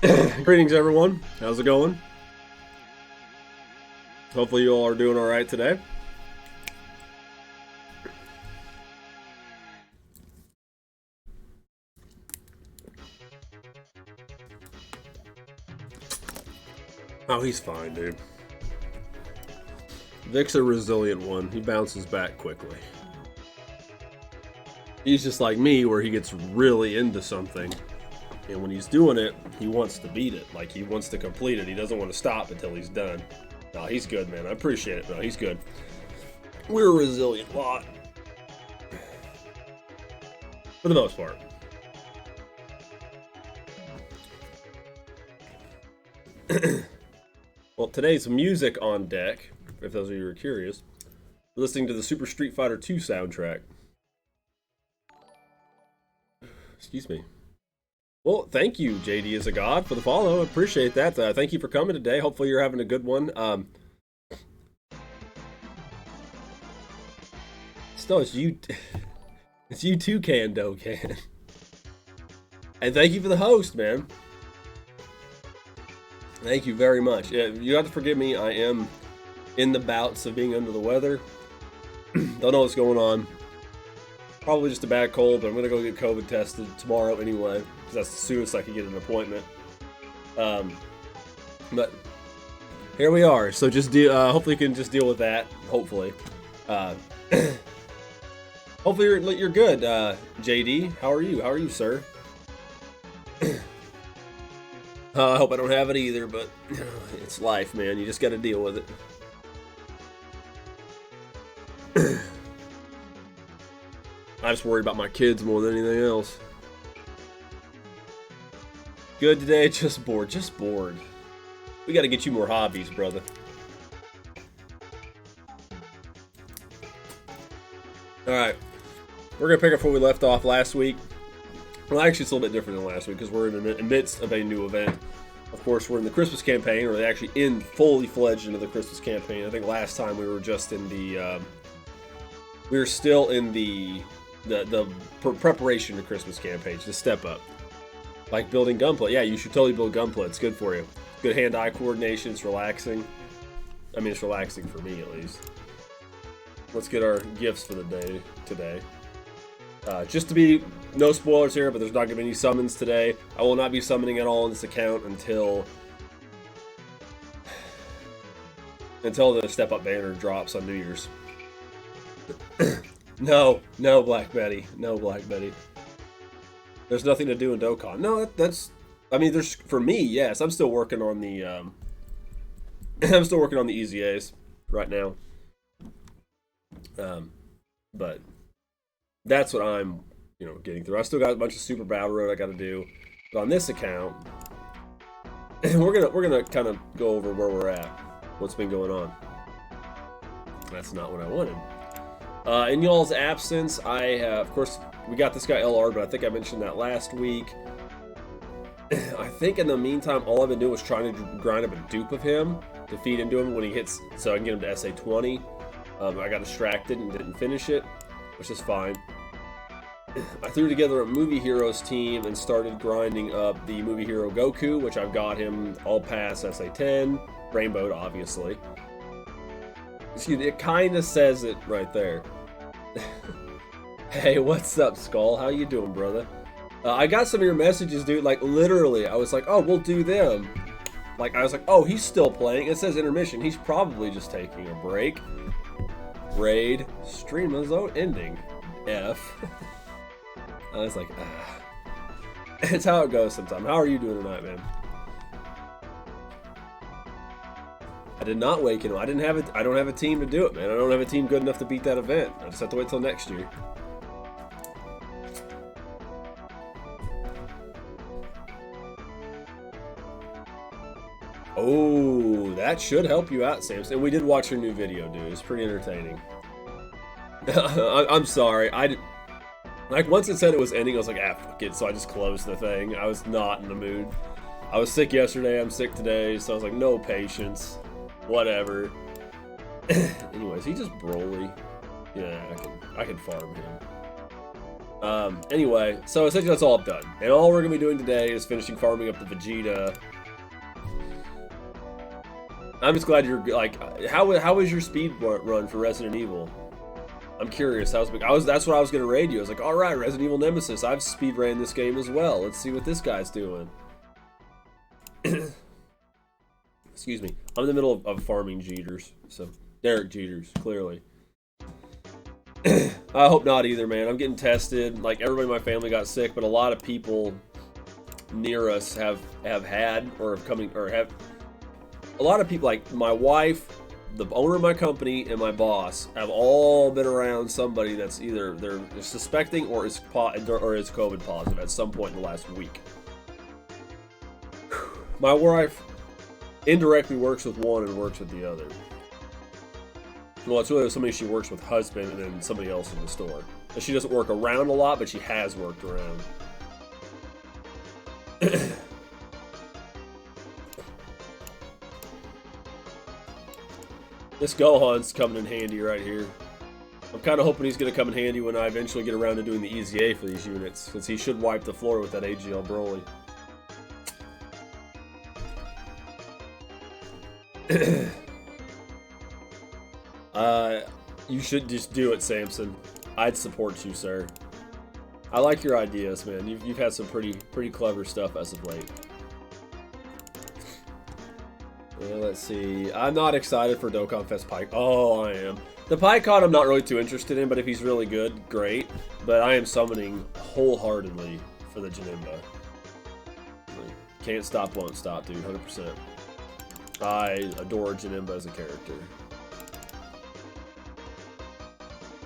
Greetings, everyone. How's it going? Hopefully, you all are doing all right today. Oh, he's fine, dude. Vic's a resilient one. He bounces back quickly. He's just like me, where he gets really into something, and when he's doing it, he wants to beat it. Like, he wants to complete it. He doesn't want to stop until he's done. No, he's good, man. I appreciate it. No, he's good. We're a resilient lot. For the most part. Well, today's music on deck, if those of you are curious. We're listening to the Super Street Fighter 2 soundtrack. Excuse me. Well, thank you, JD is a God, for the follow. I appreciate that. Thank you for coming today. Hopefully you're having a good one. Still, it's you. It's you too, Dokkan. And thank you for the host, man. Thank you very much. Yeah, you have to forgive me. I am in the bouts of being under the weather. Don't know what's going on. Probably just a bad cold, but I'm gonna go get COVID tested tomorrow anyway, because that's the soonest I can get an appointment. But here we are. So just hopefully you can just deal with that. Hopefully, hopefully you're good. JD, how are you? How are you, sir? I hope I don't have it either, but it's life, man. You just got to deal with it. I just worry about my kids more than anything else. Good today, just bored. Just bored. We got to get you more hobbies, brother. Alright. We're going to pick up where we left off last week. Well, actually, it's a little bit different than last week because we're in the midst of a new event. Of course, we're in the Christmas campaign, or actually in fully fledged into the Christmas campaign. I think last time we were just in the... we were still in the preparation to Christmas campaign, the step up. Like building gunpla. Yeah, you should totally build gunpla. It's good for you. Good hand-eye coordination. It's relaxing. I mean, it's relaxing for me, at least. Let's get our gifts for the day today. Just to be, no spoilers here, but there's not going to be any summons today. I will not be summoning at all on this account until the step up banner drops on New Year's. No, Black Betty. No, Black Betty. There's nothing to do in Dokkan. No, that's... I mean, there's... For me, yes. I'm still working on the... I'm still working on the EZAs right now. But... That's what I'm, getting through. I still got a bunch of Super Battle Road I got to do. But on this account... we're gonna kind of go over where we're at. What's been going on. That's not what I wanted. In y'all's absence, I have, of course, we got this guy LR, but I think I mentioned that last week. I think in the meantime, all I've been doing was trying to grind up a dupe of him to feed into him when he hits, so I can get him to SA 20. I got distracted and didn't finish it, which is fine. I threw together a Movie Heroes team and started grinding up the Movie Hero Goku, which I've got him all past SA 10, rainbowed, obviously. Excuse me, it kind of says it right there. Hey, what's up, Skull? How you doing, brother? I got some of your messages, dude. Like, literally, I was like, oh, we'll do them. Like, I was like, oh, he's still playing. It says intermission. He's probably just taking a break. Raid. Stream is ending. F. I was like, ah. It's how it goes sometimes. How are you doing tonight, man? I did not wake him. I don't have a team to do it, man. I don't have a team good enough to beat that event. I just have to wait till next year. Oh, that should help you out, Samson. We did watch your new video, dude. It's pretty entertaining. I'm sorry. Like, once it said it was ending, I was like, fuck it. So I just closed the thing. I was not in the mood. I was sick yesterday. I'm sick today. So I was like, no patience. Whatever. Anyways, he just Broly. Yeah, I can farm him. Anyway, so essentially that's all I've done. And all we're going to be doing today is finishing farming up the Vegeta. I'm just glad you're, like, how was your speed run for Resident Evil? I'm curious. That's what I was going to raid you. I was like, alright, Resident Evil Nemesis, I've speed ran this game as well. Let's see what this guy's doing. Excuse me. I'm in the middle of farming Jeters. So, Derek Jeters, clearly. I hope not either, man. I'm getting tested. Like, everybody in my family got sick, but a lot of people near us have had or have coming or have. A lot of people, like my wife, the owner of my company, and my boss, have all been around somebody that's either they're suspecting or is COVID positive at some point in the last week. My wife indirectly works with one and works with the other. Well, it's really somebody she works with, husband, and then somebody else in the store. And she doesn't work around a lot, but she has worked around. This Gohan's coming in handy right here. I'm kind of hoping he's going to come in handy when I eventually get around to doing the EZA for these units, since he should wipe the floor with that AGL Broly. You should just do it, Samson. I'd support you, sir. I like your ideas, man. You've had some pretty clever stuff as of late. Let's see. I'm not excited for Dokkan Fest Pike. Oh, I am. The Pycon I'm not really too interested in, but if he's really good, great. But I am summoning wholeheartedly for the Janemba. Can't stop, won't stop, dude. 100%. I adore Janemba as a character.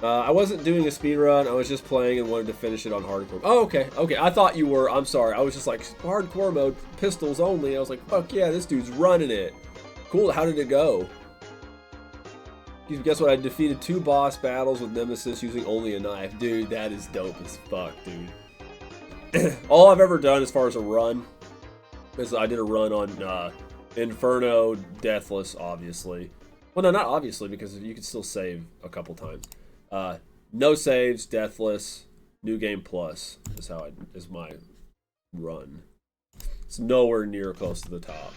I wasn't doing a speed run. I was just playing and wanted to finish it on hardcore. Oh, okay. Okay, I thought you were. I'm sorry. I was just like, hardcore mode, pistols only. I was like, fuck yeah, this dude's running it. Cool. How did it go? Guess what? I defeated 2 boss battles with Nemesis using only a knife. Dude, that is dope as fuck, dude. All I've ever done as far as a run is I did a run on Inferno, Deathless, obviously. Well, no, not obviously, because you can still save a couple times. No saves, Deathless, New Game Plus is my run. It's nowhere near close to the top.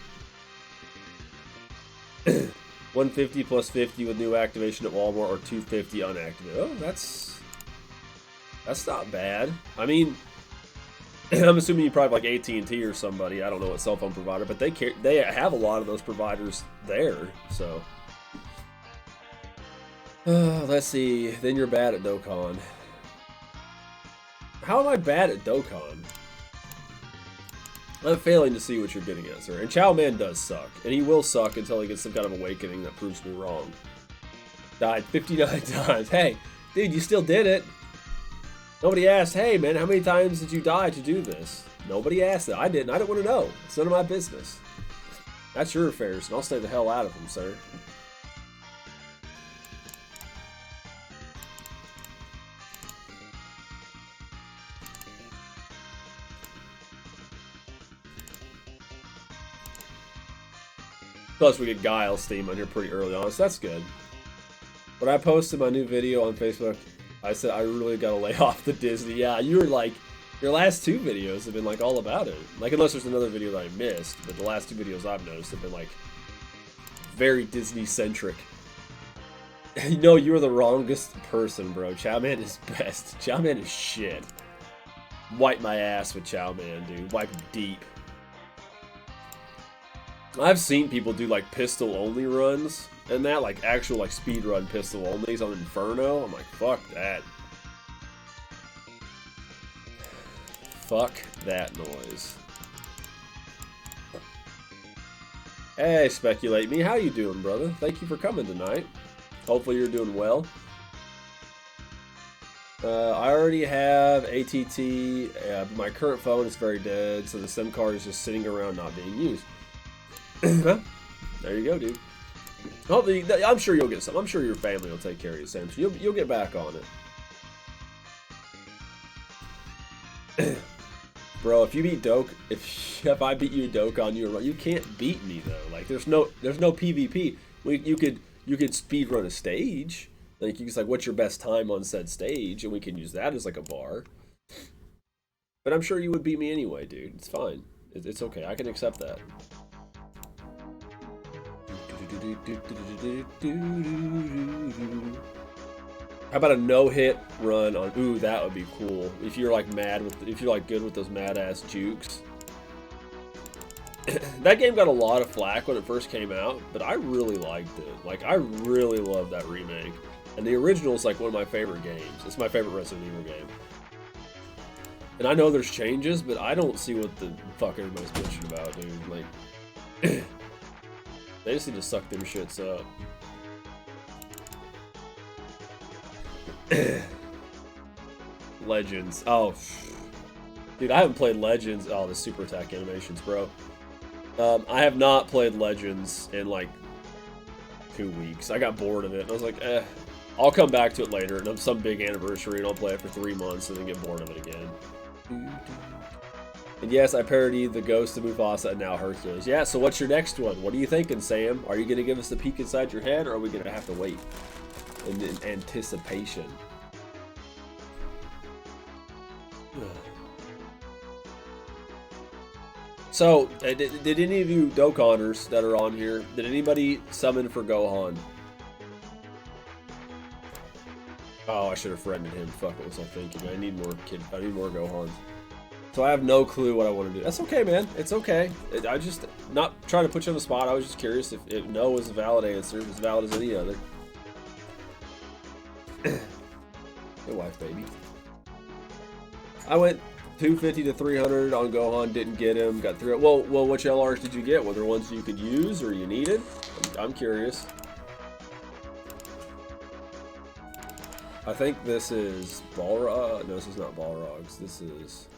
150 plus 50 with new activation at Walmart, or 250 unactivated. Oh, that's not bad. I mean, I'm assuming you probably have like AT&T or somebody. I don't know what cell phone provider, but they have a lot of those providers there. So. Let's see. Then you're bad at Dokkan. How am I bad at Dokkan? I'm failing to see what you're getting at, sir. And Chow Man does suck. And he will suck until he gets some kind of awakening that proves me wrong. Died 59 times. Hey, dude, you still did it. Nobody asked, hey, man, how many times did you die to do this? Nobody asked that. I didn't. I don't want to know. It's none of my business. That's your affairs, and I'll stay the hell out of them, sir. Plus, we get Guile's theme on here pretty early on, so that's good. When I posted my new video on Facebook, I said I really gotta lay off the Disney. Yeah, you were like, your last 2 videos have been like all about it. Like, unless there's another video that I missed, but the last 2 videos I've noticed have been like very Disney-centric. You know, you're the wrongest person, bro. Chow Man is best. Chow Man is shit. Wipe my ass with Chow Man, dude. Wipe deep. I've seen people do like pistol only runs and that, like actual like speed run pistol onlys on Inferno. I'm like, fuck that. Fuck that noise. Hey, Speculate Me, how you doing, brother? Thank you for coming tonight. Hopefully you're doing well. I already have ATT. My current phone is very dead, so the SIM card is just sitting around not being used. There you go, dude. Hopefully, I'm sure you'll get some. I'm sure your family will take care of you, Sam. So you'll get back on it. Bro, if you beat if I beat you Dokkan, you can't beat me though. Like there's no PvP. You could speed run a stage. Like you can like, what's your best time on said stage, and we can use that as like a bar. But I'm sure you would beat me anyway, dude. It's fine. It's okay. I can accept that. How about a no-hit run on? Ooh, that would be cool. If you're like if you're like good with those mad-ass jukes. That game got a lot of flack when it first came out, but I really liked it. Like, I really love that remake. And the original is like one of my favorite games. It's my favorite Resident Evil game. And I know there's changes, but I don't see what the fuck everybody's bitching about, dude. Like, they just need to suck them shits up. Legends. Oh, dude, I haven't played Legends. Oh, the super attack animations, bro. I have not played Legends in like 2 weeks. I got bored of it. I was like, I'll come back to it later, and on some big anniversary, and I'll play it for 3 months, and then get bored of it again. And yes, I parodied the Ghost of Mufasa and now Hercules. Yeah, so what's your next one? What are you thinking, Sam? Are you going to give us the peek inside your head, or are we going to have to wait in anticipation? So, did any of you Dokkanners that are on here, did anybody summon for Gohan? Oh, I should have friended him. Fuck, what was I thinking? I need more Gohans. So I have no clue what I want to do. That's okay, man. It's okay. I just, not trying to put you on the spot. I was just curious if no was a valid answer, as valid as any other. Good wife, baby. I went 250 to 300 on Gohan, didn't get him, got through it. Well, which LRs did you get? Were there ones you could use or you needed? I'm curious. I think this is Balrog. No, this is not Balrogs. This is...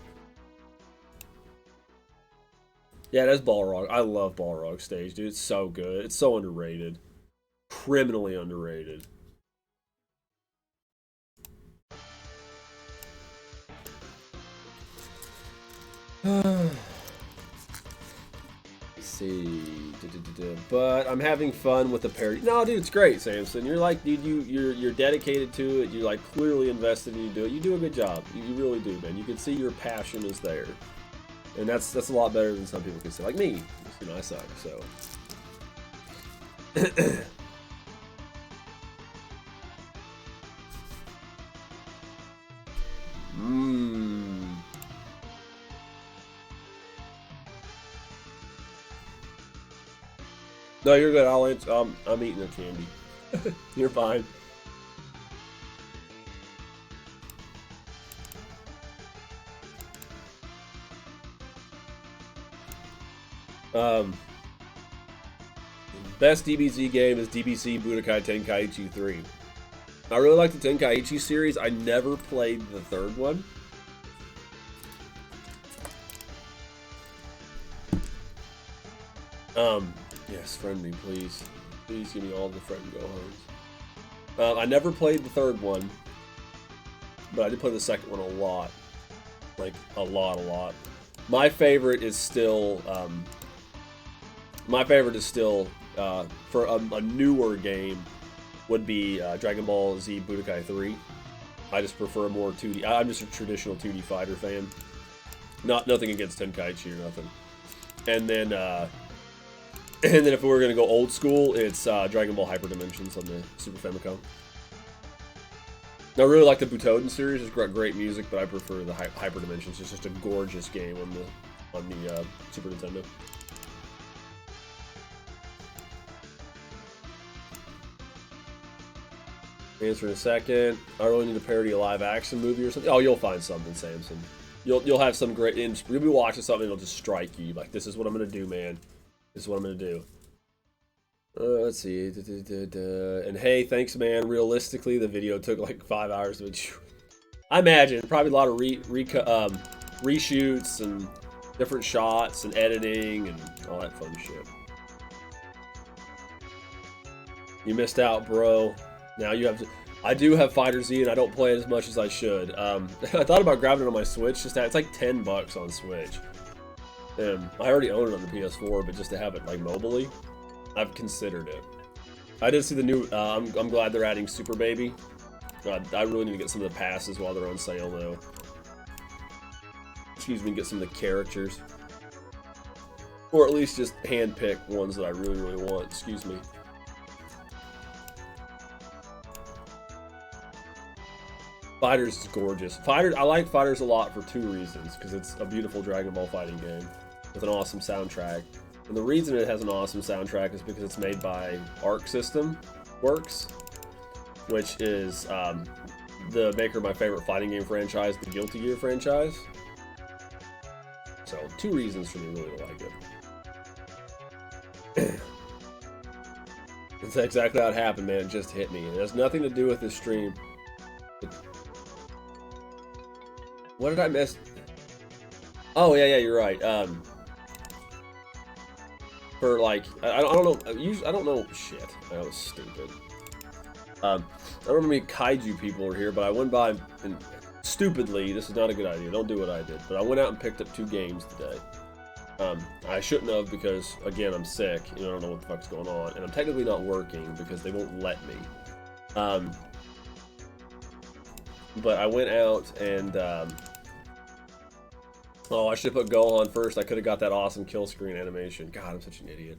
Yeah, that's Balrog. I love Balrog stage, dude. It's so good. It's so underrated. Criminally underrated. Let's see. But I'm having fun with the parody. No, dude, it's great, Samson. You're like, dude, you're dedicated to it. You're like clearly invested and you do it. You do a good job. You really do, man. You can see your passion is there. And that's a lot better than some people can say. Like me. You know, I suck, so. No, you're good. I'm eating the candy. You're fine. Best DBZ game is DBZ Budokai Tenkaichi 3. I really like the Tenkaichi series. I never played the third one. Yes, friend me, please. Please give me all the friend Gohans. I never played the third one, but I did play the second one a lot. Like, a lot. My favorite is still, for a newer game, would be Dragon Ball Z Budokai 3. I just prefer a more 2D. I'm just a traditional 2D fighter fan. Nothing against Tenkaichi or nothing. And then if we were gonna go old school, it's Dragon Ball Hyper Dimensions on the Super Famicom. I really like the Butoden series. It's great music, but I prefer the Hyper Dimensions. It's just a gorgeous game on the Super Nintendo. Answer in a second. I really need to parody a live action movie or something. Oh, you'll find something, Samson. You'll have some great. You'll be watching something, it'll just strike you. Like, this is what I'm gonna do, man. This is what I'm gonna do. Let's see. And hey, thanks, man. Realistically, the video took like 5 hours to shoot. I imagine probably a lot of reshoots and different shots and editing and all that fun shit. You missed out, bro. Now you have to. I do have Fighter Z, and I don't play it as much as I should. I thought about grabbing it on my Switch. It's like $10 on Switch. I already own it on the PS4, but just to have it like mobily, I've considered it. I did see the new. I'm glad they're adding Super Baby. I really need to get some of the passes while they're on sale though. excuse me, get some of the characters. Or at least just handpick ones that I really, really want. Excuse me. Fighters is gorgeous. I like Fighters a lot for two reasons. Because it's a beautiful Dragon Ball fighting game with an awesome soundtrack. And the reason it has an awesome soundtrack is because it's made by Arc System Works, which is the maker of my favorite fighting game franchise, the Guilty Gear franchise. So, two reasons for me really to like it. It's exactly how it happened, man. It just hit me. It has nothing to do with this stream. What did I miss? Oh, yeah, you're right. For like, I don't know. I don't know. Shit, that was stupid. I don't know how many kaiju people are here, but I went by and stupidly. This is not a good idea. Don't do what I did. But I went out and picked up 2 games today. I shouldn't have because, again, I'm sick. I don't know what the fuck's going on. And I'm technically not working because they won't let me. But I went out and, oh, I should have put Gohan first. I could have got that awesome kill screen animation. God, I'm such an idiot.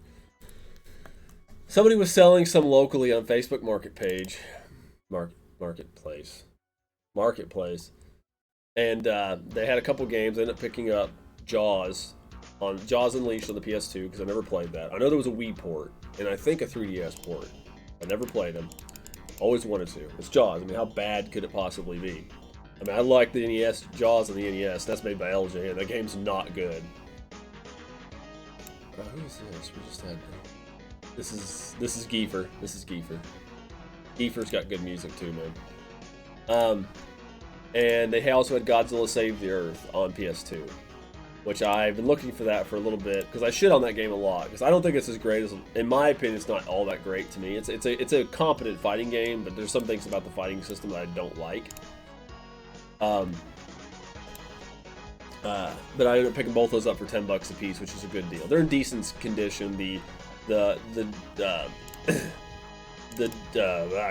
Somebody was selling some locally on Facebook Marketplace. And they had a couple games. I ended up picking up Jaws Unleashed on the PS2 because I never played that. I know there was a Wii port and I think a 3DS port. I never played them. Always wanted to. It's Jaws. I mean, how bad could it possibly be? I mean, I like the NES Jaws on the NES. That's made by LJ, and that game's not good. Who is this? We just had. This is Giefer. This is Giefer. Giefer's got good music too, man. And they also had Godzilla Save the Earth on PS2. Which I've been looking for that for a little bit because I shit on that game a lot because I don't think it's as great as, in my opinion, it's not all that great to me. It's a competent fighting game, but there's some things about the fighting system that I don't like. But I ended up picking both those up for $10 a piece, which is a good deal. They're in decent condition. I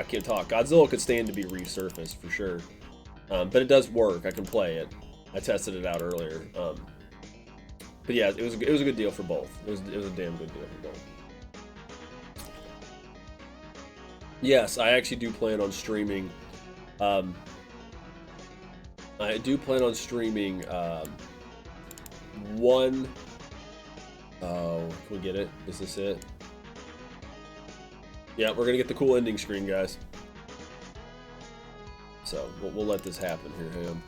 can't talk. Godzilla could stand to be resurfaced for sure, but it does work. I can play it. I tested it out earlier. But yeah, it was a good deal for both. It was a damn good deal for both. Yes, I actually do plan on streaming. I do plan on streaming one. Oh, can we get it? Is this it? Yeah, we're gonna get the cool ending screen, guys. So we'll let this happen here, Ham.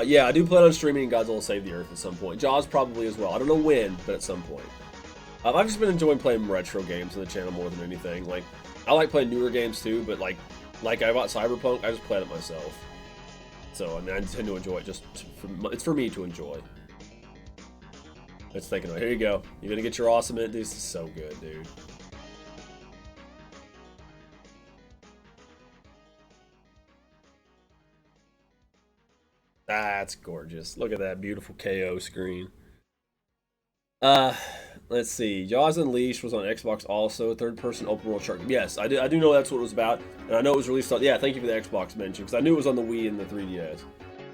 Yeah, I do plan on streaming Godzilla Save the Earth at some point. Jaws probably as well. I don't know when, but at some point. I've just been enjoying playing retro games on the channel more than anything. Like, I like playing newer games too, but like I bought Cyberpunk, I just played it myself. So, I mean, I tend to enjoy it it's for me to enjoy. Let's think about it. Here you go. You're gonna get your awesome in. This is so good, dude. That's gorgeous. Look at that beautiful KO screen. Let's see. Jaws Unleashed was on Xbox also. Third-person open-world shark. Yes, I do know that's what it was about. And I know it was released on... Yeah, thank you for the Xbox mention. Because I knew it was on the Wii and the 3DS.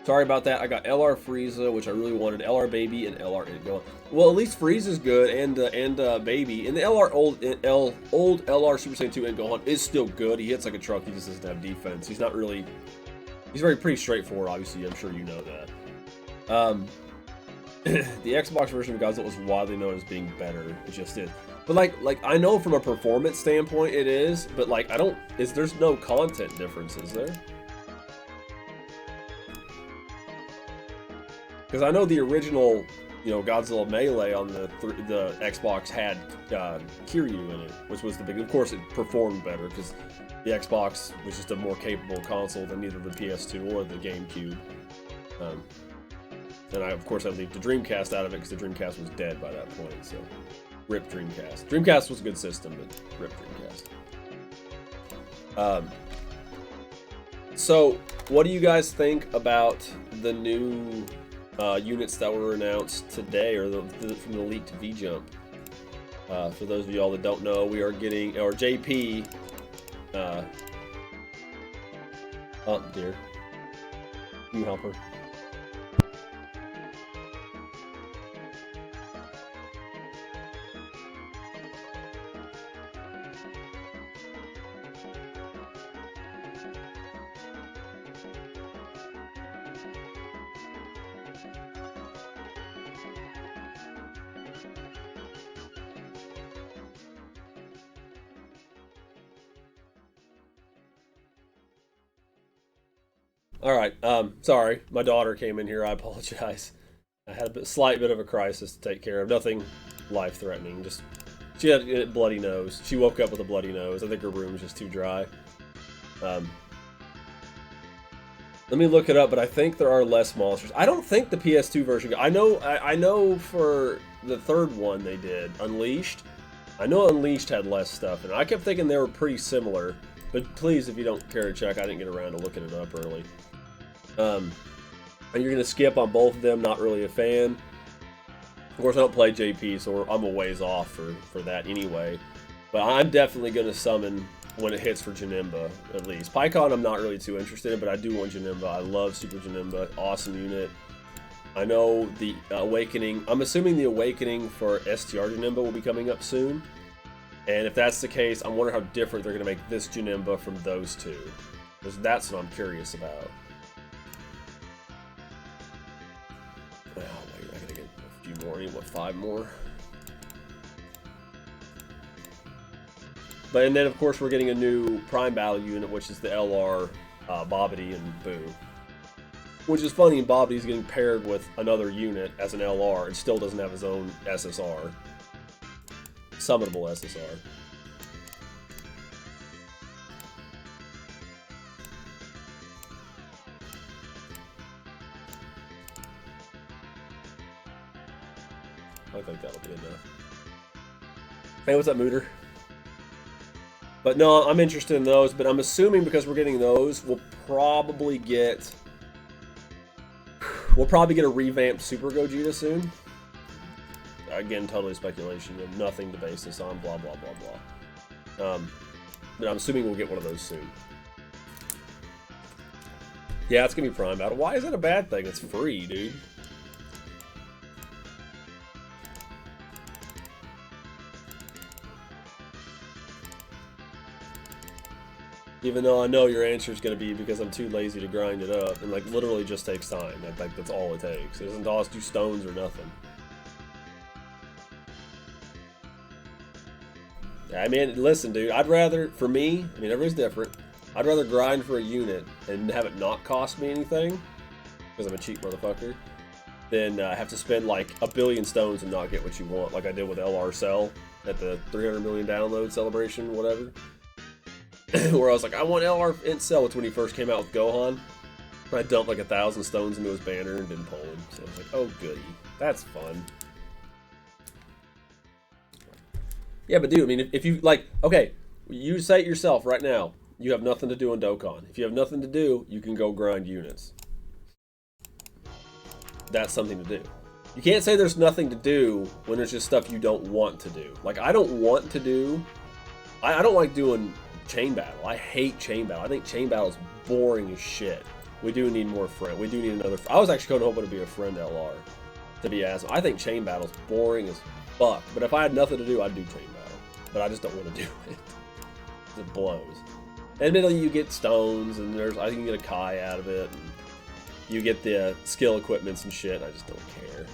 Sorry about that. I got LR Frieza, which I really wanted. LR Baby and LR It. Well, at least Frieza's good and Baby. And the old LR Super Saiyan 2 and Gohan is still good. He hits like a truck. He just doesn't have defense. He's not really... He's pretty straightforward, obviously. I'm sure you know that. The Xbox version of Godzilla was widely known as being better. It just is. But like I know from a performance standpoint it is, but like there's no content difference, is there? Because I know the original, Godzilla Melee on the Xbox had Kiryu in it, which was the big. Of course, it performed better because the Xbox was just a more capable console than either the PS2 or the GameCube. And of course, I leave the Dreamcast out of it because the Dreamcast was dead by that point. So, rip Dreamcast. Dreamcast was a good system, but rip Dreamcast. So, what do you guys think about the new units that were announced today, or from the leaked V-Jump? For those of y'all that don't know, we are getting, or JP. Oh dear. Can you help her? All right. Sorry, my daughter came in here. I apologize. I had a slight bit of a crisis to take care of. Nothing life-threatening. Just she had a bloody nose. She woke up with a bloody nose. I think her room was just too dry. Let me look it up, but I think there are less monsters. I don't think the PS2 version. I know for the third one they did Unleashed. I know Unleashed had less stuff, and I kept thinking they were pretty similar. But please, if you don't care to check, I didn't get around to looking it up early. And you're gonna skip on both of them. Not really a fan. Of course, I don't play JP, so I'm a ways off for that anyway. But I'm definitely gonna summon when it hits for Janemba, at least. Pycon I'm not really too interested in, but I do want Janemba. I love Super Janemba. Awesome unit. I know the Awakening. I'm assuming the Awakening for STR Janemba will be coming up soon. And if that's the case, I'm wondering how different they're going to make this Janemba from those two. Because that's what I'm curious about. Oh, wait, I gotta get a few more. I need, what, 5 more? But, and then, of course, we're getting a new Prime Battle unit, which is the LR, Bobbity and Boo. Which is funny, Bobbity's getting paired with another unit as an LR and still doesn't have his own SSR. Summonable SSR. I think that'll be enough. Hey, what's up, Mooter? But no, I'm interested in those, but I'm assuming because we're getting those, we'll probably get a revamped Super Gogeta soon. Again, totally speculation. You have nothing to base this on, blah, blah, blah, blah. But I'm assuming we'll get one of those soon. Yeah, it's going to be Prime Battle. Why is that a bad thing? It's free, dude. Even though I know your answer is going to be because I'm too lazy to grind it up. And, like, literally just takes time. Like, that's all it takes. It doesn't cost you stones or nothing. I mean, listen, dude. I'd rather, for me, I mean, everybody's different. I'd rather grind for a unit and have it not cost me anything, because I'm a cheap motherfucker, than have to spend, like, 1 billion stones and not get what you want, like I did with LR Cell at the 300 million download celebration, whatever. Where I was like, I want LR Int Cell, which when he first came out with Gohan. I dumped like 1,000 stones into his banner and didn't pull him. So I was like, oh goody. That's fun. Yeah, but dude, I mean, if you, like, okay, you say it yourself right now. You have nothing to do in Dokkan. If you have nothing to do, you can go grind units. That's something to do. You can't say there's nothing to do when there's just stuff you don't want to do. Like, I don't want to do... I don't like doing chain battle. I hate chain battle. I think chain battle is boring as shit. We do need more friend. We do need another... I was actually hoping to be a friend LR. To be honest. I think chain battle's boring as fuck. But if I had nothing to do, I'd do chain battle. But I just don't want to do it. It blows. Admittedly, you get stones, and there's... I think you get a Kai out of it, and you get the skill equipments and shit. I just don't care.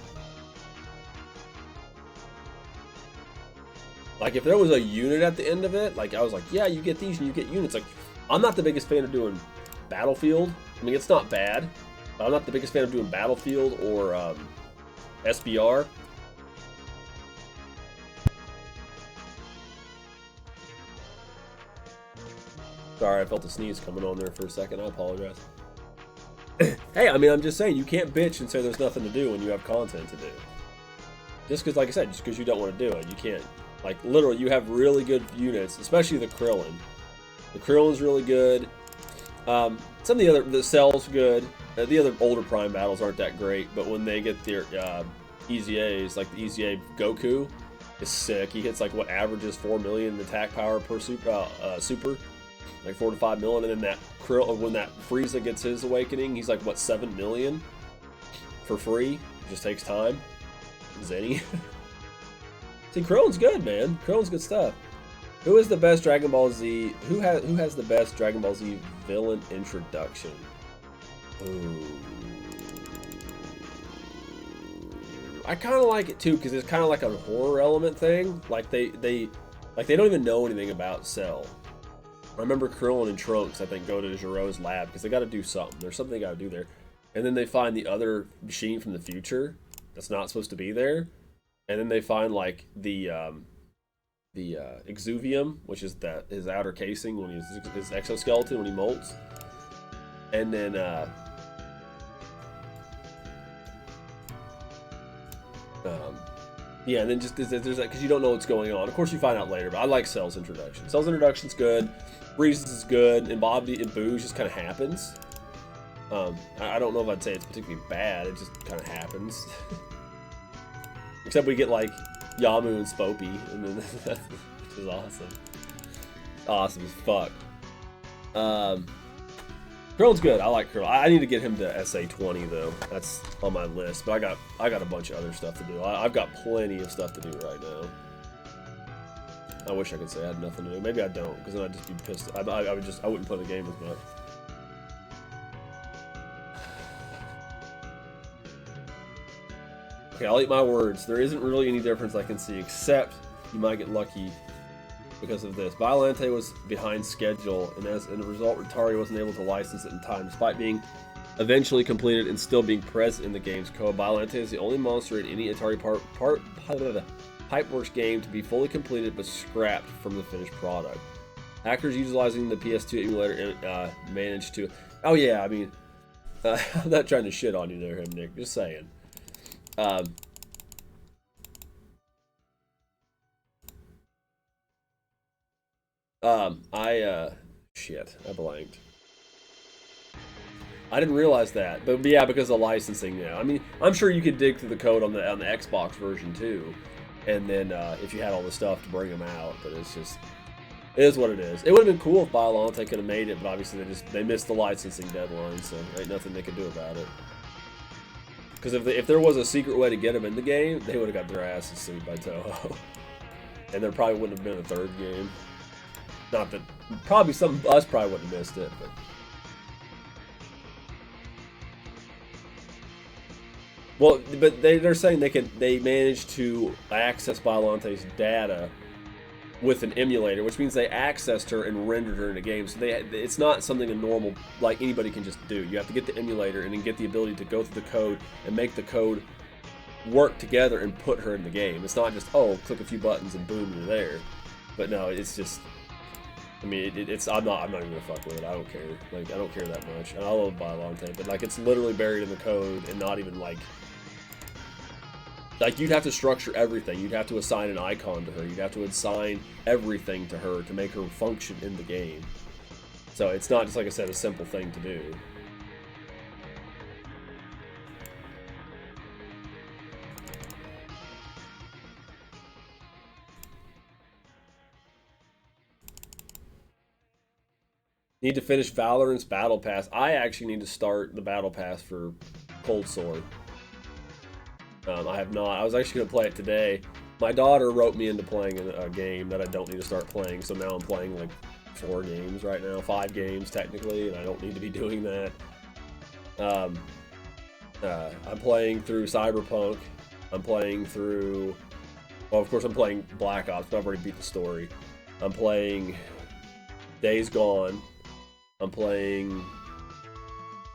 Like, if there was a unit at the end of it, like, I was like, yeah, you get these and you get units. Like, I'm not the biggest fan of doing Battlefield. I mean, it's not bad, but I'm not the biggest fan of doing Battlefield or SBR. Sorry, I felt a sneeze coming on there for a second. I apologize. Hey, I mean, I'm just saying, you can't bitch and say there's nothing to do when you have content to do. Just because, like I said, just because you don't want to do it, you can't. Like, literally, you have really good units, especially the Krillin. The Krillin's really good. Some of the other, the Cell's good. The other older Prime battles aren't that great, but when they get their EZAs, like the EZA Goku, is sick. He hits, like, what averages 4 million attack power per super, like 4 to 5 million, and then that Krill, when that Frieza gets his awakening, he's like, what, 7 million for free? It just takes time. Zenny. See, Krillin's good, man. Krillin's good stuff. Who is the best Dragon Ball Z? Who has the best Dragon Ball Z villain introduction? Ooh. I kind of like it too because it's kind of like a horror element thing. Like they don't even know anything about Cell. I remember Krillin and Trunks, I think, go to Jiro's lab because they got to do something. There's something they got to do there. And then they find the other machine from the future that's not supposed to be there. And then they find, like, the exuvium, which is his outer casing when he's his exoskeleton when he molts. And then yeah, and then just there's that because you don't know what's going on. Of course, you find out later, but I like Cell's introduction. Cell's introduction's good. Frieza's is good, and Bobby and Boo's just kind of happens. I don't know if I'd say it's particularly bad. It just kind of happens. Except we get like Yamu and Spopey, and then which is awesome. Awesome as fuck. Krillin's good. I like Krillin. I need to get him to SA20 though. That's on my list. But I got a bunch of other stuff to do. I've got plenty of stuff to do right now. I wish I could say I had nothing to do. Maybe I don't, because then I'd just be pissed. I wouldn't play the game as much. Okay, I'll eat my words. There isn't really any difference I can see, except you might get lucky because of this. Biollante was behind schedule, and as a result, Atari wasn't able to license it in time, despite being eventually completed and still being present in the game's code. Biollante is the only monster in any Atari Pipeworks game to be fully completed but scrapped from the finished product. Hackers utilizing the PS2 emulator managed to... Oh yeah, I mean, I'm not trying to shit on you there, Nick. Just saying. Shit, I blanked. I didn't realize that, but yeah, because of licensing now. I mean, I'm sure you could dig through the code on the Xbox version too, and then if you had all the stuff to bring them out, but it's just, it is what it is. It would have been cool if Biollante could have made it, but obviously they missed the licensing deadline, so there ain't nothing they could do about it. Because if there was a secret way to get them in the game, they would have got their asses sued by Toho, and there probably wouldn't have been a third game. Not that, probably some of us probably wouldn't have missed it, but. Well, but they're saying they managed to access Biollante's data with an emulator, which means they accessed her and rendered her in a game. So it's not something a normal, like anybody can just do. You have to get the emulator and then get the ability to go through the code and make the code work together and put her in the game. It's not just, oh, click a few buttons and boom, you're there. But no, it's just, I mean, I'm not even gonna fuck with it. I don't care. Like, I don't care that much. And I love Biollante, but like, it's literally buried in the code and not even like you'd have to structure everything. You'd have to assign an icon to her. You'd have to assign everything to her to make her function in the game. So it's not just, like I said, a simple thing to do. Need to finish Valorant's Battle Pass. I actually need to start the Battle Pass for Cold Sword. I have not. I was actually going to play it today. My daughter wrote me into playing a game that I don't need to start playing, so now I'm playing like 4 games right now. 5 games technically, and I don't need to be doing that. I'm playing through Cyberpunk. I'm playing through... Well, of course I'm playing Black Ops, but I've already beat the story. I'm playing Days Gone. I'm playing...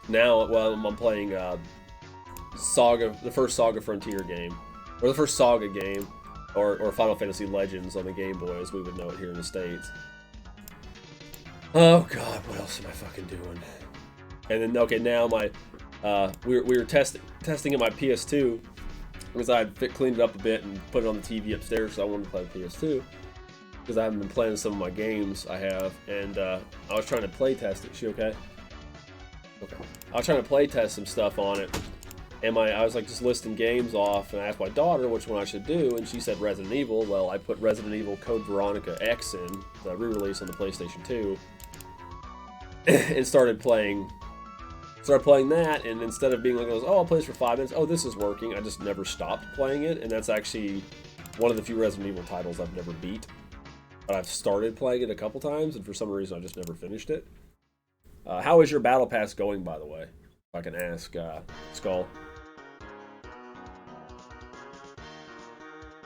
Now, well, I'm playing... Saga, the first Saga Frontier game, or the first Saga game, or Final Fantasy Legends on the Game Boy, as we would know it here in the States. Oh god, what else am I fucking doing? And then, okay, now my, we were testing at my PS2, because I had cleaned it up a bit and put it on the TV upstairs, so I wanted to play the PS2, because I haven't been playing some of my games I have, and I was trying to play test it. Is she okay? Okay. I was trying to play test some stuff on it. And I was like just listing games off, and I asked my daughter which one I should do, and she said Resident Evil. Well, I put Resident Evil Code Veronica X in, the re-release on the PlayStation 2, and started playing that, and instead of being like, oh, I'll play this for 5 minutes, oh, this is working, I just never stopped playing it, and that's actually one of the few Resident Evil titles I've never beat. But I've started playing it a couple times, and for some reason I just never finished it. How is your Battle Pass going, by the way? If I can ask Skull.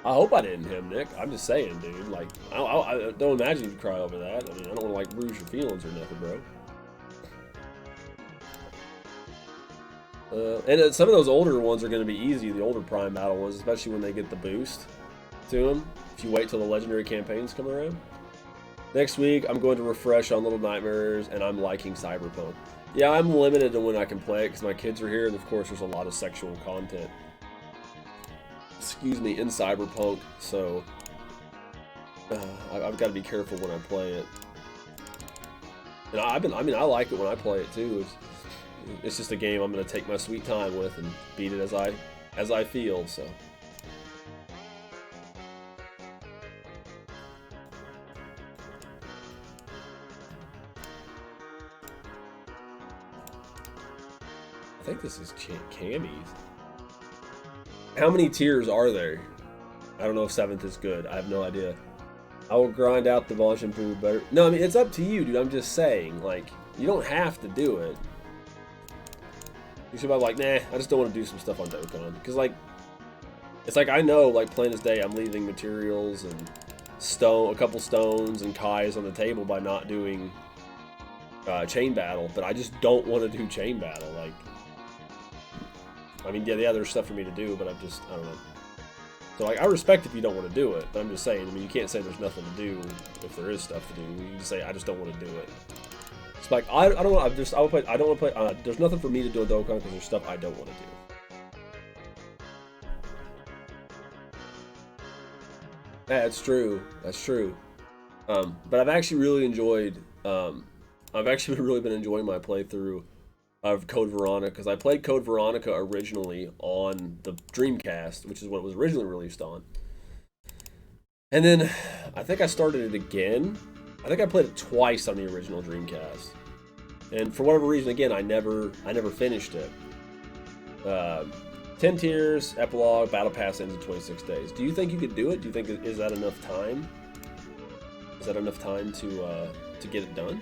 I hope I didn't him, Nick. I'm just saying, dude. Like, I don't imagine you'd cry over that. I mean, I don't want to, like, bruise your feelings or nothing, bro. And some of those older ones are going to be easy, the older Prime Battle ones, especially when they get the boost to them, if you wait till the Legendary campaigns come around. Next week, I'm going to refresh on Little Nightmares, and I'm liking Cyberpunk. Yeah, I'm limited to when I can play it, because my kids are here, and of course there's a lot of sexual content. Excuse me, in Cyberpunk, so I've got to be careful when I play it. And I mean, I like it when I play it too. It's just a game I'm going to take my sweet time with and beat it as I feel, so. I think this is Cammy's. How many tiers are there? I don't know if 7th is good. I have no idea. I will grind out the Bon Shampoo better. No, I mean, it's up to you, dude. I'm just saying. Like, you don't have to do it. You should be like, nah, I just don't want to do some stuff on Dokkan. Because, like, it's like I know, like, plain as day, I'm leaving materials and a couple stones and Kais on the table by not doing chain battle. But I just don't want to do chain battle. Like, I mean, yeah, there's stuff for me to do, but I don't know. So, like, I respect if you don't want to do it, but I'm just saying, I mean, you can't say there's nothing to do if there is stuff to do. You just say, I just don't want to do it. It's like, I don't want to play, there's nothing for me to do in Dokkan because there's stuff I don't want to do. Yeah, that's true. That's true. But I've actually really enjoyed, I've actually really been enjoying my playthrough of Code Veronica, because I played Code Veronica originally on the Dreamcast, which is what it was originally released on. And then I think I started it again. I think I played it twice on the original Dreamcast. And for whatever reason, again, I never finished it. 10 tiers, epilogue, battle pass ends in 26 days. Do you think you could do it? Do you think is that enough time? Is that enough time to get it done?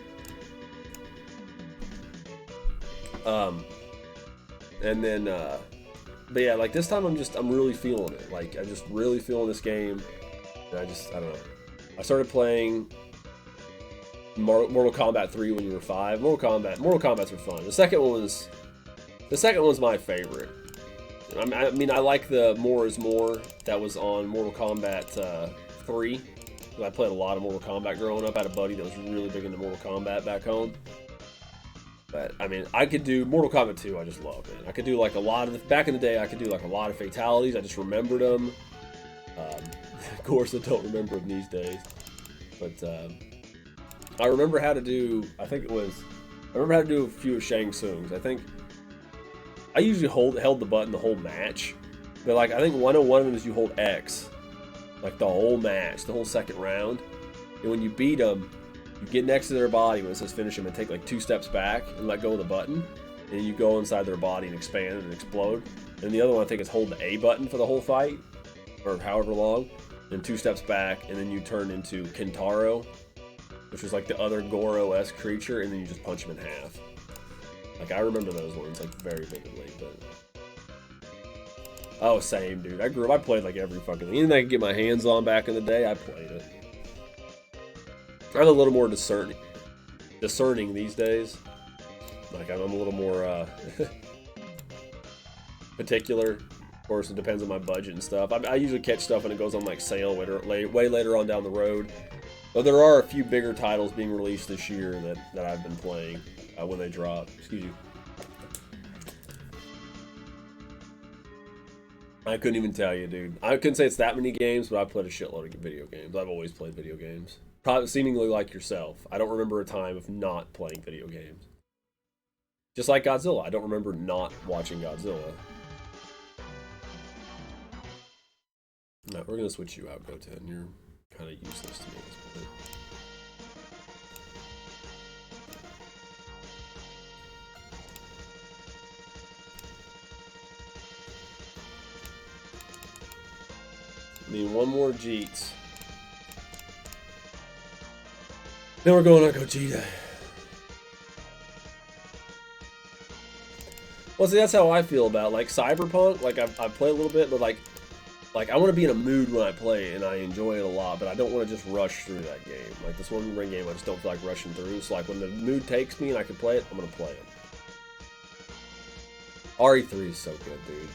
And then, but yeah, like this time I'm really feeling it. Like, I'm just really feeling this game. And I don't know. I started playing Mortal Kombat 3 when you were 5. Mortal Kombats are fun. The second one's my favorite. I mean, I like the More is More that was on Mortal Kombat 3. I played a lot of Mortal Kombat growing up. I had a buddy that was really big into Mortal Kombat back home. But, I mean, I could do Mortal Kombat 2, I just love it. I could do, like, back in the day, I could do, like, a lot of fatalities. I just remembered them. Of course, I don't remember them these days. But, I remember how to do, I remember how to do a few of Shang Tsung's. I think, I usually held the button the whole match. But, like, I think one of them is you hold X. Like, the whole match, the whole second round. And when you beat them, you get next to their body when it says finish them and take like 2 steps back and let go of the button. And you go inside their body and expand and explode. And the other one I think is hold the A button for the whole fight. Or however long. And 2 steps back and then you turn into Kintaro. Which is like the other Goro-esque creature. And then you just punch him in half. Like, I remember those ones like very vividly. But oh, same, dude. I played like every fucking thing. Anything I could get my hands on back in the day, I played it. I'm a little more discerning these days. Like, I'm a little more particular. Of course, it depends on my budget and stuff. I usually catch stuff when it goes on like sale way later on down the road. But there are a few bigger titles being released this year that I've been playing when they drop. Excuse you. I couldn't even tell you, dude. I couldn't say it's that many games, but I've played a shitload of video games. I've always played video games. Probably seemingly like yourself. I don't remember a time of not playing video games. Just like Godzilla. I don't remember not watching Godzilla. No, we're going to switch you out, Goten. You're kind of useless to me at this point. Need one more Jeets. Then we're going on Gogeta. Well, see, that's how I feel about, like, Cyberpunk. Like, I've played a little bit, but, like, like, I want to be in a mood when I play it, and I enjoy it a lot, but I don't want to just rush through that game. Like, this One Ring game, I just don't feel like rushing through. So, like, when the mood takes me and I can play it, I'm going to play it. RE3 is so good, dude.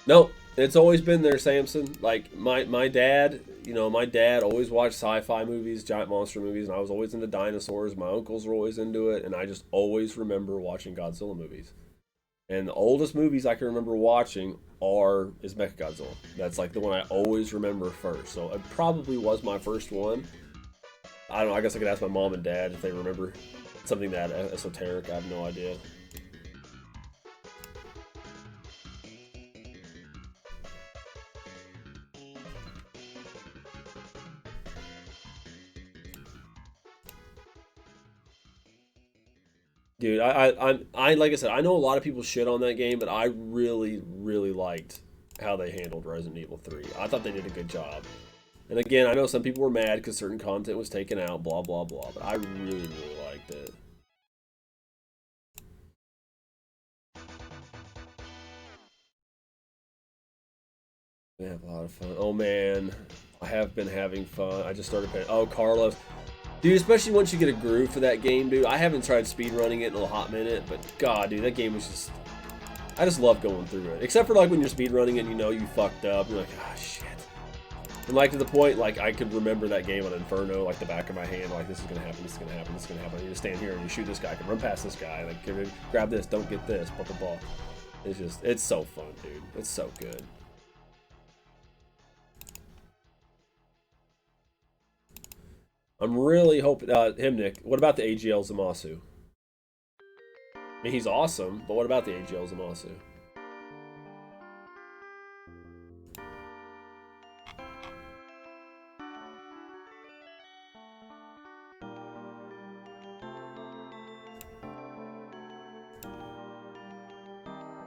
Nope, it's always been there, Samson. Like, my dad, you know, my dad always watched sci-fi movies, giant monster movies, and I was always into dinosaurs. My uncles were always into it, and I just always remember watching Godzilla movies. And the oldest movies I can remember watching is Mechagodzilla. That's like the one I always remember first. So it probably was my first one. I don't know, I guess I could ask my mom and dad if they remember something that esoteric. I have no idea. Dude, I like I said, I know a lot of people shit on that game, but I really, really liked how they handled Resident Evil 3. I thought they did a good job. And again, I know some people were mad because certain content was taken out, blah, blah, blah, but I really, really liked it. We have a lot of fun. Oh man, I have been having fun. I just started playing. Oh, Carlos. Dude, especially once you get a groove for that game, dude. I haven't tried speedrunning it in a hot minute, but god, dude, that game was just... I just love going through it. Except for like when you're speedrunning it and you know you fucked up. You're like, ah, shit. And like to the point, like I could remember that game on Inferno, like the back of my hand, like this is gonna happen, this is gonna happen, this is gonna happen. You just stand here and you shoot this guy, I can run past this guy, like grab this, don't get this, blah blah blah. It's just, it's so fun, dude. It's so good. I'm really hoping, Nick, what about the AGL Zamasu? I mean, he's awesome, but what about the AGL Zamasu?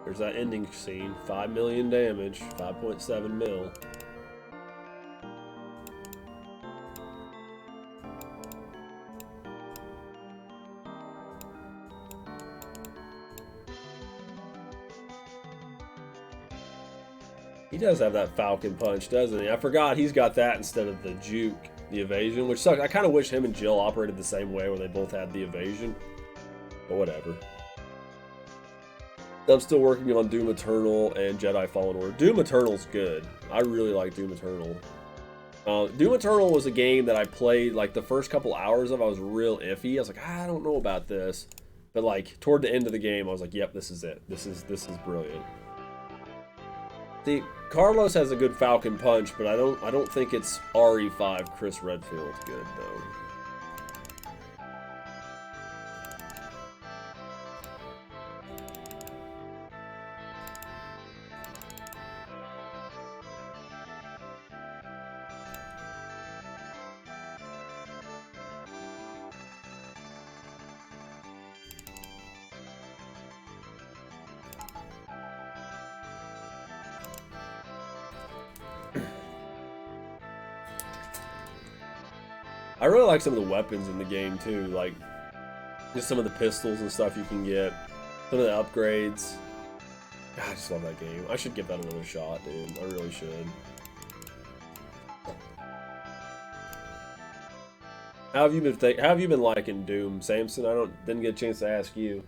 There's that ending scene, 5 million damage, 5.7 mil. He does have that Falcon Punch, doesn't he? I forgot he's got that instead of the Juke, the evasion, which sucks. I kind of wish him and Jill operated the same way where they both had the evasion. But whatever. I'm still working on Doom Eternal and Jedi Fallen Order. Doom Eternal's good. I really like Doom Eternal. Doom Eternal was a game that I played, like, the first couple hours of, I was real iffy. I was like, I don't know about this. But, like, toward the end of the game, I was like, yep, this is it. This is brilliant. See, Carlos has a good Falcon Punch, but I don't think it's RE5 Chris Redfield good, though. I really like some of the weapons in the game too, like just some of the pistols and stuff you can get, some of the upgrades. God, I just love that game. I should give that another shot, dude. I really should. How have you been liking Doom, Samson? Didn't get a chance to ask you.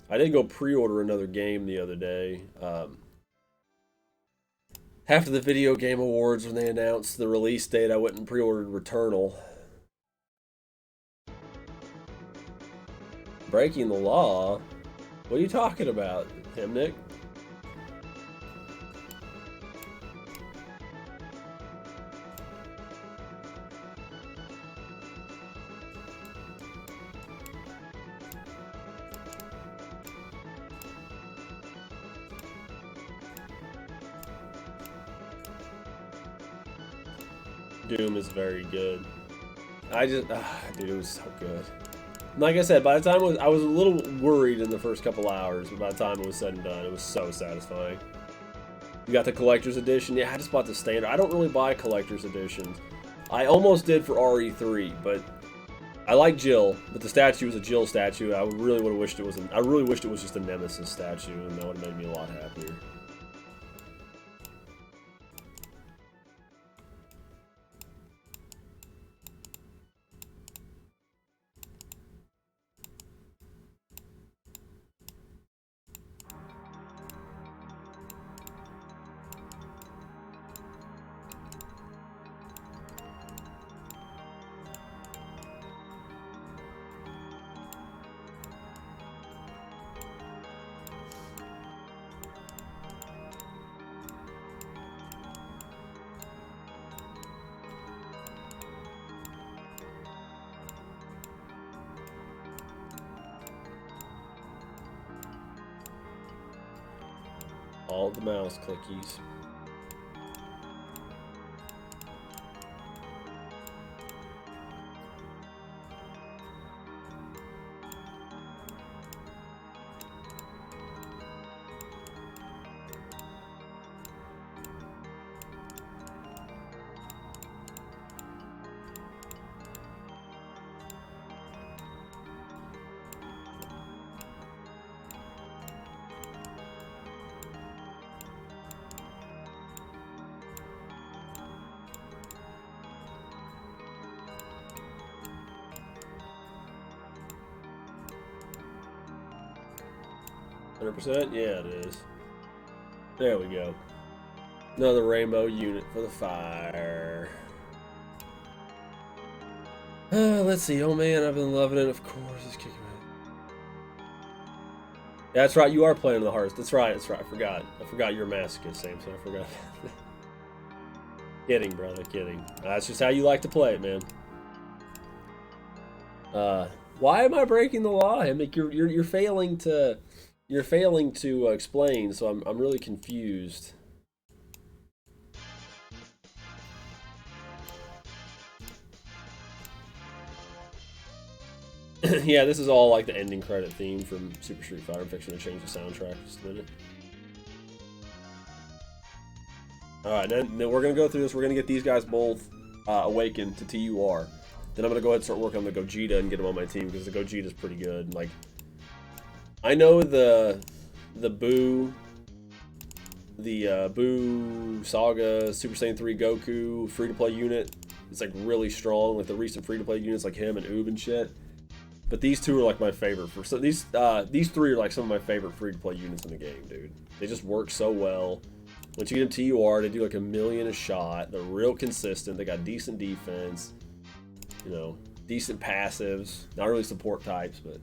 I did go pre-order another game the other day. After the Video Game Awards, when they announced the release date, I went and pre-ordered Returnal. Breaking the law? What are you talking about, Nick? Doom is very good. Dude, it was so good. Like I said, by the time I was a little worried in the first couple hours, but by the time it was said and done, it was so satisfying. You got the collector's edition. Yeah, I just bought the standard. I don't really buy collector's editions. I almost did for RE3, but I like Jill, but the statue was a Jill statue. I really would have wished it was. I really wished it was just a Nemesis statue, and that would have made me a lot happier. All the mouse clickies. %? Yeah, it is. There we go. Another rainbow unit for the fire. Let's see. Oh man, I've been loving it. Of course, it's kicking me. Yeah, that's right. You are playing the hearts. That's right. That's right. I forgot you're a masochist, Samson. I forgot. Kidding, brother. Kidding. That's just how you like to play it, man. Why am I breaking the law? I mean, you're failing to. You're failing to explain, so I'm really confused. Yeah, this is all like the ending credit theme from Super Street Fighter. I'm fixing to change the soundtrack just a minute. Alright, then we're going to go through this. We're going to get these guys both awakened to TUR. Then I'm going to go ahead and start working on the Gogeta and get him on my team, because the Gogeta's pretty good. Like, I know the Boo Saga, Super Saiyan 3 Goku free-to-play unit is like really strong. Like the recent free-to-play units like him and Oob and shit. But these two are like my favorite. So these three are like some of my favorite free-to-play units in the game, dude. They just work so well. Once you get them TUR, they do like 1,000,000 a shot. They're real consistent. They got decent defense. You know, decent passives. Not really support types, but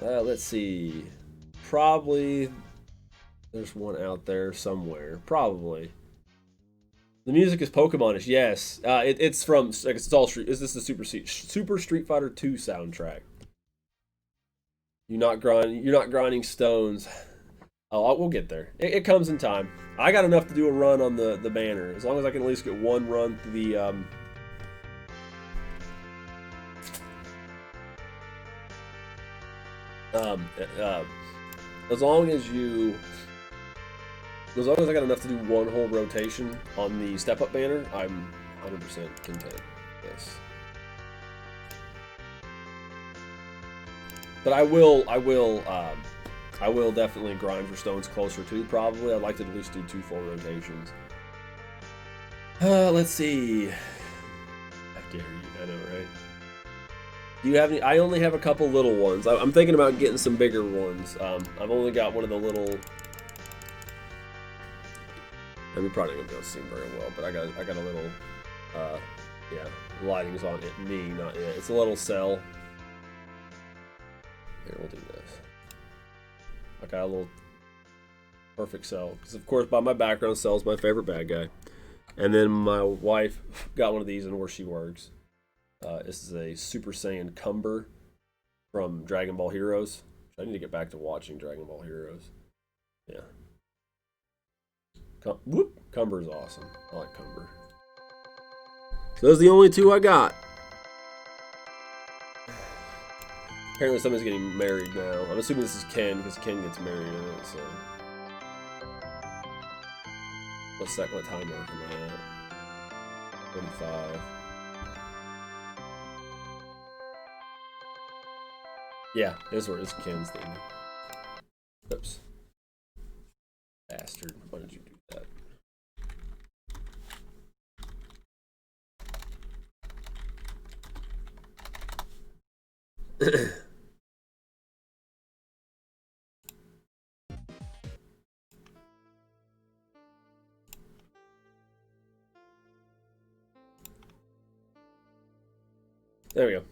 let's see. Probably there's one out there somewhere. Probably. The music is Pokemon-ish. Yes, it's from. Like it's all Street. Is this the Super Street Fighter 2 soundtrack? You're not grinding stones. Oh, we'll get there. It comes in time. I got enough to do a run on the banner. As long as I can at least get one run through the as long as I got enough to do one whole rotation on the step up banner, I'm 100% content. Yes. But I will definitely grind for stones closer to. Probably, I'd like to at least do 2 full rotations. Let's see. I dare you. I know, right? Do you have any? I only have a couple little ones. I'm thinking about getting some bigger ones. I've only got one of the little. I mean, probably not gonna be able to see them very well, but I got a little. Yeah, lighting's on it. Me, not it. It's a little cell. Here, we'll do this. I got a little perfect cell, because of course, by my background, Cell's my favorite bad guy. And then my wife got one of these in where she works. This is a Super Saiyan Cumber from Dragon Ball Heroes. I need to get back to watching Dragon Ball Heroes. Yeah. Cumber's awesome. I like Cumber. So those are the only 2 I got. Apparently somebody's getting married now. I'm assuming this is Ken, because Ken gets married in it, so. What time mark am I at? 45. Yeah, this where it's Ken's thing. Oops. Bastard. Why did you do that? There we go.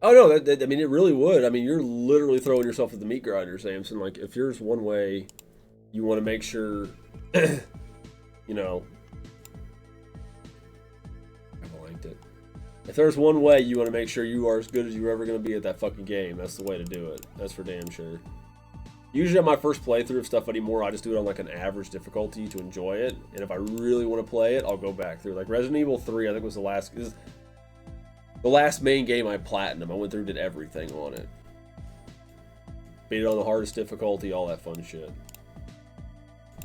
Oh no, I mean it really would. I mean you're literally throwing yourself at the meat grinder, Samson. Like if there's one way you want to make sure, you know, I blanked it. If there's one way you want to make sure you are as good as you're ever going to be at that fucking game, that's the way to do it. That's for damn sure. Usually on my first playthrough of stuff anymore, I just do it on like an average difficulty to enjoy it. And if I really want to play it, I'll go back through. Like Resident Evil 3, I think was the last main game I platinum. I went through and did everything on it. Beat it on the hardest difficulty, all that fun shit.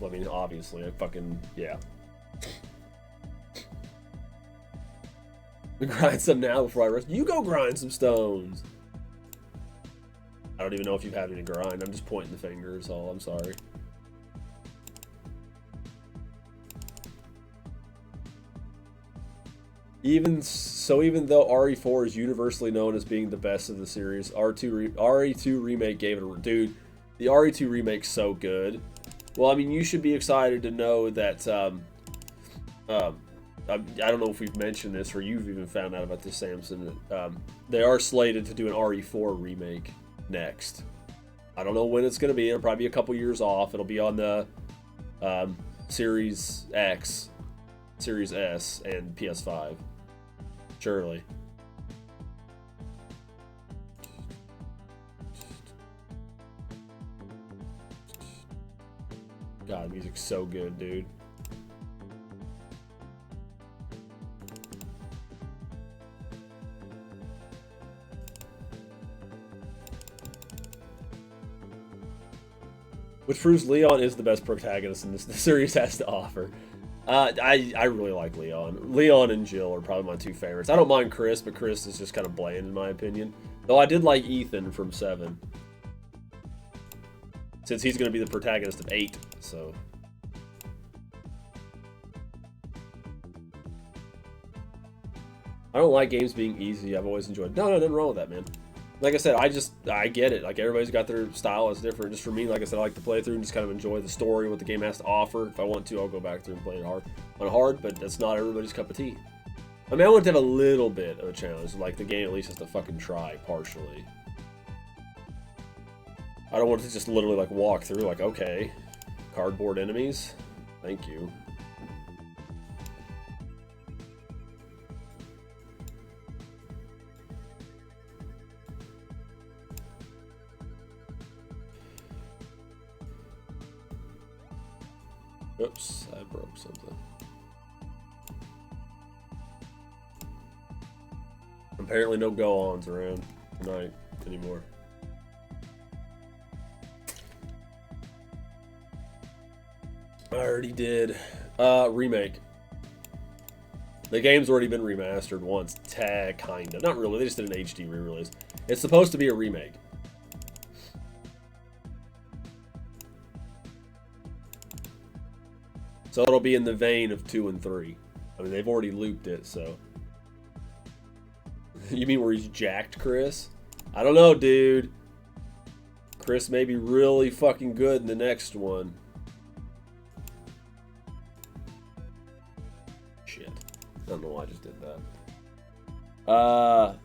Well, I mean, obviously, I fucking, yeah. We grind some now before I rest. You go grind some stones. I don't even know if you've had any grind. I'm just pointing the fingers. All I'm sorry. Even though RE4 is universally known as being the best of the series, RE2 remake gave it a dude. The RE2 remake's so good. Well, I mean, you should be excited to know that. I don't know if we've mentioned this or you've even found out about this, Samson. They are slated to do an RE4 remake next. I don't know when it's going to be. It'll probably be a couple years off. It'll be on the Series X, Series S, and PS5. Surely. God, music's so good, dude. Which proves Leon is the best protagonist in this the series has to offer. I really like Leon. Leon and Jill are probably my two favorites. I don't mind Chris, but Chris is just kind of bland in my opinion. Though I did like Ethan from 7. Since he's going to be the protagonist of 8, so... I don't like games being easy. I've always enjoyed... No, nothing wrong with that, man. Like I said, I get it. Like, everybody's got their style. It's different. Just for me, like I said, I like to play through and just kind of enjoy the story, what the game has to offer. If I want to, I'll go back through and play it on hard, but that's not everybody's cup of tea. I mean, I want to have a little bit of a challenge. Like, the game at least has to fucking try, partially. I don't want to just literally, like, walk through, like, okay, cardboard enemies? Thank you. Oops, I broke something. Apparently no go-ons around tonight anymore. I already did. Remake. The game's already been remastered once. Kinda. Not really, they just did an HD re-release. It's supposed to be a remake. So it'll be in the vein of 2 and 3. I mean, they've already looped it, so. You mean where he's jacked Chris? I don't know, dude. Chris may be really fucking good in the next one. Shit. I don't know why I just did that.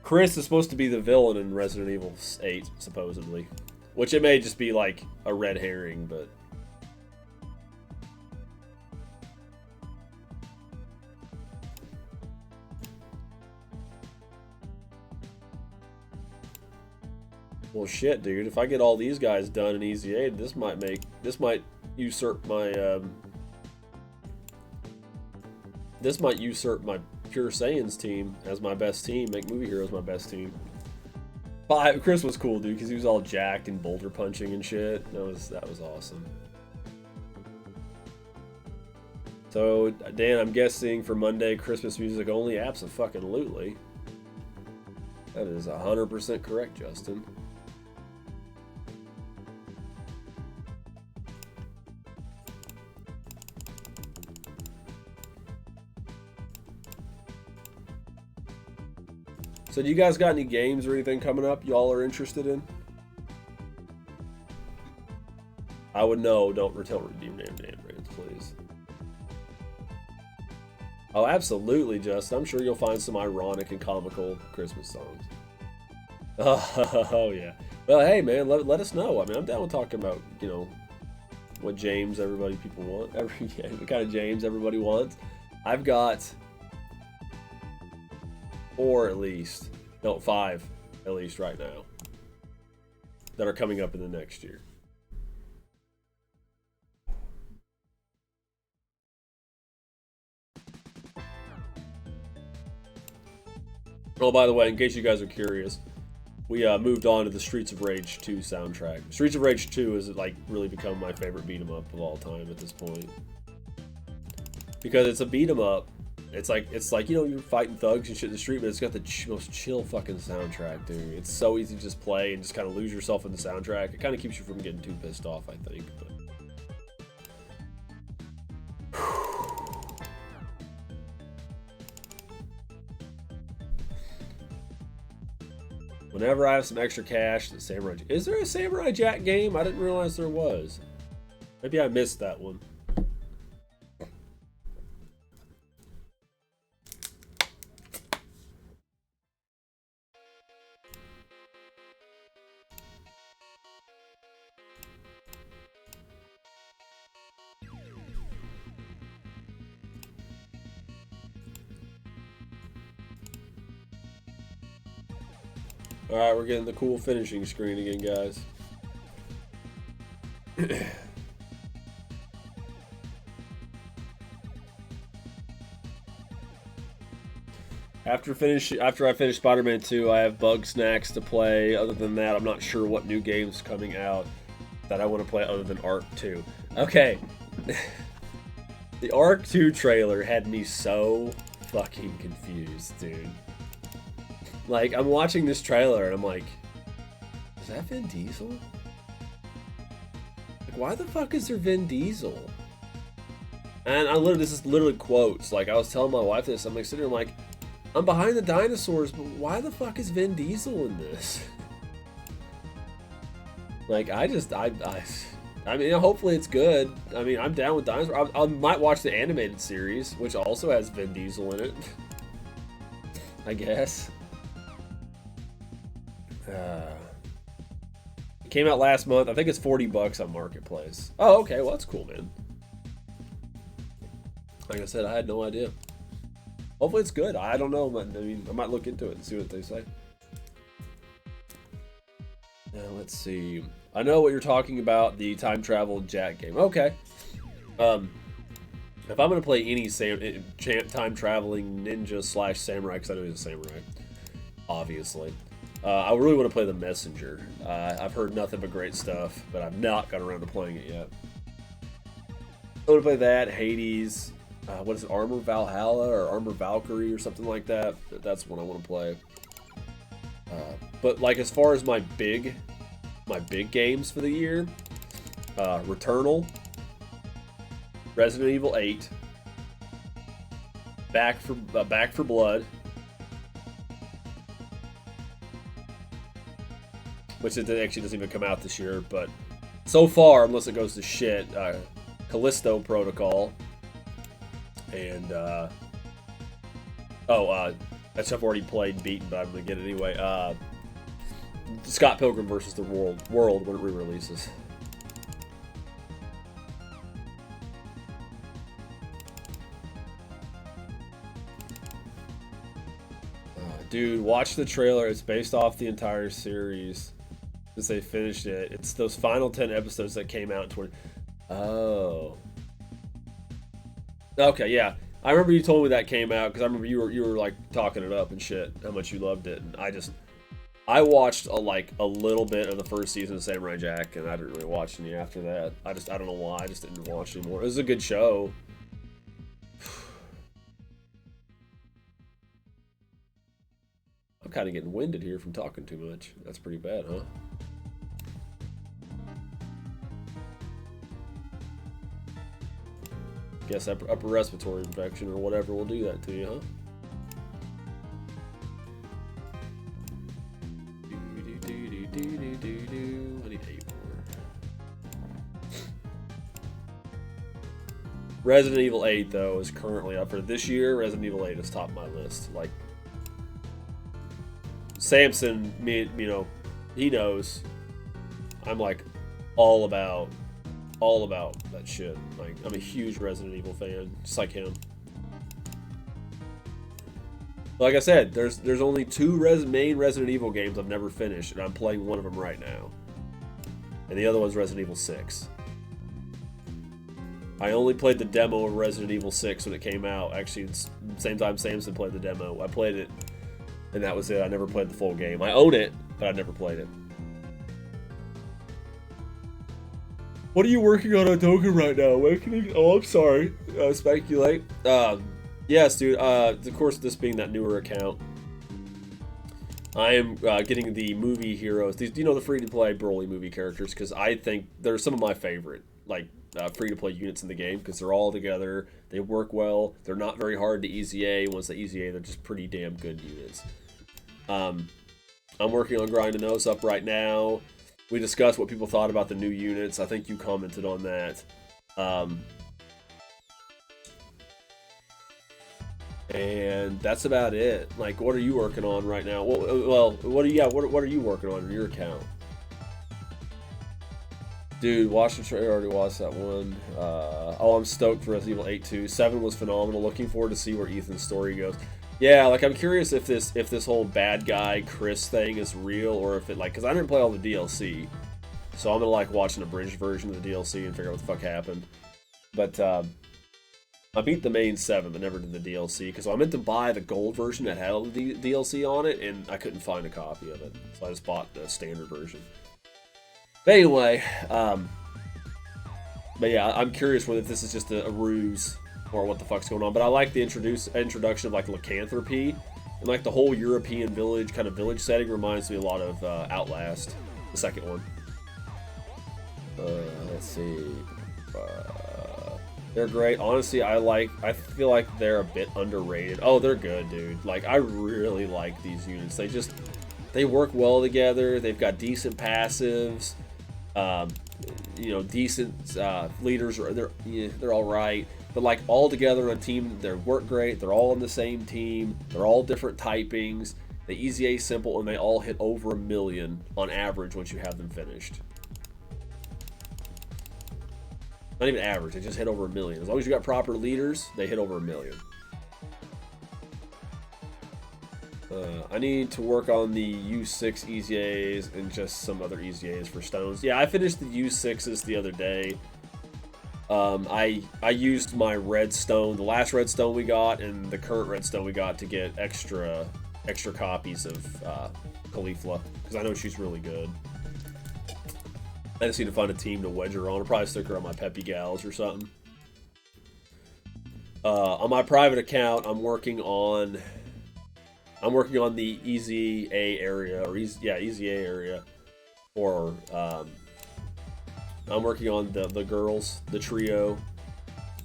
Chris is supposed to be the villain in Resident Evil 8, supposedly. Which it may just be like a red herring, but... Well, shit, dude. If I get all these guys done in EZA, this might usurp my Pure Saiyans team as my best team. Make Movie Heroes my best team. But Chris was cool, dude, because he was all jacked and boulder punching and shit. That was awesome. So, Dan, I'm guessing for Monday, Christmas music only? Abso-fucking-lutely. That is 100% correct, Justin. So do you guys got any games or anything coming up y'all are interested in? I would know. Don't redeem name brands, please. Oh, absolutely, Justin. I'm sure you'll find some ironic and comical Christmas songs. Oh, yeah. Well, hey, man, let us know. I mean, I'm down with talking about, you know, what James people want. What kind of James everybody wants. I've got 4 at least. No, 5 at least right now that are coming up in the next year. Oh, by the way, in case you guys are curious, we moved on to the Streets of Rage 2 soundtrack. Streets of Rage 2 has like really become my favorite beat 'em up of all time at this point. Because it's a beat 'em up. It's like you know, you're fighting thugs and shit in the street, but it's got the most chill fucking soundtrack, dude. It's so easy to just play and just kind of lose yourself in the soundtrack. It kind of keeps you from getting too pissed off, I think. But whenever I have some extra cash, the Samurai... Is there a Samurai Jack game? I didn't realize there was. Maybe I missed that one. Alright, we're getting the cool finishing screen again, guys. After I finish Spider-Man 2, I have Bug Snacks to play. Other than that, I'm not sure what new game's coming out that I want to play other than Arc 2. Okay. The Arc 2 trailer had me so fucking confused, dude. Like, I'm watching this trailer and I'm like, is that Vin Diesel? Like, why the fuck is there Vin Diesel? And this is literally quotes. Like, I was telling my wife this. I'm like sitting there, I'm like, I'm behind the dinosaurs, but why the fuck is Vin Diesel in this? Like, I mean, hopefully it's good. I mean, I'm down with dinosaurs. I might watch the animated series, which also has Vin Diesel in it. I guess. It came out last month. I think it's $40 on Marketplace. Oh, okay. Well, that's cool, man. Like I said, I had no idea. Hopefully it's good. I don't know. I mean, I might look into it and see what they say. Now, let's see. I know what you're talking about, the time travel Jack game. Okay. If I'm going to play any time traveling ninja / samurai, because I know he's a samurai, obviously. I really want to play The Messenger. I've heard nothing but great stuff, but I've not got around to playing it yet. I want to play that, Hades, what is it, Armor Valhalla or Armor Valkyrie or something like that. That's what I want to play. But like as far as my big games for the year, Returnal, Resident Evil 8, Back for Blood, which it actually doesn't even come out this year, but so far, unless it goes to shit, Callisto Protocol, and that stuff I've already played and beaten, but I'm gonna get it anyway. Scott Pilgrim vs. the World when it re-releases. Dude, watch the trailer. It's based off the entire series. Since they finished it. It's those final 10 episodes that came out in 20... Oh. Okay, yeah. I remember you told me that came out, because I remember you were like talking it up and shit, how much you loved it. And I watched a little bit of the first season of Samurai Jack, and I didn't really watch any after that. I don't know why, I just didn't watch anymore. It was a good show. kind of getting winded here from talking too much. That's pretty bad, huh? Guess upper respiratory infection or whatever will do that to you, huh? I need 8 more. Resident Evil 8, though, is currently up for this year. Resident Evil 8 is top of my list. Like, Samson, you know, he knows I'm like all about that shit. Like, I'm a huge Resident Evil fan, just like him. Like I said, there's only 2 main Resident Evil games I've never finished, and I'm playing one of them right now. And the other one's Resident Evil 6. I only played the demo of Resident Evil 6 when it came out. Actually, it's the same time Samson played the demo. I played it, and that was it. I never played the full game. I own it, but I never played it. What are you working on Dokkan right now? When can you... Oh, I'm sorry. Speculate. Yes, dude. Of course, this being that newer account, I am getting the movie heroes. These, you know, the free-to-play Broly movie characters, because I think they're some of my favorite, like, free-to-play units in the game, because they're all together. They work well. They're not very hard to EZA. Once they EZA, they're just pretty damn good units. I'm working on grinding those up right now. We discussed what people thought about the new units. I think you commented on that. And that's about it. Like, what are you working on right now? Well, what are you working on in your account? Dude, watch the trailer. I already watched that one. Oh, I'm stoked for Resident Evil 8 too. 7 was phenomenal. Looking forward to see where Ethan's story goes. Yeah, like, I'm curious if this whole bad guy Chris thing is real, or if it, like, because I didn't play all the DLC, so I'm gonna like watch an abridged version of the DLC and figure out what the fuck happened. But I beat the main 7, but never did the DLC, because I meant to buy the gold version that had all the DLC on it, and I couldn't find a copy of it, so I just bought the standard version. But anyway, but yeah, I'm curious whether this is just a ruse or what the fuck's going on. But I like the introduction of like lycanthropy, and like the whole European village setting reminds me a lot of Outlast, the second one. Let's see. They're great. Honestly, I feel like they're a bit underrated. Oh, they're good, dude. Like, I really like these units. They work well together. They've got decent passives. You know, decent leaders. They're all right. But like all together on a team, they work great. They're all on the same team. They're all different typings. The EZA simple, and they all hit over 1 million on average once you have them finished. Not even average, they just hit over 1 million. As long as you got proper leaders, they hit over 1 million. I need to work on the U6 EZAs and just some other EZAs for stones. Yeah, I finished the U6s the other day. I used my redstone, the last redstone we got, and the current redstone we got to get extra copies of Caulifla, because I know she's really good. I just need to find a team to wedge her on. I'll probably stick her on my Peppy Gals or something. On my private account, I'm working on the EZA area, or EZA area, or I'm working on the girls, the trio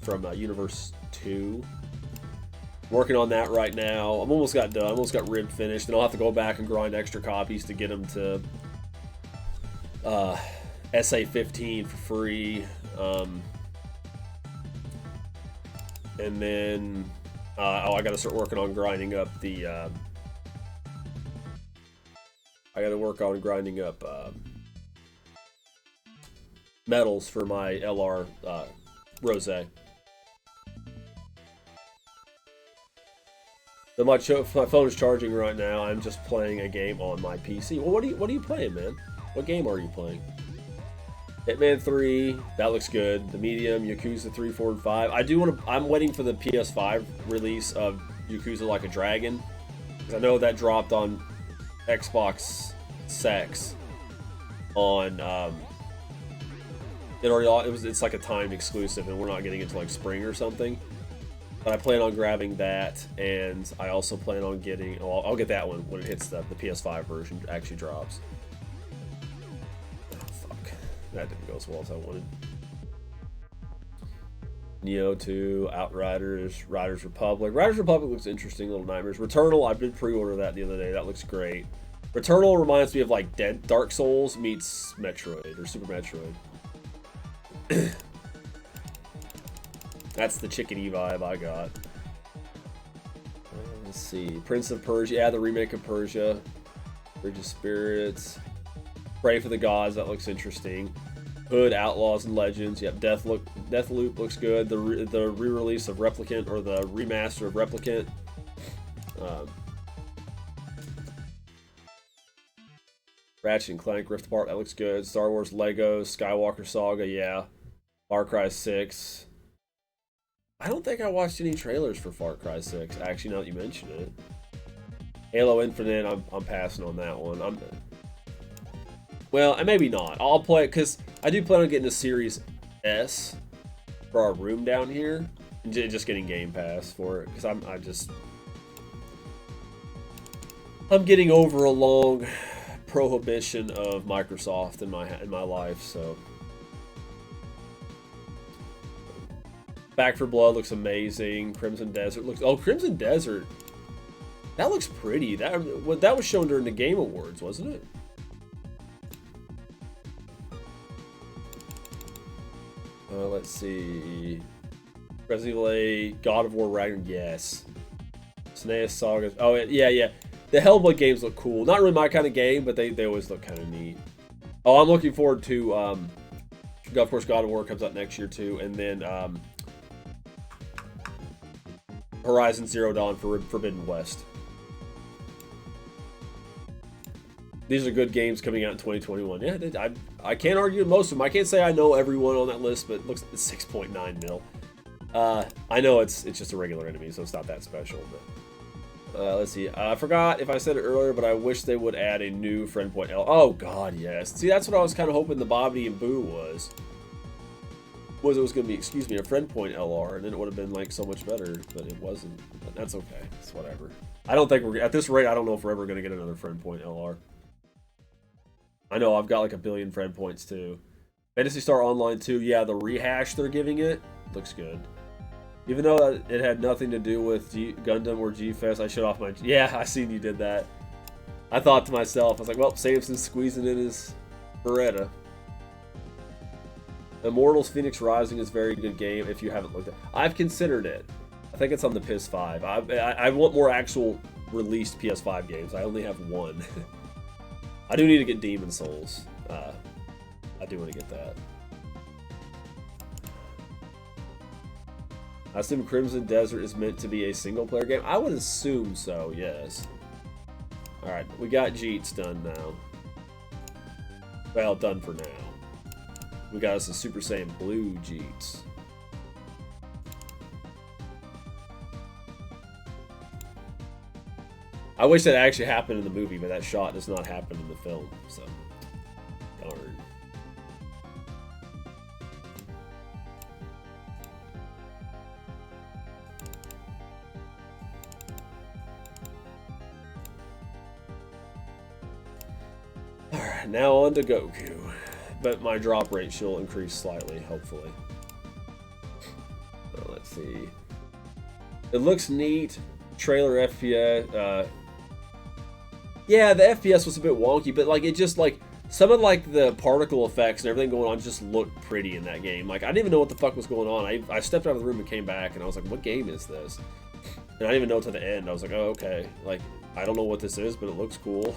from Universe 2. Working on that right now. I'm almost got done. Almost got Rib finished, and I'll have to go back and grind extra copies to get them to SA15 for free. And then I got to start working on grinding up the. I got to work on grinding up medals for my LR Rose. Then my phone is charging right now. I'm just playing a game on my PC. Well, what are you playing, man? What game are you playing? Hitman 3, that looks good. The Medium, Yakuza 3, 4, and 5. I'm waiting for the PS5 release of Yakuza Like a Dragon, because I know that dropped on Xbox Sex on it's like a timed exclusive, and we're not getting into like spring or something. But I plan on grabbing that, and I also plan on getting... Well, I'll get that one when it hits the PS5 version actually drops. Oh, fuck. That didn't go as well as I wanted. Neo 2, Outriders, Riders Republic. Riders Republic looks interesting, Little Nightmares. Returnal, I did pre-order that the other day. That looks great. Returnal reminds me of like Dark Souls meets Metroid or Super Metroid. That's the chickeny vibe I got. Let's see. Prince of Persia. Yeah, the remake of Persia. Bridge of Spirits. Pray for the Gods. That looks interesting. Hood, Outlaws and Legends. Yep, Deathloop looks good. The re-release of Replicant, or the remaster of Replicant. Ratchet and Clank Rift Apart, that looks good. Star Wars Lego, Skywalker Saga, yeah. Far Cry 6. I don't think I watched any trailers for Far Cry 6, actually, now that you mention it. Halo Infinite, I'm passing on that one. Well, maybe not. I'll play it, because I do plan on getting a Series S for our room down here. And just getting Game Pass for it, because I'm getting over a long prohibition of Microsoft in my life, so. Back 4 Blood looks amazing. Crimson Desert looks... Oh, Crimson Desert. That looks pretty. That was shown during the Game Awards, wasn't it? Let's see. Resident Evil 8, God of War Ragnarok, yes. SNES Saga. Oh, yeah. The Hellblade games look cool. Not really my kind of game, but they always look kind of neat. Oh, I'm looking forward to... of course, God of War comes out next year, too. And then... Horizon Zero Dawn for Forbidden West. These are good games coming out in 2021. Yeah, I can't argue with most of them. I can't say I know everyone on that list, but it looks it's 6.9 mil. I know it's just a regular enemy, so it's not that special. But let's see. I forgot if I said it earlier, but I wish they would add a new friend point L. Oh God, yes. See, that's what I was kind of hoping the Bobbity and Boo was. It was going to be, excuse me, a friend point LR, and then it would have been like so much better, but it wasn't. But that's okay. It's whatever. I don't think at this rate, I don't know if we're ever going to get another friend point LR. I know I've got like 1 billion friend points too. Phantasy Star Online 2, yeah, the rehash they're giving it looks good. Even though it had nothing to do with Gundam or G-Fest, I shut off my... Yeah, I seen you did that. I thought to myself, I was like, well, Samson's squeezing in his Beretta. Immortals Phoenix Rising is a very good game if you haven't looked at it. I've considered it. I think it's on the PS5. I want more actual released PS5 games. I only have one. I do need to get Demon Souls. I do want to get that. I assume Crimson Desert is meant to be a single-player game. I would assume so, yes. Alright, we got Jeets done now. Well, done for now. We got us a Super Saiyan Blue Jeets. I wish that actually happened in the movie, but that shot does not happen in the film, so darn. Alright, now on to Goku. But my drop rate shall increase slightly, hopefully. So let's see. It looks neat. Trailer FPS. Yeah, the FPS was a bit wonky, but like it just like some of like the particle effects and everything going on just looked pretty in that game. Like I didn't even know what the fuck was going on. I stepped out of the room and came back, and I was like, "What game is this?" And I didn't even know to the end. I was like, "Oh, okay." Like I don't know what this is, but it looks cool.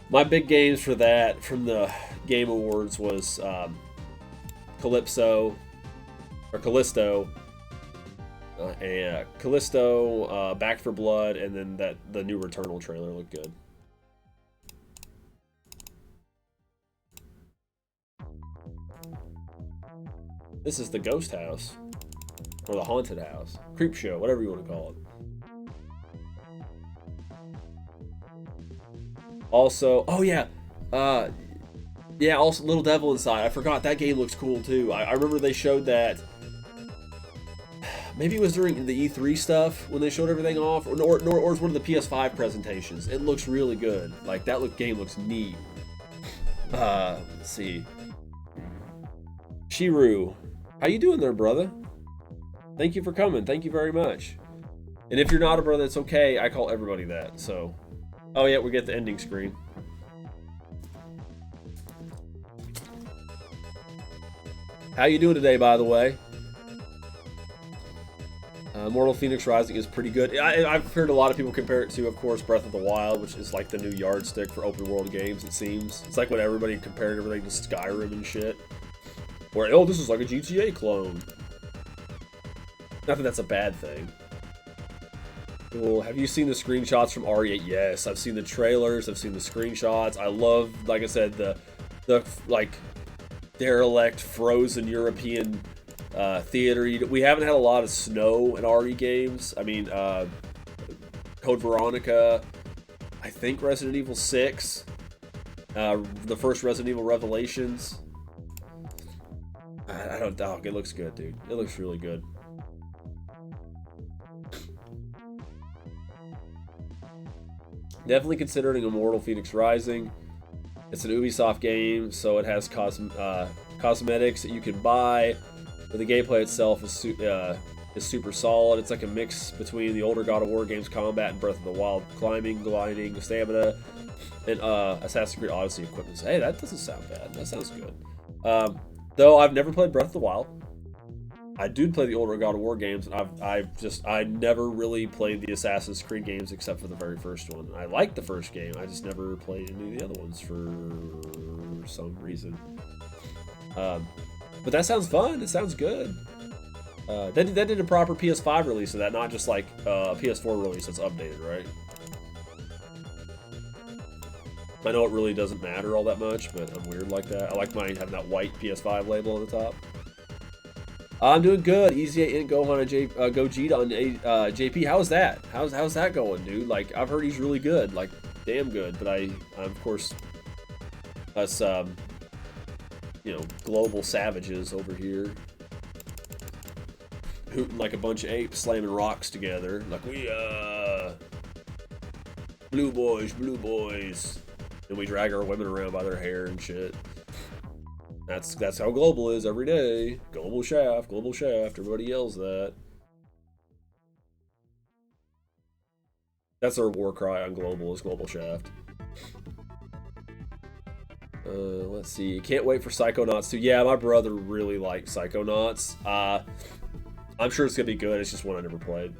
My big games for that from the Game Awards was Callisto, Back 4 Blood, and then the new Returnal trailer looked good. This is the Ghost House, or the Haunted House, Creep Show, whatever you want to call it. Also, oh yeah, yeah, also Little Devil Inside. I forgot that game looks cool too. I remember they showed that. Maybe it was during the E3 stuff when they showed everything off, or it was one of the PS5 presentations. It looks really good. Like that game looks neat. Let's see. Shiru, how you doing there, brother? Thank you for coming. Thank you very much. And if you're not a brother, it's okay. I call everybody that. So, oh yeah, we get the ending screen. How you doing today, by the way? Mortal Phoenix Rising is pretty good. I've heard a lot of people compare it to, of course, Breath of the Wild, which is like the new yardstick for open world games, it seems. It's like when everybody compared everything to Skyrim and shit. Where, oh, this is like a GTA clone. Not that that's a bad thing. Cool. Have you seen the screenshots from RE8? Yes, I've seen the trailers, I've seen the screenshots. I love, like I said, the like derelict frozen European theater. We haven't had a lot of snow in RE games. I mean, Code Veronica, I think Resident Evil 6, the first Resident Evil Revelations. I don't know. It looks good, dude. It looks really good. Definitely considering Immortal Phoenix Rising. It's an Ubisoft game, so it has cosmetics that you can buy. But the gameplay itself is super solid. It's like a mix between the older God of War games combat and Breath of the Wild climbing, gliding, stamina, and Assassin's Creed Odyssey equipment. Hey, that doesn't sound bad. That sounds good. Though I've never played Breath of the Wild. I do play the older God of War games, and I never really played the Assassin's Creed games except for the very first one. I liked the first game. I just never played any of the other ones for some reason. But that sounds fun. It sounds good. They did a proper PS5 release of that, not just like a PS4 release that's updated, right? I know it really doesn't matter all that much, but I'm weird like that. I like mine having that white PS5 label on the top. I'm doing good. EZA and Gohan and Gogeta on JP. How's that? How's that going, dude? Like, I've heard he's really good, like damn good. But I'm of course us you know, global savages over here hooting like a bunch of apes, slamming rocks together. Like we blue boys, and we drag our women around by their hair and shit. That's how global is every day. Global shaft, global shaft. Everybody yells that. That's our war cry on global, is global shaft. Let's see. Can't wait for Psychonauts 2. Yeah, my brother really liked Psychonauts. I'm sure it's gonna be good. It's just one I never played.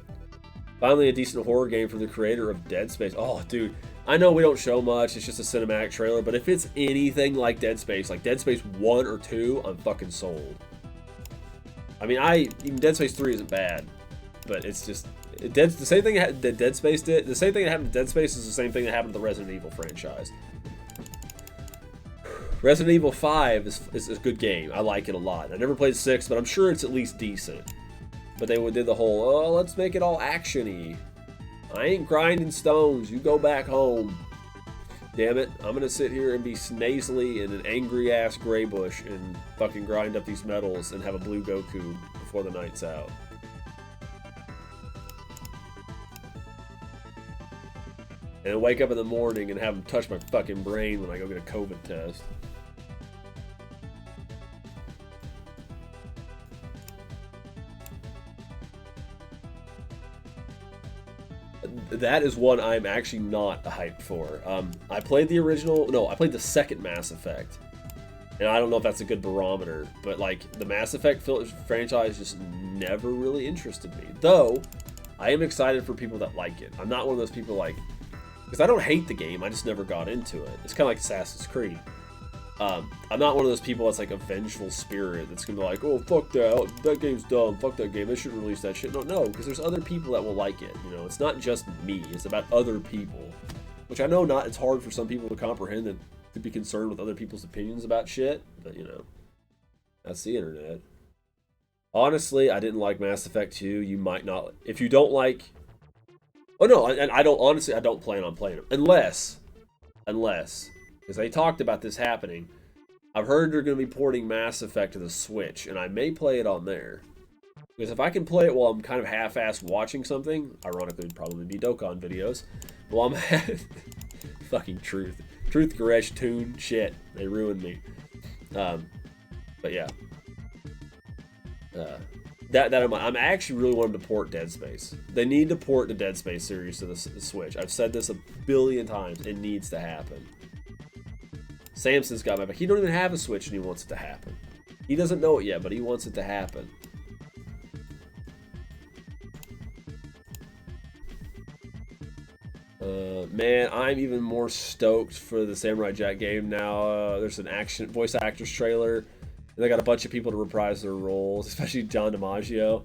Finally, a decent horror game from the creator of Dead Space. Oh, dude. I know we don't show much, it's just a cinematic trailer, but if it's anything like Dead Space 1 or 2, I'm fucking sold. I mean, even Dead Space 3 isn't bad, but it's just, the same thing that Dead Space did, the same thing that happened to Dead Space is the same thing that happened to the Resident Evil franchise. Resident Evil 5 is a good game, I like it a lot. I never played 6, but I'm sure it's at least decent. But they did the whole, oh, let's make it all action-y. I ain't grinding stones. You go back home. Damn it. I'm going to sit here and be nasally in an angry-ass gray bush and fucking grind up these metals and have a blue Goku before the night's out. And wake up in the morning and have them touch my fucking brain when I go get a COVID test. That is one I'm actually not hyped for. I played the original, no, I played the second Mass Effect. And I don't know if that's a good barometer, but like the Mass Effect franchise just never really interested me. Though, I am excited for people that like it. I'm not one of those people like, because I don't hate the game, I just never got into it. It's kind of like Assassin's Creed. I'm not one of those people that's like a vengeful spirit that's gonna be like, oh fuck that game's dumb, fuck that game, they shouldn't release that shit. No, because there's other people that will like it. You know, it's not just me, it's about other people. Which I know it's hard for some people to comprehend and to be concerned with other people's opinions about shit, but you know, that's the internet. Honestly, I didn't like Mass Effect 2. You might not, if you don't like, oh no, and I don't, honestly, I don't plan on playing it unless unless, because they talked about this happening, I've heard they're going to be porting Mass Effect to the Switch, and I may play it on there. Because if I can play it while I'm kind of half-assed watching something, ironically, it would probably be Dokkan videos, while I'm fucking Truth. Truth, Goresh, Toon, shit. They ruined me. But yeah. I'm actually really wanting to port Dead Space. They need to port the Dead Space series to the Switch. I've said this a billion times. It needs to happen. Samson's got my back. He don't even have a Switch and he wants it to happen. He doesn't know it yet, but he wants it to happen. Man, I'm even more stoked for the Samurai Jack game now. There's an action voice actors trailer, and they got a bunch of people to reprise their roles, especially John DiMaggio.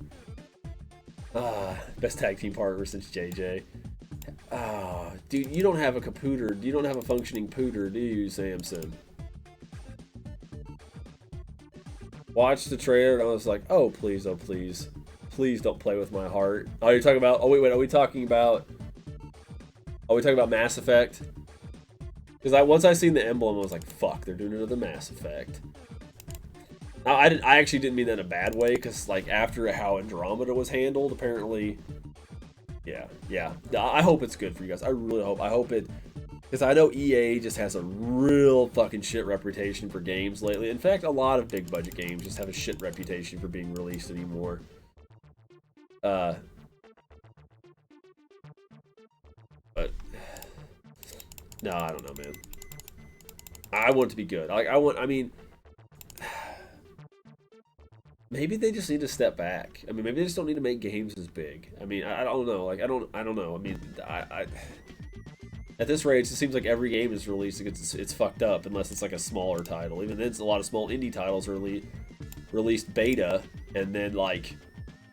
Best tag team partner since JJ. Dude, you don't have a computer. You don't have a functioning pooter, do you, Samson? Watched the trailer and I was like, oh please, please don't play with my heart. Oh, you're talking about? Oh wait, are we talking about? Are we talking about Mass Effect? Because once I seen the emblem, I was like, fuck, they're doing another Mass Effect. I actually didn't mean that in a bad way, because like after how Andromeda was handled, apparently, yeah. I hope it's good for you guys. I really hope. I hope it, because I know EA just has a real fucking shit reputation for games lately. In fact, a lot of big budget games just have a shit reputation for being released anymore. But no, I don't know, man. I want it to be good. I mean, maybe they just need to step back. I mean, maybe they just don't need to make games as big. I mean, I don't know. Like, I don't know. I mean, at this rate, it seems like every game is released, it's fucked up unless it's like a smaller title. Even then, it's a lot of small indie titles are released beta, and then like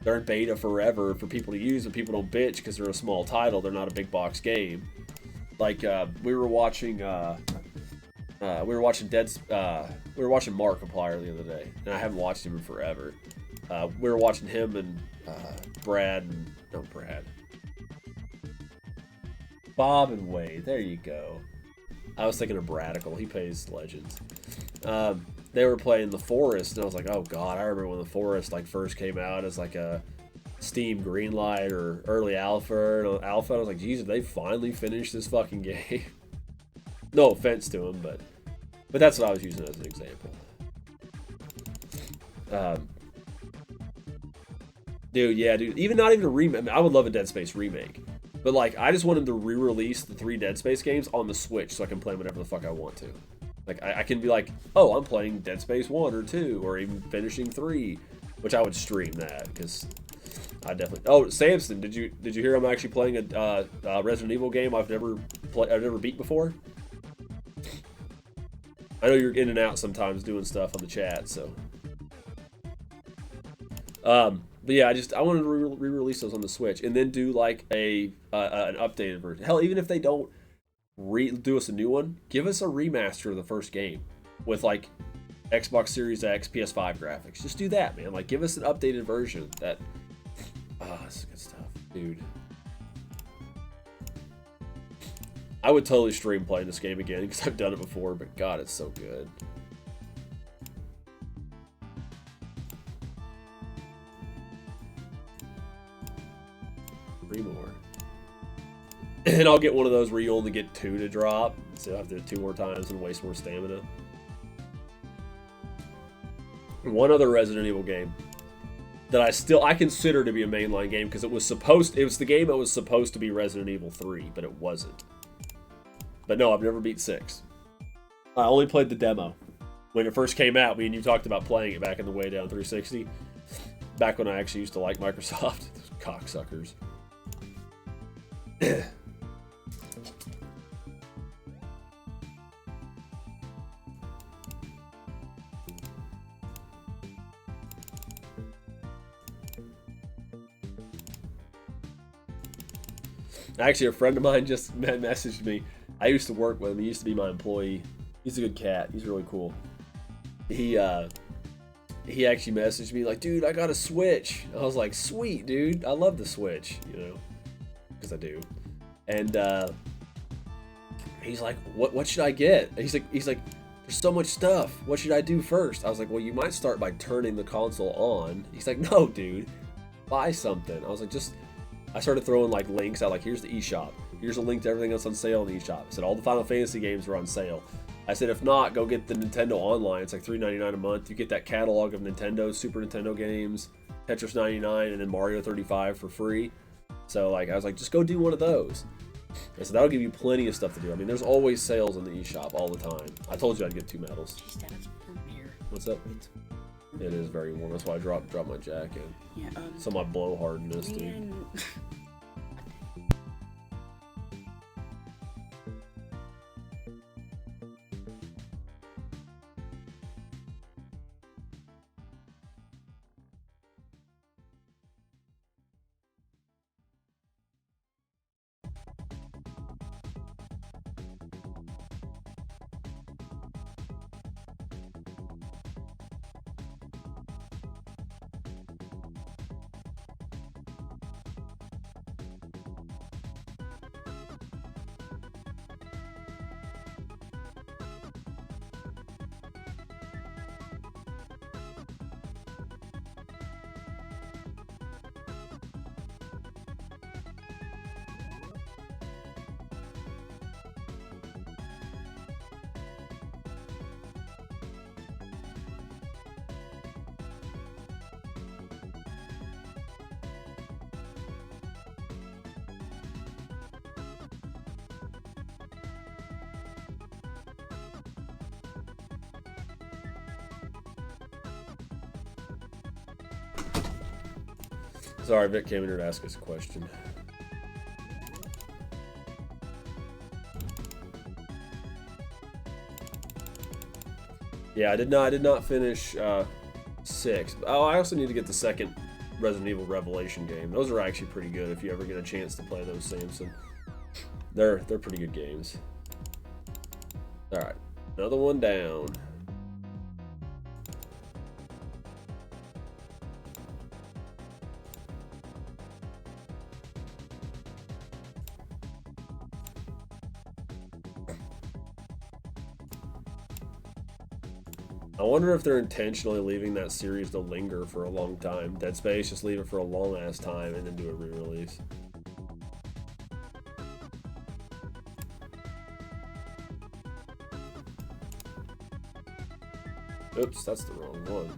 they're in beta forever for people to use, and people don't bitch because they're a small title. They're not a big box game. Like we were watching Markiplier the other day, and I haven't watched him in forever. We were watching him and Bob and Wade. There you go. I was thinking of Bradical. He plays Legends. They were playing The Forest, and I was like, oh god, I remember when The Forest like first came out as like a Steam Greenlight or early alpha. And I was like, Jesus, they finally finished this fucking game. No offense to him, but that's what I was using as an example. Dude, even not even a remake. I mean, I would love a Dead Space remake, but like, I just want him to re-release the 3 Dead Space games on the Switch so I can play whatever the fuck I want to. Like, I can be like, oh, I'm playing Dead Space 1 or 2, or even finishing 3, which I would stream that, because I definitely... Oh, Samson, did you hear I'm actually playing a Resident Evil game I've never beat before? I know you're in and out sometimes doing stuff on the chat, so... But yeah, I wanted to re-release those on the Switch, and then do like an updated version. Hell, even if they don't do us a new one, give us a remaster of the first game with like Xbox Series X, PS5 graphics. Just do that, man. Like, give us an updated version. That's good stuff, dude. I would totally stream playing this game again because I've done it before, but god, it's so good. Three more. And I'll get one of those where you only get 2 to drop, so I have to do it 2 more times and waste more stamina. One other Resident Evil game that I consider to be a mainline game, because it was the game that was supposed to be Resident Evil 3, but it wasn't. But no, I've never beat 6. I only played the demo. When it first came out, me and you talked about playing it back in the Way Down 360. Back when I actually used to like Microsoft. Those cocksuckers. Actually, a friend of mine just messaged me. I used to work with him. He used to be my employee. He's a good cat. He's really cool. He actually messaged me like, dude, I got a Switch. I was like, sweet, dude. I love the Switch, you know, because I do. And he's like, what should I get? And he's like, there's so much stuff. What should I do first? I was like, well, you might start by turning the console on. He's like, no, dude, buy something. I was like, I started throwing like links out, like, here's the eShop. Here's a link to everything that's on sale in the eShop. I said all the Final Fantasy games were on sale. I said, if not, go get the Nintendo Online. It's like $3.99 a month. You get that catalog of Nintendo, Super Nintendo games, Tetris 99, and then Mario 35 for free. So like, I was like, just go do one of those. And so that'll give you plenty of stuff to do. I mean, there's always sales in the eShop all the time. I told you I'd get 2 medals. What's up? It is very warm. That's why I dropped my jacket. Yeah. So my blowhardness, dude. Sorry, Vic came in here to ask us a question. Yeah, I did not finish 6. Oh, I also need to get the second Resident Evil Revelation game. Those are actually pretty good if you ever get a chance to play those, Samson. They're pretty good games. All right, another one down. I wonder if they're intentionally leaving that series to linger for a long time. Dead Space, just leave it for a long ass time and then do a re-release. Oops, that's the wrong one.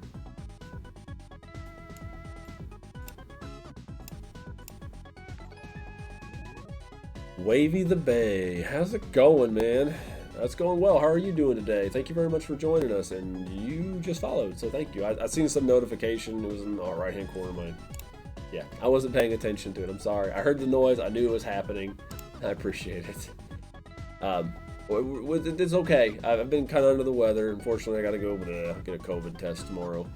Wavy the Bay, how's it going, man? That's going well. How are you doing today? Thank you very much for joining us, and you just followed, so thank you. I seen some notification. It was in the right-hand corner of mine. Yeah, I wasn't paying attention to it. I'm sorry. I heard the noise. I knew it was happening. I appreciate it. It's okay. I've been kind of under the weather. Unfortunately, I got to go get a COVID test tomorrow.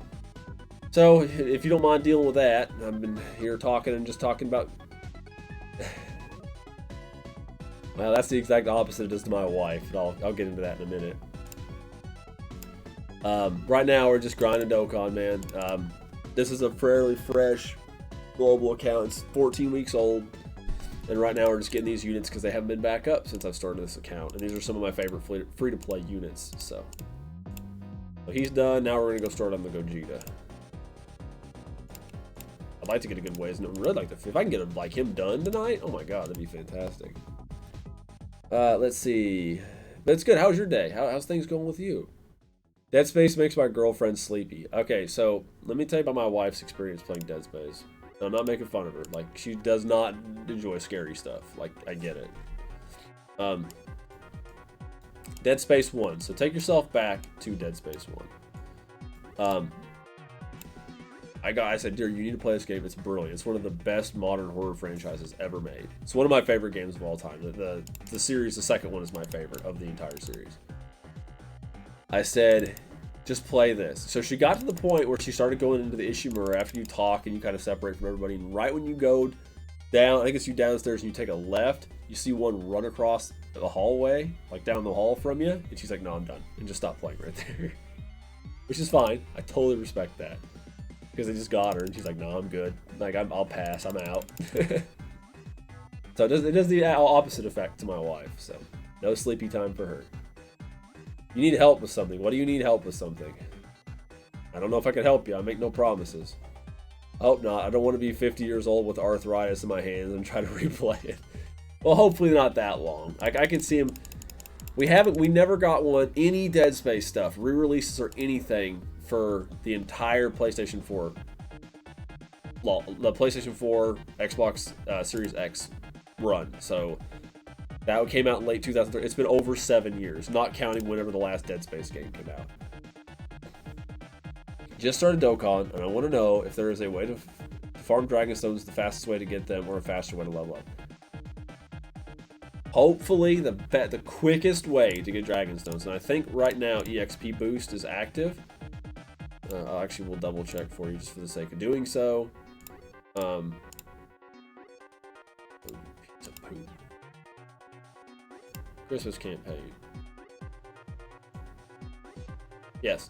So, if you don't mind dealing with that, I've been here talking about... Well, that's the exact opposite it is to my wife, but I'll get into that in a minute. Right now, we're just grinding Dokkan, man. This is a fairly fresh global account. It's 14 weeks old, and right now we're just getting these units because they haven't been back up since I've started this account, and these are some of my favorite free-to-play units. So he's done. Now we're gonna go start on the Gogeta. I'd like to get a good ways. No, I'd really like to. If I can get him done tonight, oh my god, that'd be fantastic. Let's see. But it's good. How's your day? How's things going with you? Dead Space makes my girlfriend sleepy. Okay, so let me tell you about my wife's experience playing Dead Space. I'm not making fun of her. Like, she does not enjoy scary stuff. Like, I get it. Dead Space 1. So take yourself back to Dead Space 1. I said, dear, you need to play this game. It's brilliant. It's one of the best modern horror franchises ever made. It's one of my favorite games of all time. The series, the second one is my favorite of the entire series. I said, just play this. So she got to the point where she started going into the Ishimura after you talk and you kind of separate from everybody. And right when you go down, I think it's you downstairs and you take a left, you see one run across the hallway, like down the hall from you. And she's like, no, I'm done. And just stop playing right there. Which is fine. I totally respect that. Because they just got her, and she's like, no, I'm good. Like, I'll pass, I'm out. So it does the opposite effect to my wife, so. No sleepy time for her. You need help with something. What do you need help with something? I don't know if I can help you. I make no promises. I hope not. I don't want to be 50 years old with arthritis in my hands and try to replay it. Well, hopefully not that long. I can see him. We never got any Dead Space stuff, re-releases or anything for the entire PlayStation 4. The PlayStation 4, Xbox Series X run. So that came out in late 2003. It's been over 7 years, not counting whenever the last Dead Space game came out. Just started Dokkan, and I want to know if there is a way to farm Dragon Stones, the fastest way to get them, or a faster way to level up. Hopefully, the quickest way to get Dragon Stones, and I think right now EXP Boost is active. Actually, we'll double check for you just for the sake of doing so. Pizza poop. Christmas campaign. Yes.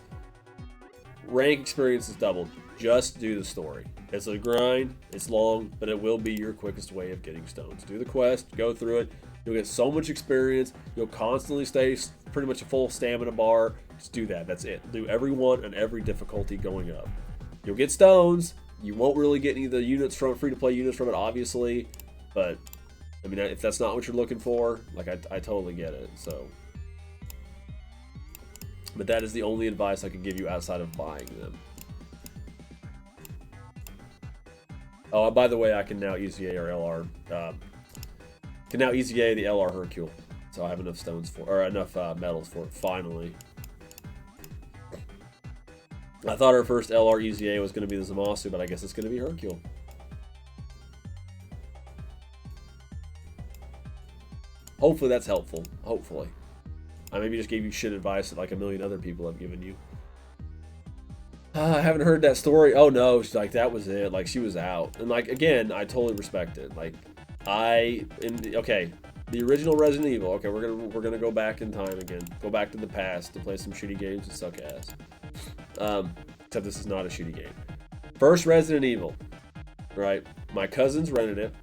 Rank experience is doubled. Just do the story. It's a grind, it's long, but it will be your quickest way of getting stones. Do the quest, go through it. You'll get so much experience. You'll constantly stay pretty much a full stamina bar. Just do that. That's it. Do every one and every difficulty going up. You'll get stones. You won't really get any of the units from it, free-to-play units from it, obviously. But, I mean, if that's not what you're looking for, like, I totally get it, so. But that is the only advice I can give you outside of buying them. Oh, by the way, I can now EZA or LR. Can now EZA the LR Hercule. So I have enough stones for, or enough metals for it, finally. I thought our first LR EZA was going to be the Zamasu, but I guess it's going to be Hercule. Hopefully that's helpful. Hopefully. I maybe just gave you shit advice that like a million other people have given you. I haven't heard that story. Oh no, she's like, that was it. Like, she was out. And like, again, I totally respect it. Like, okay, the original Resident Evil. Okay, we're gonna go back in time again. Go back to the past to play some shitty games that suck ass. Except this is not a shitty game. First Resident Evil, right? My cousins rented it.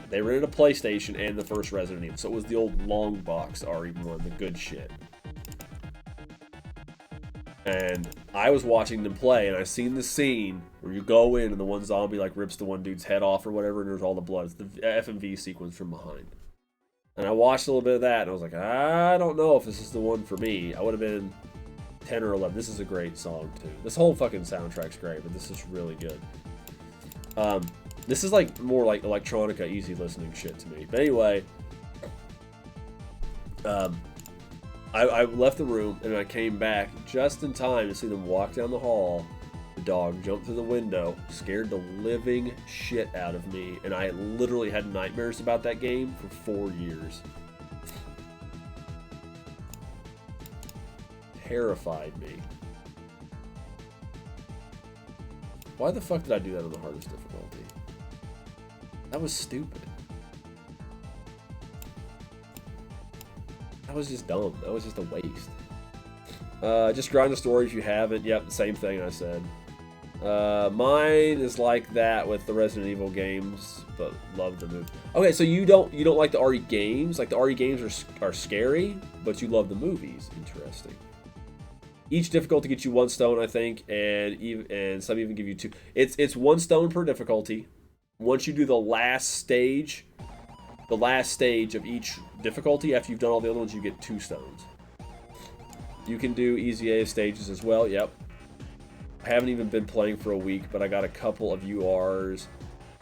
They rented a PlayStation and the first Resident Evil. So it was the old long box RE1, the good shit. And I was watching them play, and I seen the scene where you go in and the one zombie like rips the one dude's head off or whatever, and there's all the blood. It's the FMV sequence from behind. And I watched a little bit of that, and I was like, I don't know if this is the one for me. I would have been 10 or 11. This is a great song, too. This whole fucking soundtrack's great, but this is really good. This is like more like electronica, easy listening shit to me. But anyway, I left the room and I came back just in time to see them walk down the hall. The dog jumped through the window, scared the living shit out of me, and I literally had nightmares about that game for 4 years. Terrified me. Why the fuck did I do that on the hardest difficulty? That was stupid. That was just dumb. That was just a waste. Just grind the story if you haven't. Yep, the same thing I said. Mine is like that with the Resident Evil games, but love the movie. Okay, so you don't like the RE games? Like the RE games are scary, but you love the movies. Interesting. Each difficulty gets you 1 stone, I think, and some even give you 2. It's 1 stone per difficulty. Once you do the last stage of each difficulty, after you've done all the other ones, you get 2 stones. You can do EZA stages as well. Yep. I haven't even been playing for a week, but I got a couple of URs,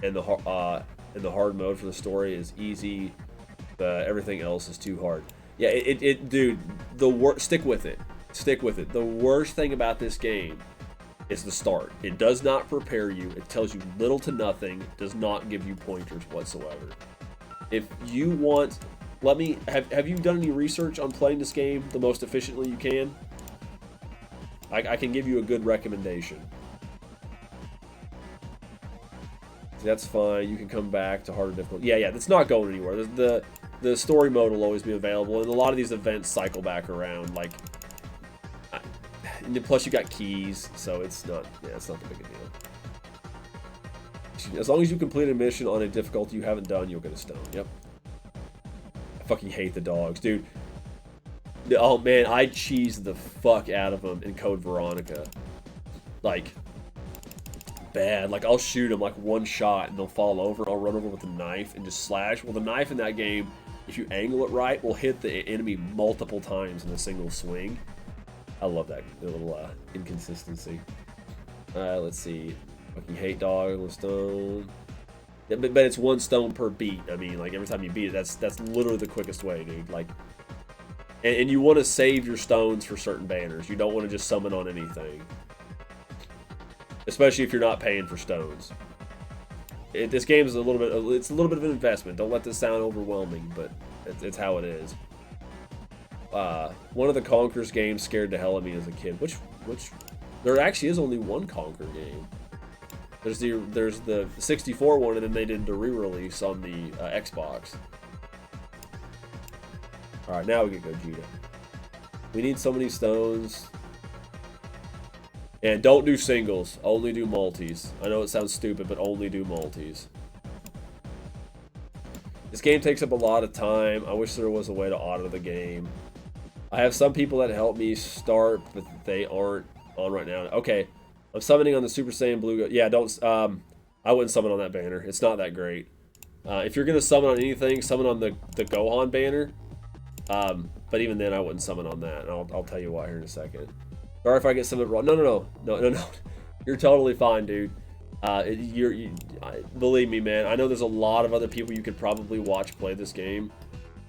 and the hard mode for the story is easy. Everything else is too hard. Yeah, dude. Stick with it. Stick with it. The worst thing about this game is the start. It does not prepare you. It tells you little to nothing. It does not give you pointers whatsoever. If you want, have you done any research on playing this game the most efficiently you can? I can give you a good recommendation. That's fine. You can come back to harder difficulty. Yeah, that's not going anywhere. The story mode will always be available, and a lot of these events cycle back around. Like, and plus you got keys, so it's not the big a deal. As long as you complete a mission on a difficulty you haven't done, you'll get a stone. Yep. I fucking hate the dogs, dude. Oh man, I cheesed the fuck out of them in Code Veronica. Like, bad. Like, I'll shoot them like one shot and they'll fall over. I'll run over with a knife and just slash. Well, the knife in that game, if you angle it right, will hit the enemy multiple times in a single swing. I love that little inconsistency. Let's see. Fucking hate dog, stone. Yeah, but it's 1 stone per beat. I mean, like, every time you beat it, that's literally the quickest way, dude. Like, and you want to save your stones for certain banners. You don't want to just summon on anything. Especially if you're not paying for stones. This game is a little bit of an investment. Don't let this sound overwhelming, but it's how it is. One of the Conkers games scared the hell out of me as a kid. Which there actually is only one Conker game. There's the 64 one, and then they did the re-release on the Xbox. All right, now we can go Gogeta. We need so many stones. And don't do singles, only do multis. I know it sounds stupid, but only do multis. This game takes up a lot of time. I wish there was a way to auto the game. I have some people that help me start, but they aren't on right now. Okay, I'm summoning on the Super Saiyan Blue. Yeah, don't. I wouldn't summon on that banner. It's not that great. If you're gonna summon on anything, summon on the Gohan banner. But even then, I wouldn't summon on that. And I'll tell you why here in a second. Sorry if I get some of it wrong. No. You're totally fine, dude. Believe me, man. I know there's a lot of other people you could probably watch play this game,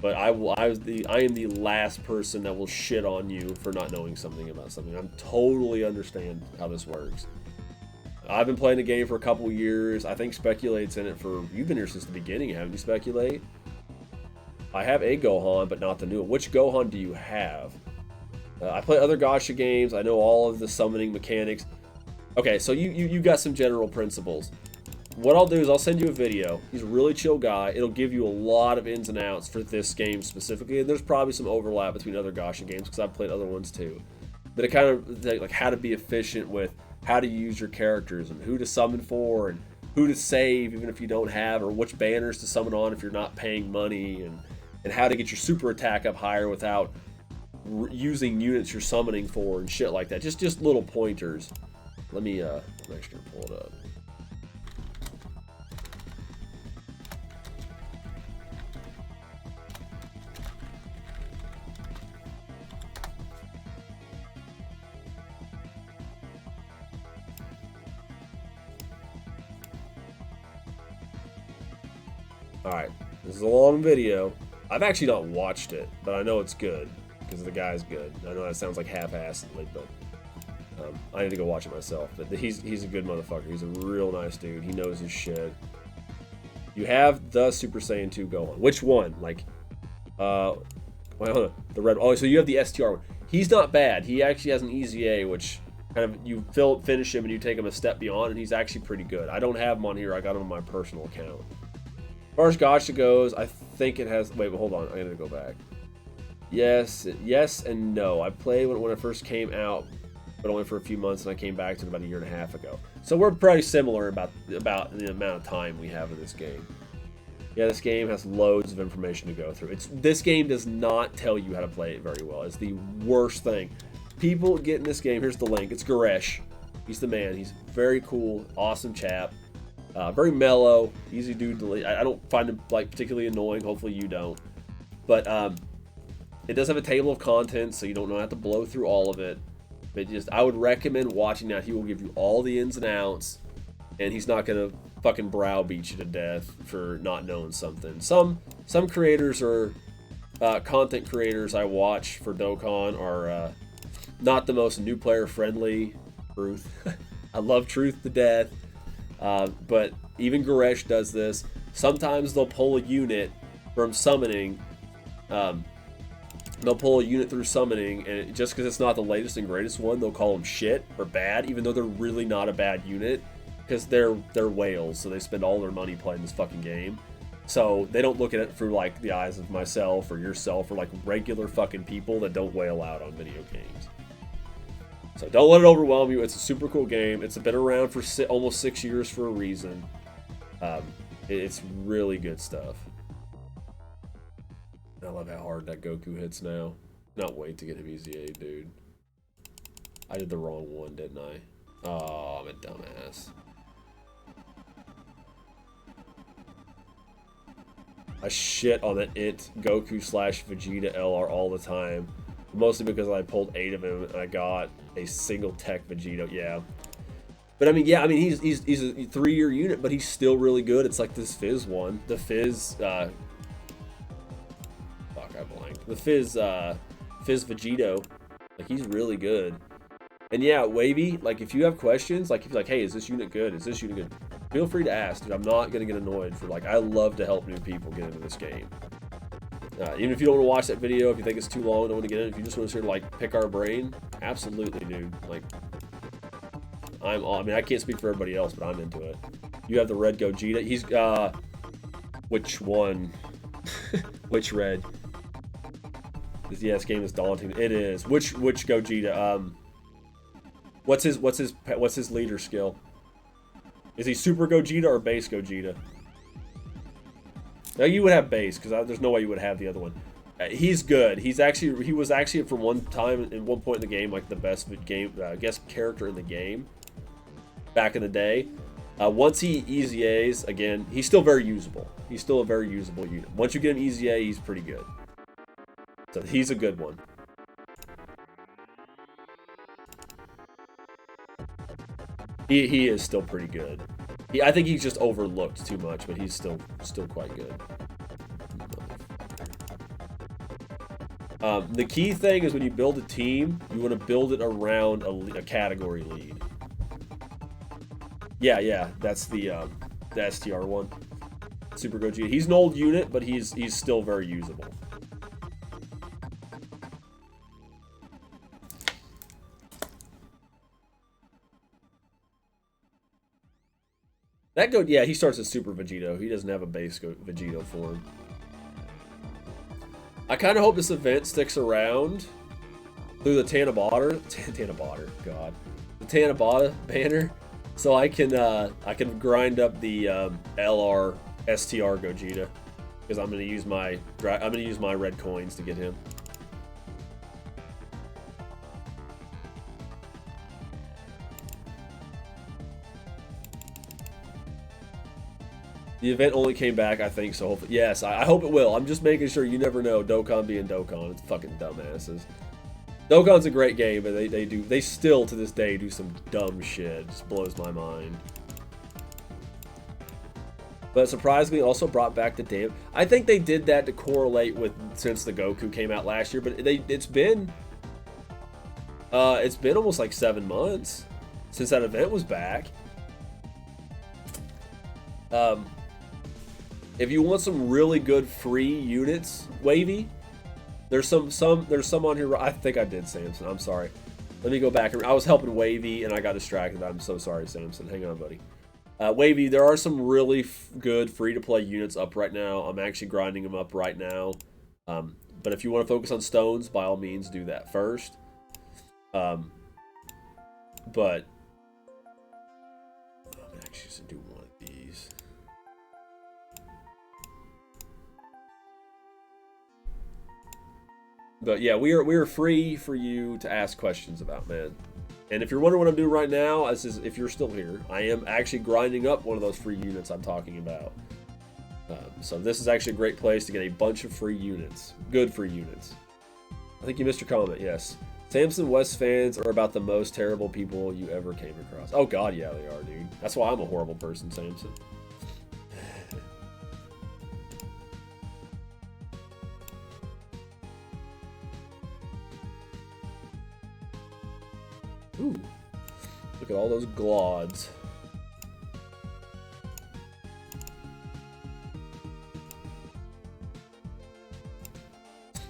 but I am the last person that will shit on you for not knowing something about something. I totally understand how this works. I've been playing the game for a couple years. I think Speculate's in it for... You've been here since the beginning, haven't you, Speculate? I have a Gohan, but not the new one. Which Gohan do you have? I play other Gacha games. I know all of the summoning mechanics. Okay, so you got some general principles. What I'll do is I'll send you a video. He's a really chill guy. It'll give you a lot of ins and outs for this game specifically. And there's probably some overlap between other Gacha games because I've played other ones too. But it kind of like how to be efficient with how to use your characters and who to summon for and who to save even if you don't have, or which banners to summon on if you're not paying money, and how to get your super attack up higher without using units you're summoning for and shit like that. Just little pointers. Let me I'm actually gonna pull it up. Alright, this is a long video. I've actually not watched it, but I know it's good because the guy's good. I know that sounds like half-assedly, but I need to go watch it myself. But he's a good motherfucker. He's a real nice dude. He knows his shit. You have the Super Saiyan 2 Gohan. Which one? Like, well, the red. Oh, so you have the STR one. He's not bad. He actually has an EZA, which kind of you finish him and you take him a step beyond, and he's actually pretty good. I don't have him on here. I got him on my personal account. As far as Gacha goes, I think it has... Wait, but hold on. I gotta go back. Yes and no. I played when it first came out, but only for a few months, and I came back to it about 1.5 years ago. So we're pretty similar about the amount of time we have in this game. Yeah, this game has loads of information to go through. This game does not tell you how to play it very well. It's the worst thing. People get in this game. Here's the link. It's Goresh. He's the man. He's very cool, awesome chap. Very mellow, easy dude to... I don't find him like particularly annoying. Hopefully you don't. But it does have a table of contents, so you don't have to blow through all of it. But I would recommend watching that. He will give you all the ins and outs, and he's not gonna fucking browbeat you to death for not knowing something. Some creators are content creators I watch for Dokkan are not the most new player friendly. Truth, I love Truth to death. But even Goresh does this. Sometimes they'll pull a unit from summoning. They'll pull a unit through summoning, and just because it's not the latest and greatest one, they'll call them shit or bad, even though they're really not a bad unit, because they're whales, so they spend all their money playing this fucking game. So they don't look at it through like the eyes of myself or yourself or like regular fucking people that don't whale out on video games. So don't let it overwhelm you. It's a super cool game. It's been around for almost 6 years for a reason. It's really good stuff. I love how hard that Goku hits now. Not wait to get him EZA, dude. I did the wrong one, didn't I? Oh, I'm a dumbass. I shit on that Goku slash Vegeta LR all the time. Mostly because I pulled 8 of him and I got a single tech Vegeta. Yeah. But I mean, yeah, I mean, he's a 3-year unit, but he's still really good. It's like this Fizz one. The Fizz, fuck, I blanked. The Fizz Vegito. Like, he's really good. And yeah, Wavy, like, if you have questions, like, if you're like, hey, is this unit good? Is this unit good? Feel free to ask, dude. I'm not going to get annoyed for, like, I love to help new people get into this game. Even if you don't want to watch that video, if you think it's too long, don't want to get in, if you just want to sort of, like, pick our brain, absolutely, dude. Like, I mean, I can't speak for everybody else, but I'm into it. You have the red Gogeta. He's, which one? Which red? Yeah, this game is daunting. It is. Which Gogeta? What's his leader skill? Is he Super Gogeta or Base Gogeta? Now you would have Base because there's no way you would have the other one. He's good. He was actually for one time in one point in the game like the best guest character in the game back in the day. Once he EZAs again, he's still very usable. He's still a very usable unit. Once you get him EZA, he's pretty good. So he's a good one. He is still pretty good. I think he's just overlooked too much, but he's still quite good. The key thing is when you build a team, you want to build it around a category lead. Yeah, that's the STR one. Super Gogeta. He's an old unit, but he's still very usable. Yeah, he starts as Super Vegito. He doesn't have a base Vegito form. I kind of hope this event sticks around through the Tanabata, God, the Tanabata banner, so I can grind up the LR STR Gogeta because I'm gonna use my red coins to get him. The event only came back, I think, so hopefully, yes, I hope it will. I'm just making sure. You never know. Dokkan being Dokkan. It's fucking dumbasses. Dokkan's a great game, but they still, to this day, do some dumb shit. It just blows my mind. But surprisingly, also brought back the damn... I think they did that to correlate with, since the Goku came out last year, but it's been almost like 7 months since that event was back. If you want some really good free units, Wavy, there's some on here. I think I did, Samson. I'm sorry. Let me go back. I was helping Wavy and I got distracted. I'm so sorry, Samson. Hang on, buddy. Wavy, there are some really good free-to-play units up right now. I'm actually grinding them up right now. But if you want to focus on stones, by all means, do that first. But I'm actually just do one of these. But yeah, we are free for you to ask questions about, man. And if you're wondering what I'm doing right now, if you're still here, I am actually grinding up one of those free units I'm talking about. So this is actually a great place to get a bunch of free units. Good free units. I think you missed your comment, yes. Samson West fans are about the most terrible people you ever came across. Oh god, yeah, they are, dude. That's why I'm a horrible person, Samson. Ooh, look at all those glods.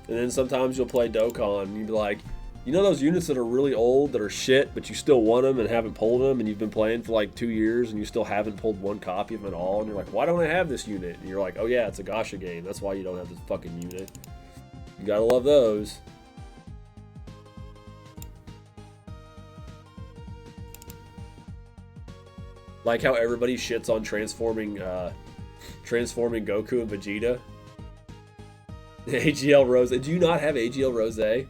And then sometimes you'll play Dokkan and you'll be like, you know those units that are really old, that are shit, but you still want them and haven't pulled them, and you've been playing for like 2 years and you still haven't pulled one copy of them at all, and you're like, why don't I have this unit? And you're like, oh yeah, it's a Gacha game. That's why you don't have this fucking unit. You gotta love those. Like how everybody shits on transforming Goku and Vegeta. AGL Rose. Do you not have AGL Rose?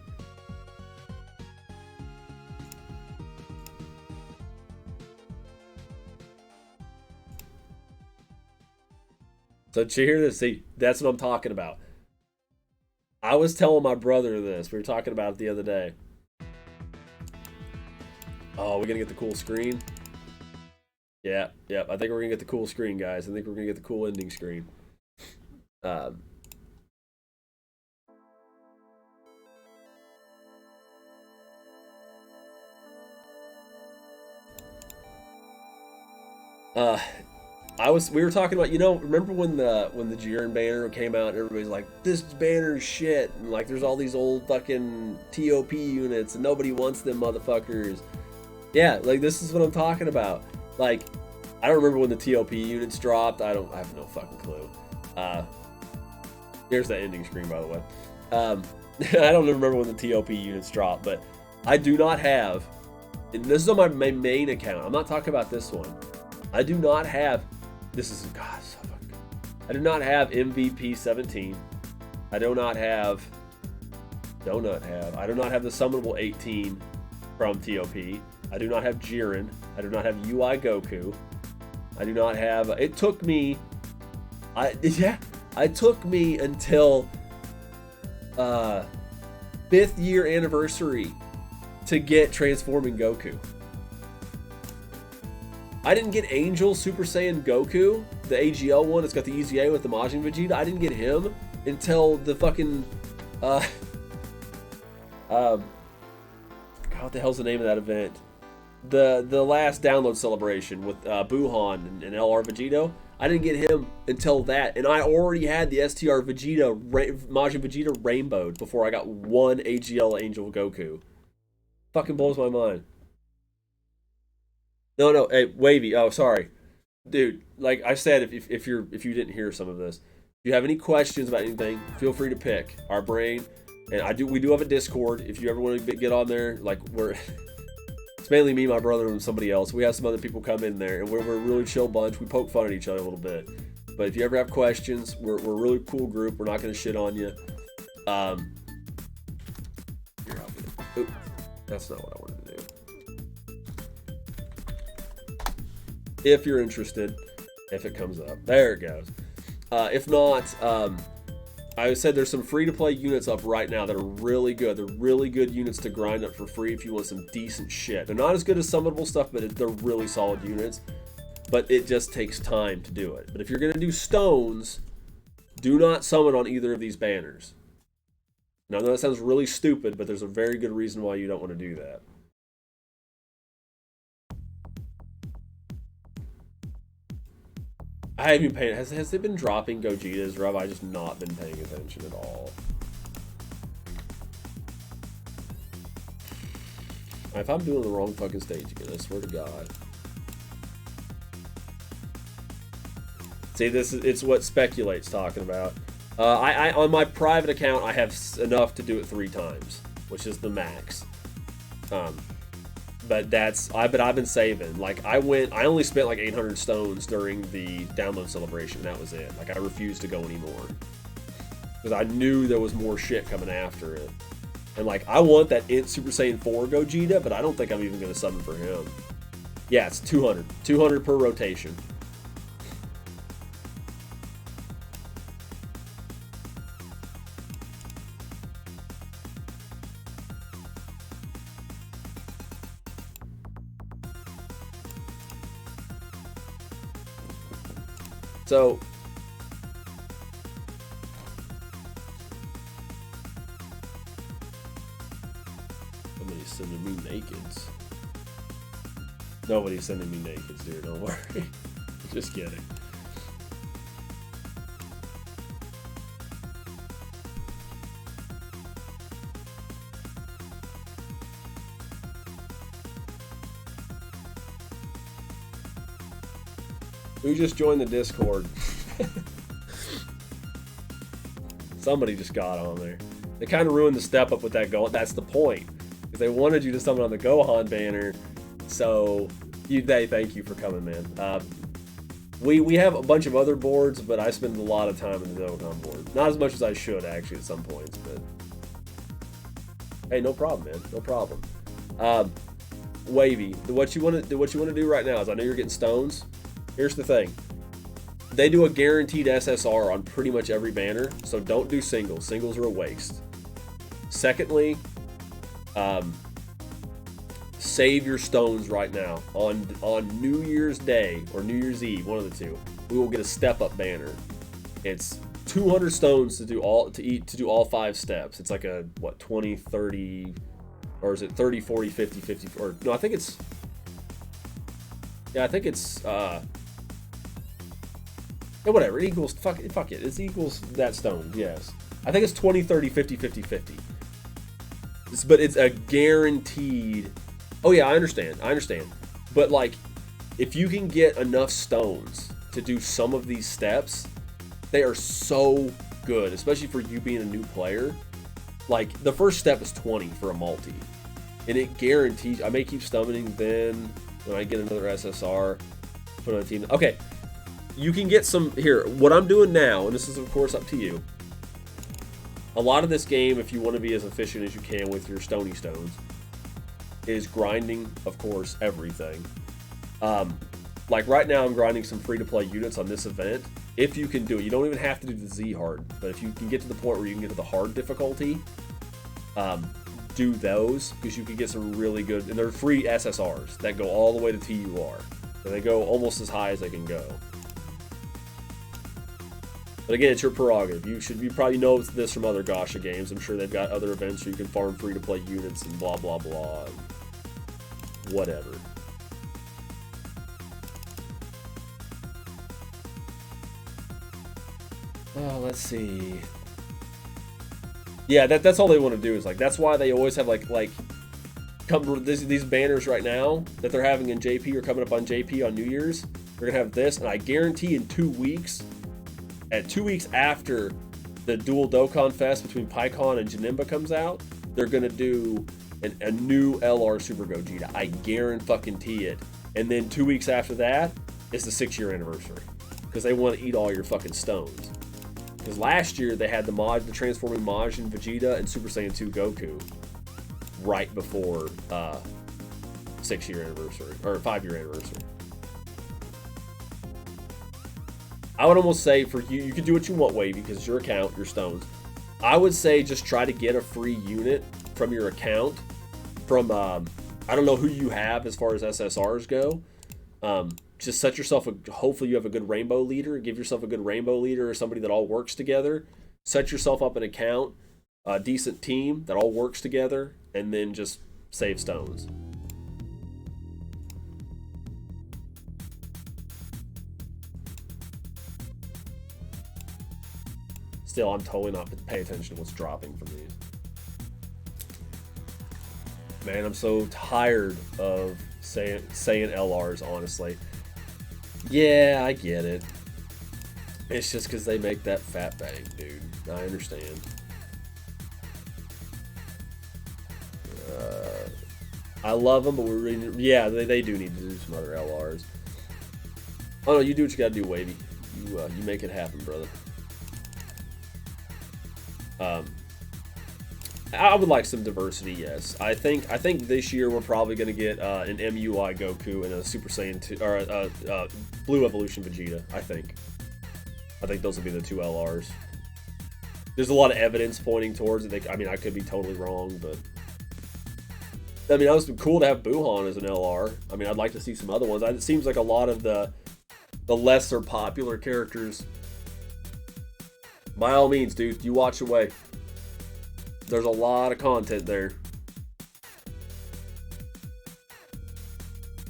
So cheer this. See, that's what I'm talking about. I was telling my brother this. We were talking about it the other day. Oh, we're gonna get the cool screen. Yeah. I think we're gonna get the cool screen, guys. I think we're gonna get the cool ending screen. We were talking about, remember when the Jiren banner came out and everybody's like, this banner's shit, and like there's all these old fucking TOP units and nobody wants them motherfuckers. Yeah, like this is what I'm talking about. Like, I don't remember when the TOP units dropped. I have no fucking clue. Here's the ending screen, by the way. I don't remember when the TOP units dropped, but I do not have, and this is on my main account. I'm not talking about this one. I do not have, this is, God, so fucking good. I do not have MVP 17. I do not have the summonable 18 from TOP. I do not have Jiren. I do not have UI Goku. I do not have, it took me until 5th year anniversary to get Transforming Goku. I didn't get Angel Super Saiyan Goku, the AGL one. It's got the EZA with the Majin Vegeta. I didn't get him until the fucking God, what the hell's the name of that event? The last download celebration with Buhan and LR Vegito. I didn't get him until that, and I already had the STR Vegeta Majin Vegeta rainbowed before I got one AGL Angel Goku. Fucking blows my mind. No, hey, Wavy. Oh, sorry, dude. Like I said, if you didn't hear some of this, if you have any questions about anything, feel free to pick our brain. And we do have a Discord. If you ever want to get on there, like it's mainly me, my brother, and somebody else. We have some other people come in there, and we're a really chill bunch. We poke fun at each other a little bit. But if you ever have questions, we're a really cool group. We're not going to shit on you. Here, I'll get it. Oop, that's not what I wanted to do. If you're interested, if it comes up. There it goes. If not, I said there's some free-to-play units up right now that are really good. They're really good units to grind up for free if you want some decent shit. They're not as good as summonable stuff, but they're really solid units. But it just takes time to do it. But if you're going to do stones, do not summon on either of these banners. Now, I know that sounds really stupid, but there's a very good reason why you don't want to do that. I haven't been paying. Has they been dropping Gogeta's, or have I just not been paying attention at all? If I'm doing the wrong fucking stage again, I swear to God. See, it's what Speculate's talking about. I on my private account, I have enough to do it 3 times, which is the max. But I've been saving. Like I only spent like 800 stones during the download celebration. That was it. Like I refused to go anymore because I knew there was more shit coming after it. And like I want that Super Saiyan 4 Gogeta, but I don't think I'm even gonna summon for him. Yeah, it's 200 per rotation. So, somebody's sending me nakeds. Nobody's sending me nakeds, dude. Don't worry. Just kidding. Who just joined the Discord? Somebody just got on there. They kind of ruined the step up with that Gohan. That's the point. Because they wanted you to summon on the Gohan banner. So, they thank you for coming, man. We have a bunch of other boards, but I spend a lot of time in the Dokkan board. Not as much as I should, actually, at some points, but... Hey, no problem, man. No problem. Wavy, what you want to do right now is, I know you're getting stones. Here's the thing. They do a guaranteed SSR on pretty much every banner, so don't do singles. Singles are a waste. Secondly, save your stones right now. On New Year's Day or New Year's Eve, one of the two, we will get a step-up banner. It's 200 stones to do all 5 steps. It's like a, what, 20, 30, or is it 30, 40, 50, 50, or no, I think it's, yeah, whatever, it equals, fuck it, it equals that stone, yes. I think it's 20, 30, 50, 50, 50. But it's a guaranteed, oh yeah, I understand. But like, if you can get enough stones to do some of these steps, they are so good, especially for you being a new player. Like, the first step is 20 for a multi. And it guarantees, I may keep summoning then when I get another SSR, put on a team. Okay, you can get some, here, what I'm doing now, and this is of course up to you. A lot of this game, if you want to be as efficient as you can with your stony stones, is grinding, of course, everything. Like right now, I'm grinding some free-to-play units on this event. If you can do it, you don't even have to do the Z hard, but if you can get to the point where you can get to the hard difficulty, do those, because you can get some really good, and they're free SSRs that go all the way to TUR, and they go almost as high as they can go. But again, it's your prerogative. You probably know this from other Gacha games. I'm sure they've got other events where you can farm free-to-play units and blah blah blah, and whatever. Oh, let's see. Yeah, that's all they want to do, is like, that's why they always have like these banners right now that they're having in JP or coming up on JP on New Year's. They're gonna have this, and I guarantee in 2 weeks, at 2 weeks after the dual Dokkan Fest between PyCon and Janemba comes out, they're gonna do a new LR Super Gogeta. I guarantee it. And then 2 weeks after that is the 6-year anniversary, because they want to eat all your fucking stones. Because last year they had the transforming Majin Vegeta and Super Saiyan 2 Goku right before 6-year anniversary, or 5-year anniversary. I would almost say for you can do what you want, Wavy, because it's your account, your stones. I would say just try to get a free unit from your account from, I don't know who you have as far as SSRs go. Just set yourself hopefully you have a good rainbow leader. Give yourself a good rainbow leader or somebody that all works together. Set yourself up an account, a decent team that all works together, and then just save stones. Still, I'm totally not paying attention to what's dropping from these. Man, I'm so tired of saying LRs, honestly. Yeah, I get it. It's just because they make that fat bang, dude. I understand. I love them, but we're really, yeah, they do need to do some other LRs. Oh no, you do what you gotta do, Wavy. You make it happen, brother. I would like some diversity, yes. I think this year we're probably going to get an MUI Goku and a Super Saiyan 2, or a Blue Evolution Vegeta. I think those will be the 2 LRs. There's a lot of evidence pointing towards it. I mean, I could be totally wrong, but I mean, it was cool to have Buhan as an LR. I mean, I'd like to see some other ones. It seems like a lot of the lesser popular characters. By all means, dude, you watch away. There's a lot of content there.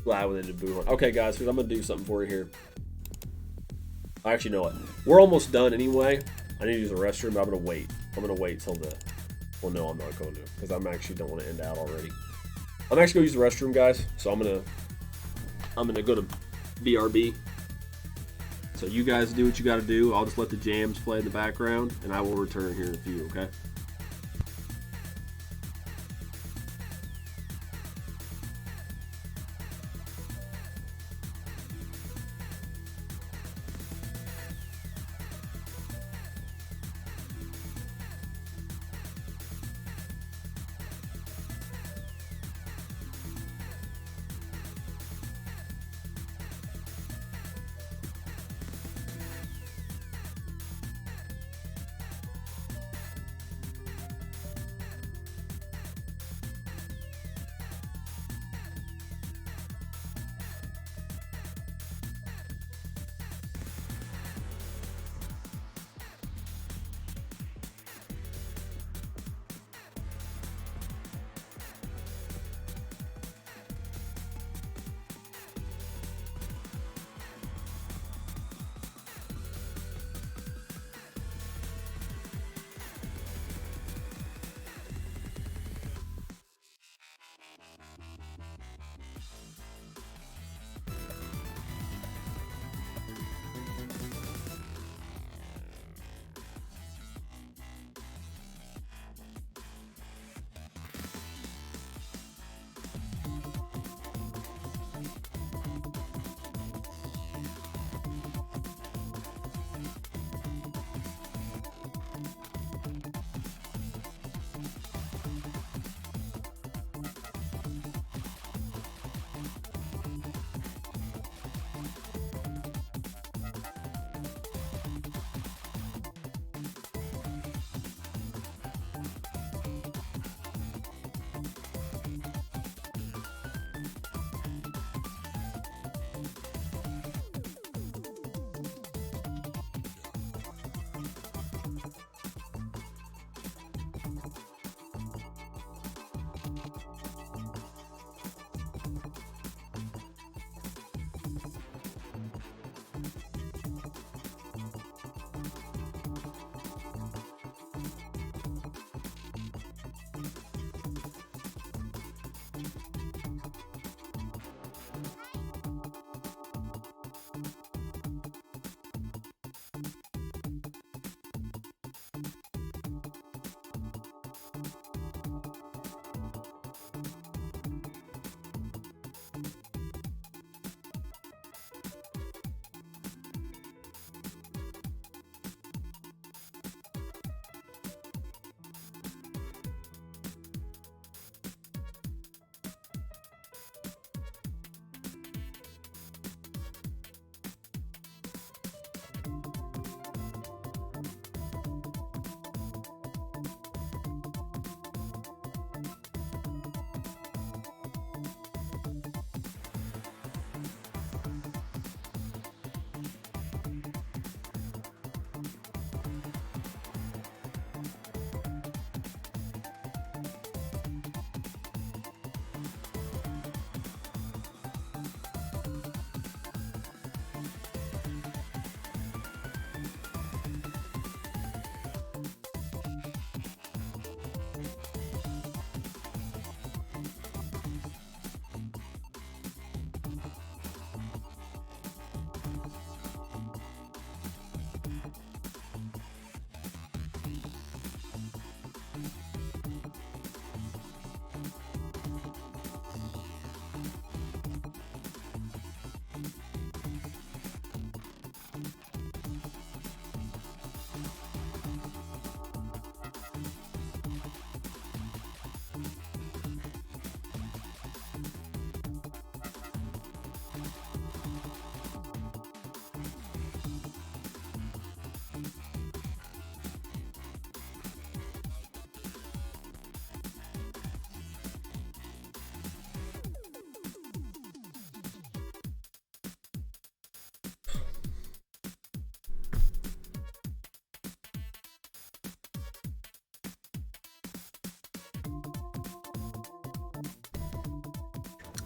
Glad when they did Buhan. Okay, guys, I'm gonna do something for you here. I actually know what. We're almost done anyway. I need to use the restroom, but I'm gonna wait. I'm gonna wait till the. Well, no, I'm not going to, because I'm actually don't want to end out already. I'm actually gonna use the restroom, guys. So I'm gonna go to BRB. So you guys do what you got to do. I'll just let the jams play in the background, and I will return here in a few. Okay.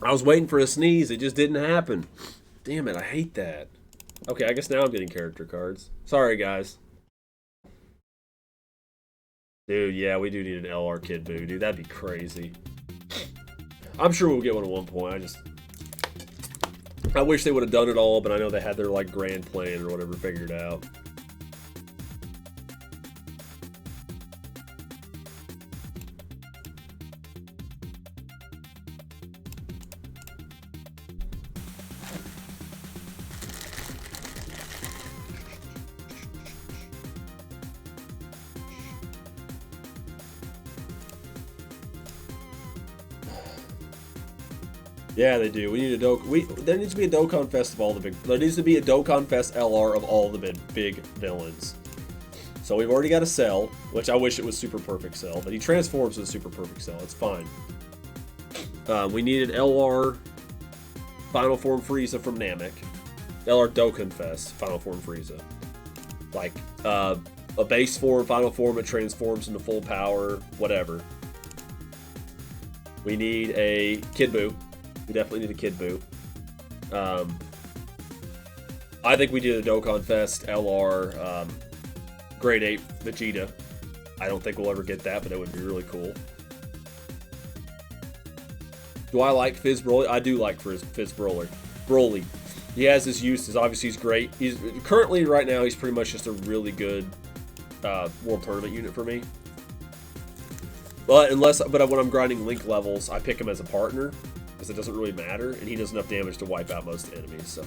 I was waiting for a sneeze. It just didn't happen. Damn it, I hate that. Okay, I guess now I'm getting character cards. Sorry, guys. Dude, yeah, we do need an LR Kid Buu, dude. That'd be crazy. I'm sure we'll get one at one point. I wish they would have done it all, but I know they had their, like, grand plan or whatever figured out. Yeah, they do. We need a there needs to be a Dokkan Fest of all the big. There needs to be a Dokkan Fest LR of all the big villains. So we've already got a Cell, which I wish it was Super Perfect Cell, but he transforms with Super Perfect Cell. It's fine. We need an LR Final Form Frieza from Namek. LR Dokkan Fest Final Form Frieza. Like a base form, Final Form, it transforms into full power, whatever. We need a Kid Buu. We definitely need a Kid Buu. I think we do the Dokkan Fest LR Grade 8 Vegeta. I don't think we'll ever get that, but it would be really cool. Do I like Fizz Broly? I do like Fizz Broly. He has his uses. Obviously, he's great. He's currently, right now, he's pretty much just a really good World Tournament unit for me. But when I'm grinding Link levels, I pick him as a partner, because it doesn't really matter, and he does enough damage to wipe out most enemies, so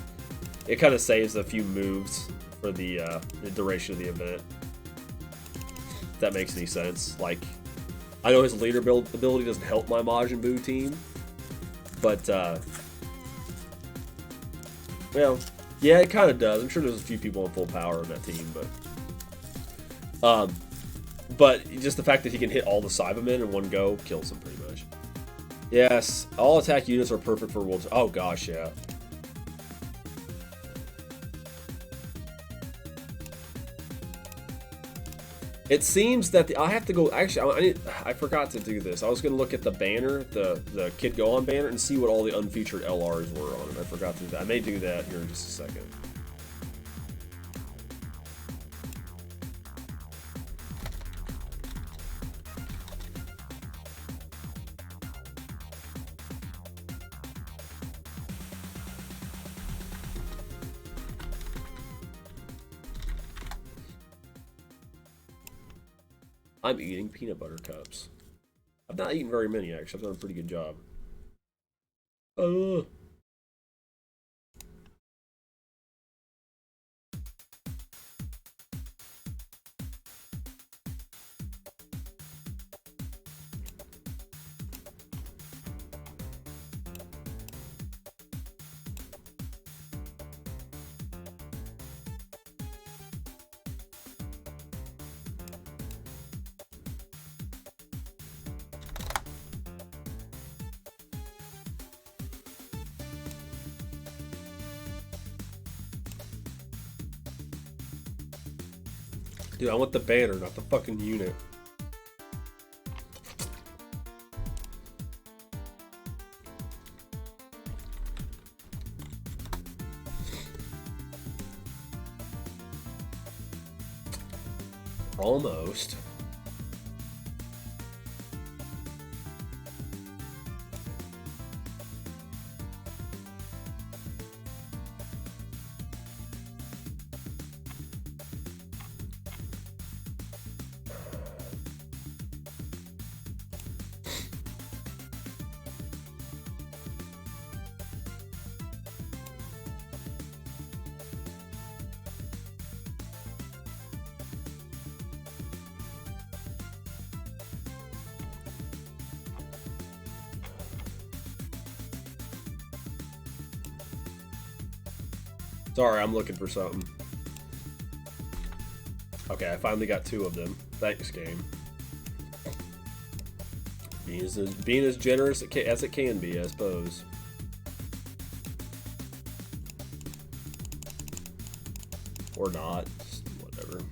it kind of saves a few moves for the duration of the event. If that makes any sense. Like, I know his leader build ability doesn't help my Majin Buu team, but well, yeah, it kind of does. I'm sure there's a few people on full power on that team, but just the fact that he can hit all the Cybermen in one go kills him pretty much. Yes, all attack units are perfect for World. Oh gosh, yeah. It seems that I have to go. Actually, I forgot to do this. I was gonna look at the banner, the Kid Gohan banner, and see what all the unfeatured LRs were on it. I forgot to do that. I may do that here in just a second. I'm eating peanut butter cups. I've not eaten very many, actually. I've done a pretty good job. Dude, I want the banner, not the fucking unit. Almost. Sorry, I'm looking for something. Okay, I finally got two of them. Thanks, game. Being as generous as it can be, I suppose. Or not. Just whatever.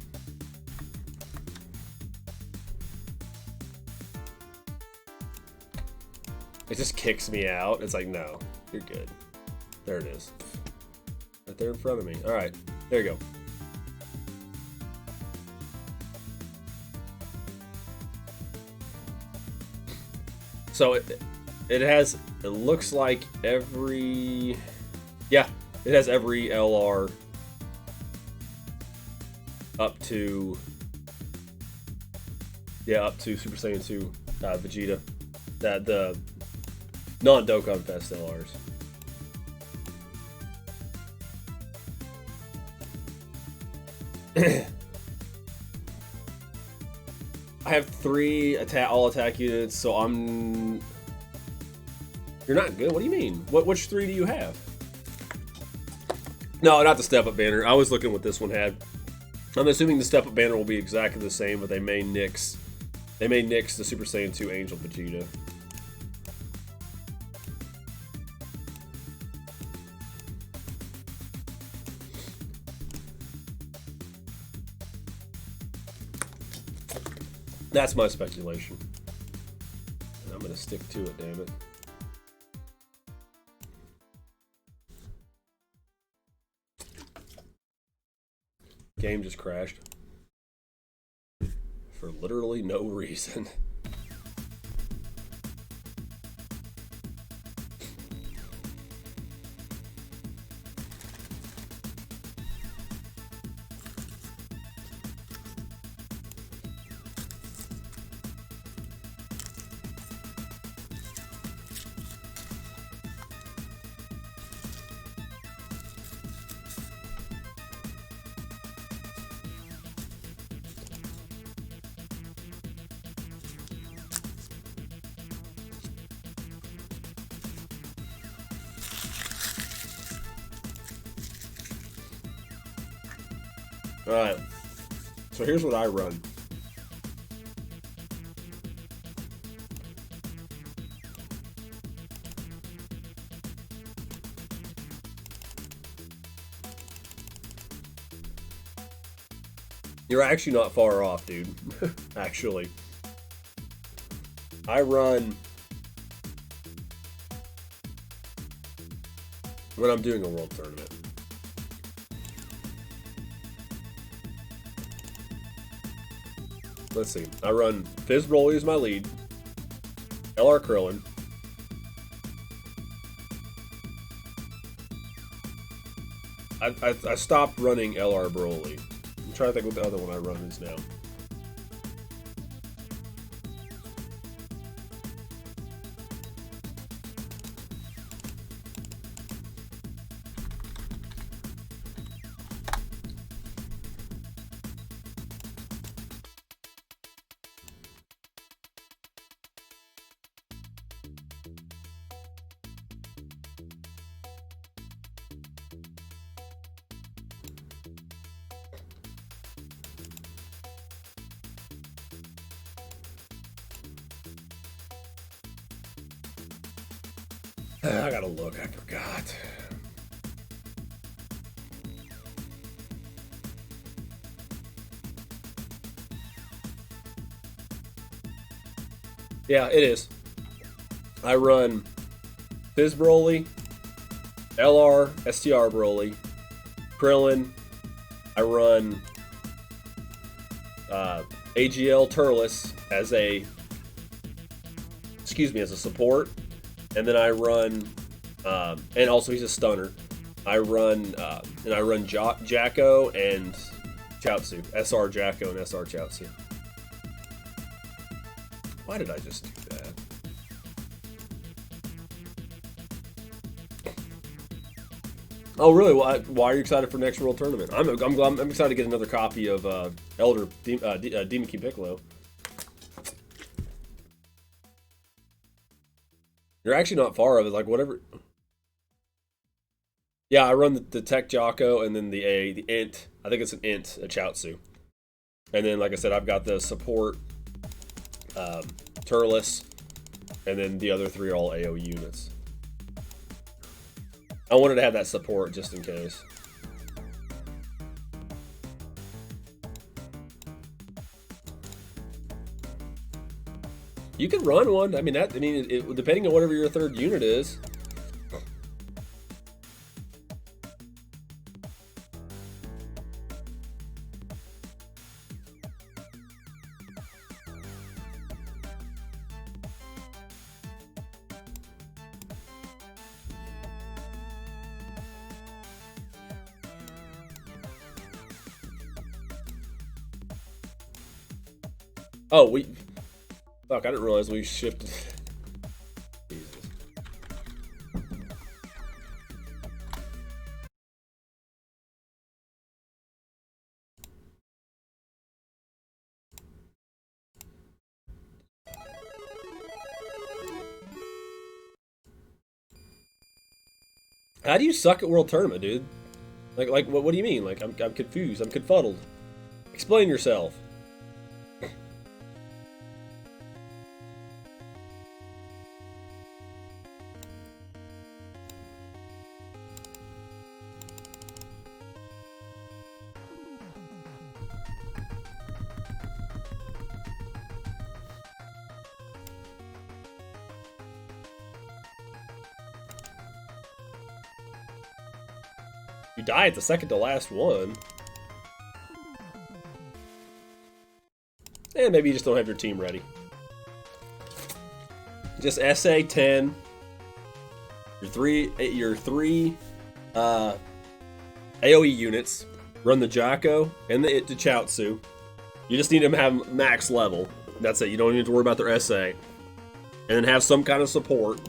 It just kicks me out. It's like, no, you're good. There it is. Right there in front of me. All right, there you go. So it has, it looks like every, yeah, it has every LR up to, yeah, up to Super Saiyan 2 Vegeta. That the non-Dokkan Fest LRs. I have 3 all attack units, so I'm. You're not good. What do you mean? Which 3 do you have? No, not the step up banner. I was looking what this one had. I'm assuming the step up banner will be exactly the same, but they may nix. They may nix the Super Saiyan 2 Angel Vegeta. That's my speculation. And I'm gonna stick to it, damn it. Game just crashed. For literally no reason. Alright, so here's what I run. You're actually not far off, dude. Actually. I run when I'm doing a world tournament. Let's see. I run Frieza and Broly as my lead. LR Krillin. I stopped running LR Broly. I'm trying to think what the other one I run is now. I gotta look, I forgot. Yeah, it is. I run Frieza Broly, LR, STR Broly, Krillin. I run AGL Turles as a, as a support. And then I run, and also he's a stunner. I run, Jacko and Chaozu. SR Jacko and SR Chaozu. Why did I just do that? Oh, really? Why are you excited for next World Tournament? I'm excited to get another copy of Elder Demon King Piccolo. You're actually not far of it, like whatever. Yeah, I run the Tech Jocko and then the Int. I think it's an Int, a Chaozu. And then, like I said, I've got the support Turles, and then the other 3 are all AO units. I wanted to have that support just in case. You can run one. I mean, depending on whatever your third unit is. Oh, fuck, I didn't realize we shifted. Jesus. How do you suck at World Tournament, dude? Like, what do you mean? Like, I'm confused. I'm confuddled. Explain yourself. You die at the second to last one. And maybe you just don't have your team ready. Just SA 10. Your three AoE units. Run the Jocko and the Chiaotzu. You just need them to have max level. That's it. You don't need to worry about their SA. And then have some kind of support.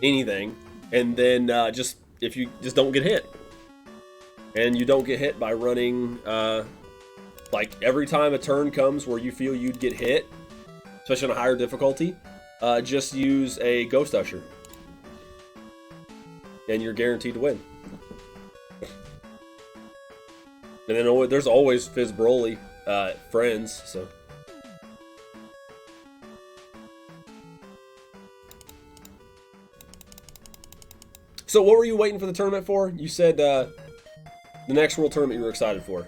Anything. And then if you just don't get hit. And you don't get hit by running, like every time a turn comes where you feel you'd get hit, especially on a higher difficulty, just use a Ghost Usher. And you're guaranteed to win. And then there's always Fizz Broly friends, so. So what were you waiting for the tournament for? You said the next World Tournament you were excited for.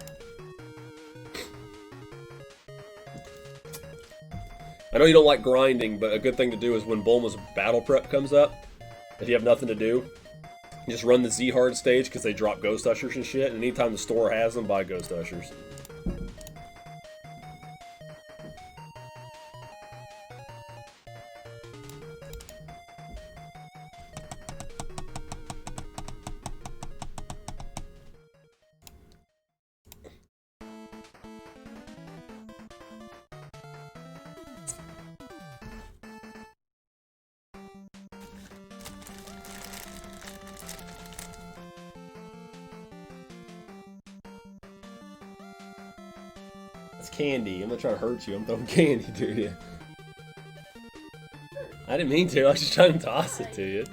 I know you don't like grinding, but a good thing to do is when Bulma's battle prep comes up, if you have nothing to do, you just run the Z-Hard stage because they drop Ghost Ushers and shit, and anytime the store has them, buy Ghost Ushers. Candy. I'm not trying to hurt you. I'm throwing candy to you. I didn't mean to. I was just trying to toss it to you.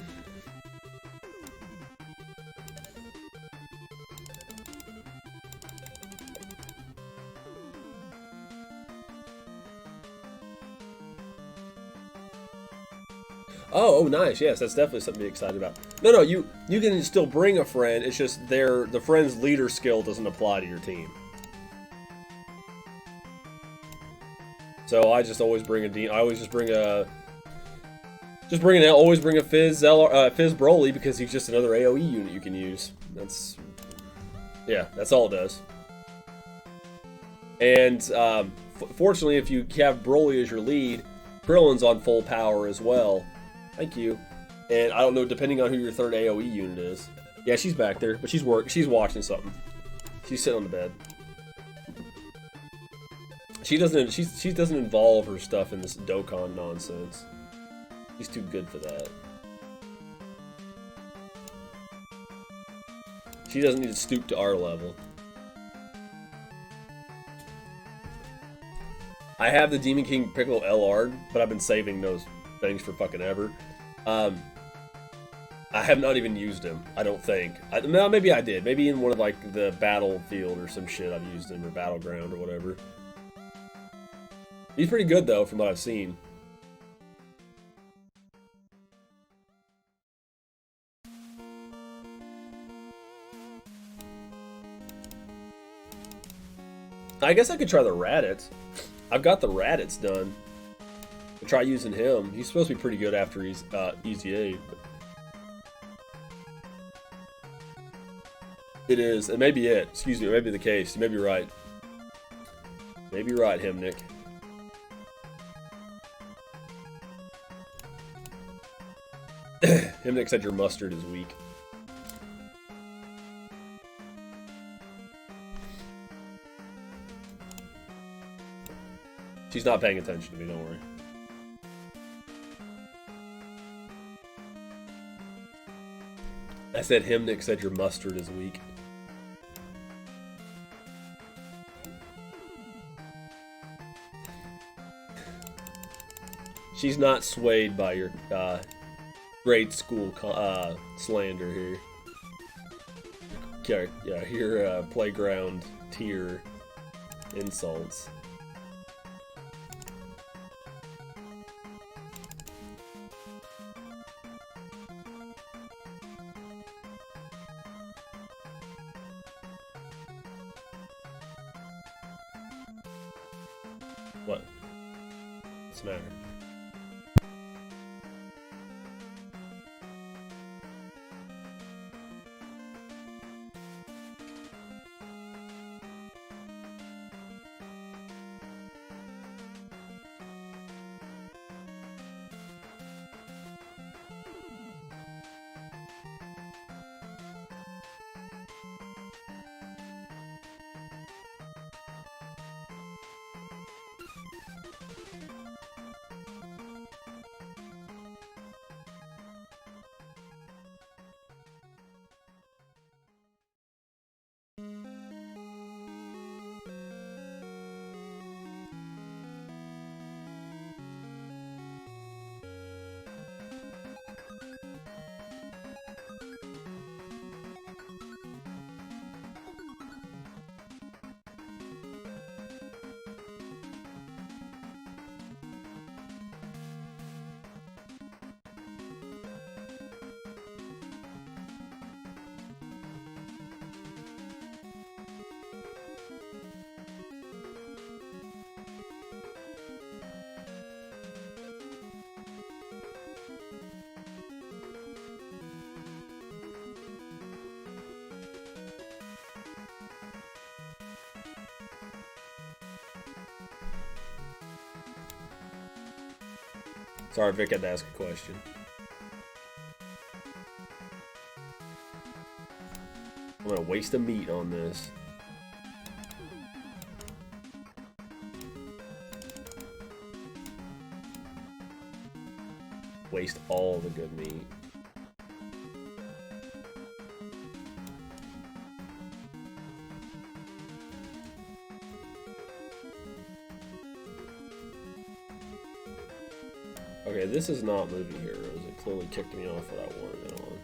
Oh, nice. Yes, that's definitely something to be excited about. No, you can still bring a friend. It's just the friend's leader skill doesn't apply to your team. So I just always bring always bring a Fizz Broly because he's just another AoE unit you can use. That's all it does. And fortunately, if you have Broly as your lead, Krillin's on full power as well. Thank you. And I don't know, depending on who your third AoE unit is. Yeah, she's back there, but she's watching something. She's sitting on the bed. She doesn't involve her stuff in this Dokkan nonsense. She's too good for that. She doesn't need to stoop to our level. I have the Demon King Piccolo LR, but I've been saving those things for fucking ever. I have not even used him, I don't think. No, maybe I did. Maybe in one of like the battlefield or some shit I've used him, or battleground or whatever. He's pretty good, though, from what I've seen. I guess I could try the Raditz. I've got the Raditz done. We'll try using him. He's supposed to be pretty good after he's EZA. But... It is. It may be it. Excuse me. It may be the case. You may be right. Maybe you're right, Himnick. Himnick said your mustard is weak. She's not paying attention to me, don't worry. I said Himnick said your mustard is weak. She's not swayed by your grade school slander here. Yeah, your playground tier insults. What? What's the matter? Sorry, Vic had to ask a question. I'm gonna waste a meat on this. Waste all the good meat. Okay, this is not Movie Heroes. It clearly kicked me off what I wanted it on.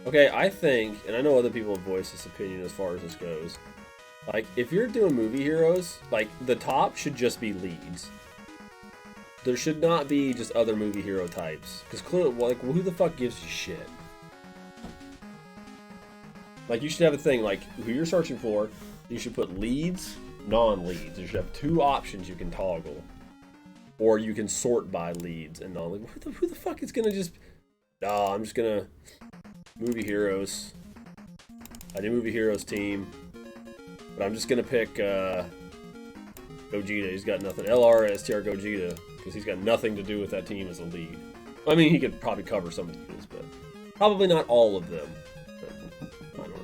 Okay, I think, and I know other people have voiced this opinion as far as this goes, like, if you're doing Movie Heroes, like, the top should just be leads. There should not be just other movie hero types. Because clearly, like, who the fuck gives a shit? Like, you should have a thing, like, who you're searching for, you should put leads, non-leads. You should have two options you can toggle. Or you can sort by leads and non-leads. Who the fuck is gonna just... Nah, I'm just gonna... Movie Heroes. I do Movie Heroes team. But I'm just gonna pick, Gogeta. He's got nothing. LRSTR Gogeta. Because he's got nothing to do with that team as a lead. I mean, he could probably cover some of these, but... Probably not all of them. But, I don't know.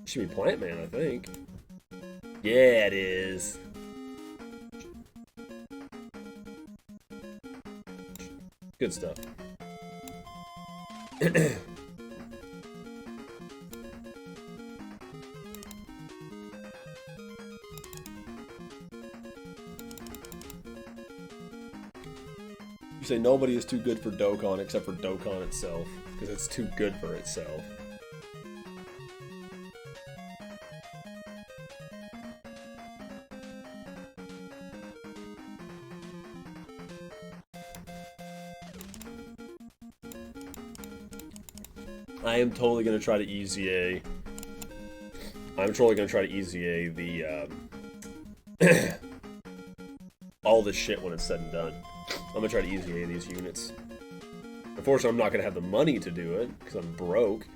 Should be Plant Man, I think. Yeah, it is. Good stuff. You say nobody is too good for Dokkan except for Dokkan itself, because it's too good for itself. I am totally gonna try to EZA. I'm totally gonna try to EZA the all this shit when it's said and done. I'm gonna try to EZA these units. Unfortunately, I'm not gonna have the money to do it because I'm broke.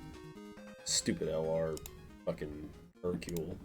Stupid LR, fucking Hercule.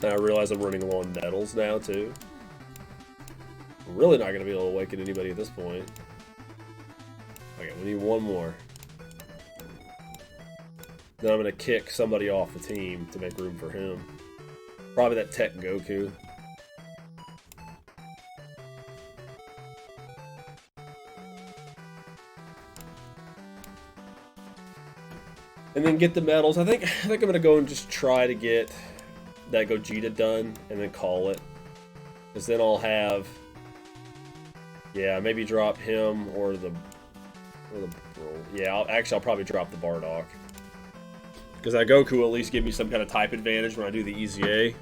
And I realize I'm running low on metals now, too. I'm really not going to be able to awaken anybody at this point. Okay, we need one more. Then I'm going to kick somebody off the team to make room for him. Probably that Tech Goku. And then get the medals. I think I'm going to go and just try to get that Gogeta done and then call it, because then I'll have, yeah, maybe drop him or the yeah, I'll probably drop the Bardock, because that Goku will at least give me some kind of type advantage when I do the EZA.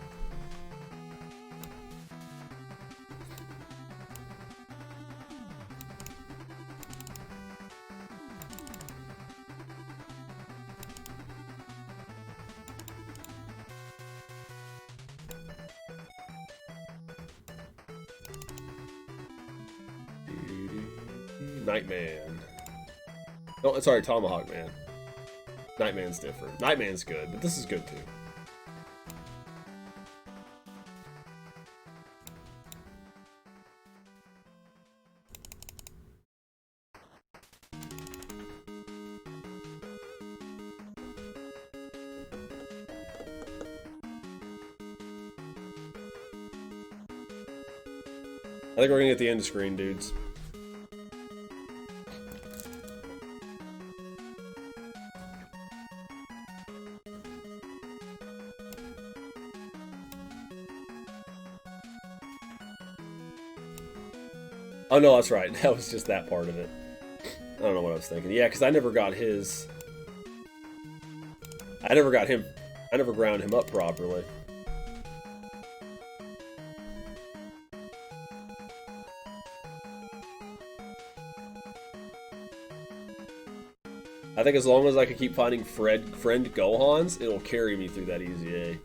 Nightman. Oh, sorry, Tomahawk Man. Nightman's different. Nightman's good, but this is good too. I think we're gonna get the end screen, dudes. Oh no, that's right. That was just that part of it. I don't know what I was thinking. Yeah, because I never got his... I never ground him up properly. I think as long as I can keep finding friend Gohans, it'll carry me through that EZA.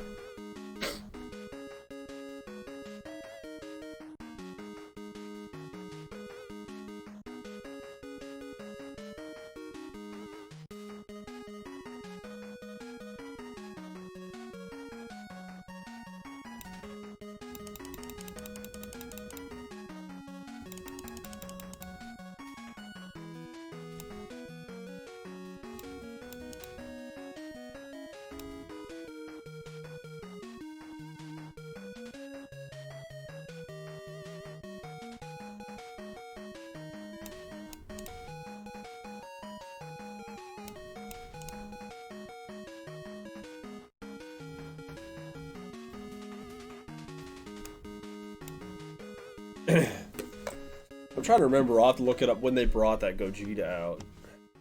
I'm trying to remember. I'll have to look it up when they brought that Gogeta out.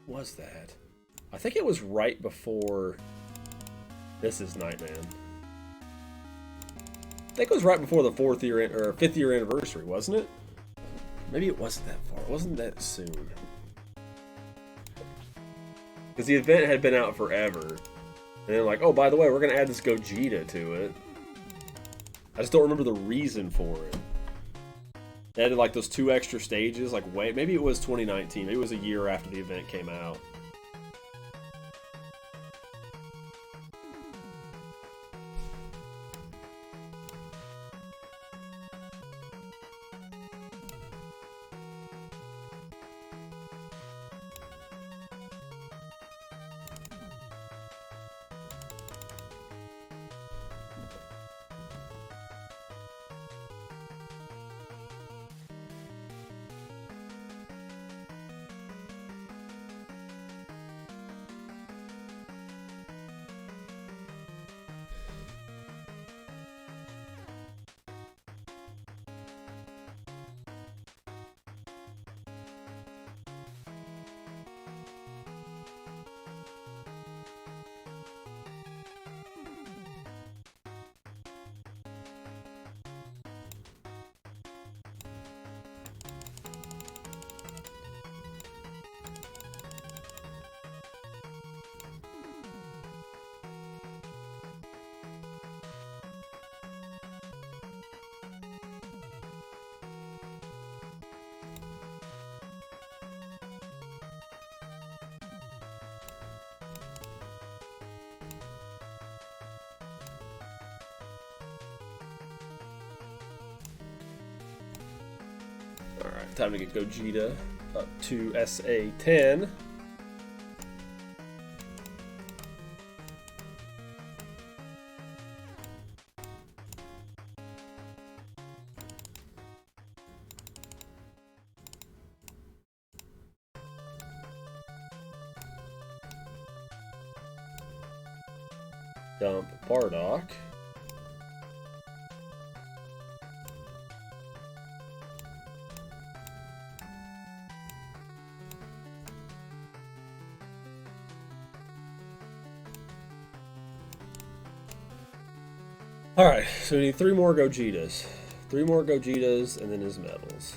What was that? I think it was right before This is Nightman. I think it was right before the 4th year or 5th year anniversary, wasn't it? Maybe it wasn't that far. It wasn't that soon. Because the event had been out forever. And then like, oh, by the way, we're going to add this Gogeta to it. I just don't remember the reason for it. They added like those 2 extra stages, like maybe it was 2019. Maybe it was a year after the event came out. Alright, time to get Gogeta up to SA10. Dump Bardock. Alright, so we need 3 more Gogetas. 3 more Gogetas and then his medals.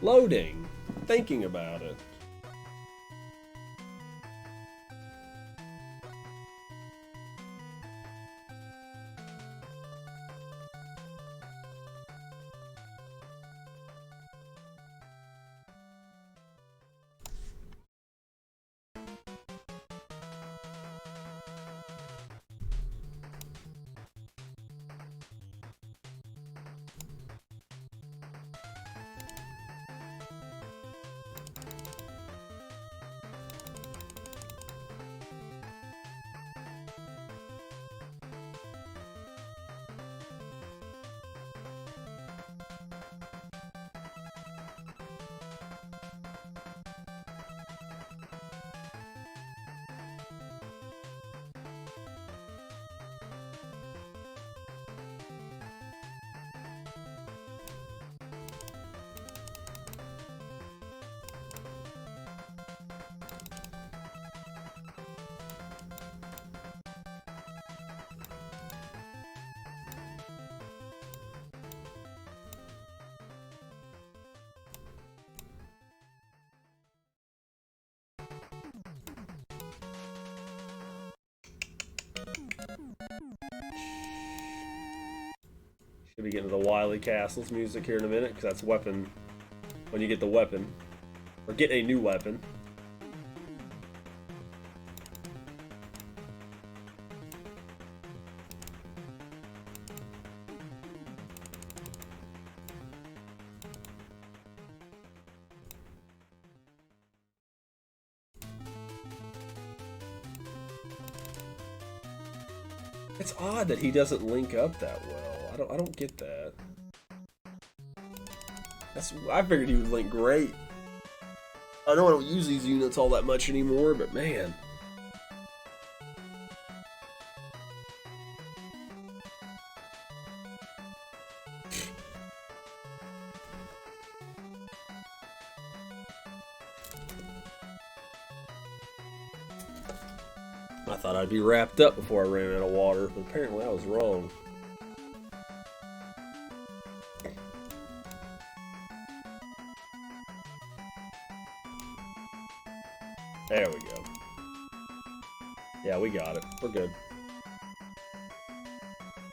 Loading. Thinking about it. Should be getting to the Wily Castles music here in a minute, because that's weapon when you get the weapon. Or get a new weapon. It's odd that he doesn't link up that well. I don't get that. I figured he would link great. I know I don't use these units all that much anymore, but man. I thought I'd be wrapped up before I ran out of water, but apparently I was wrong. There we go. Yeah, we got it. We're good.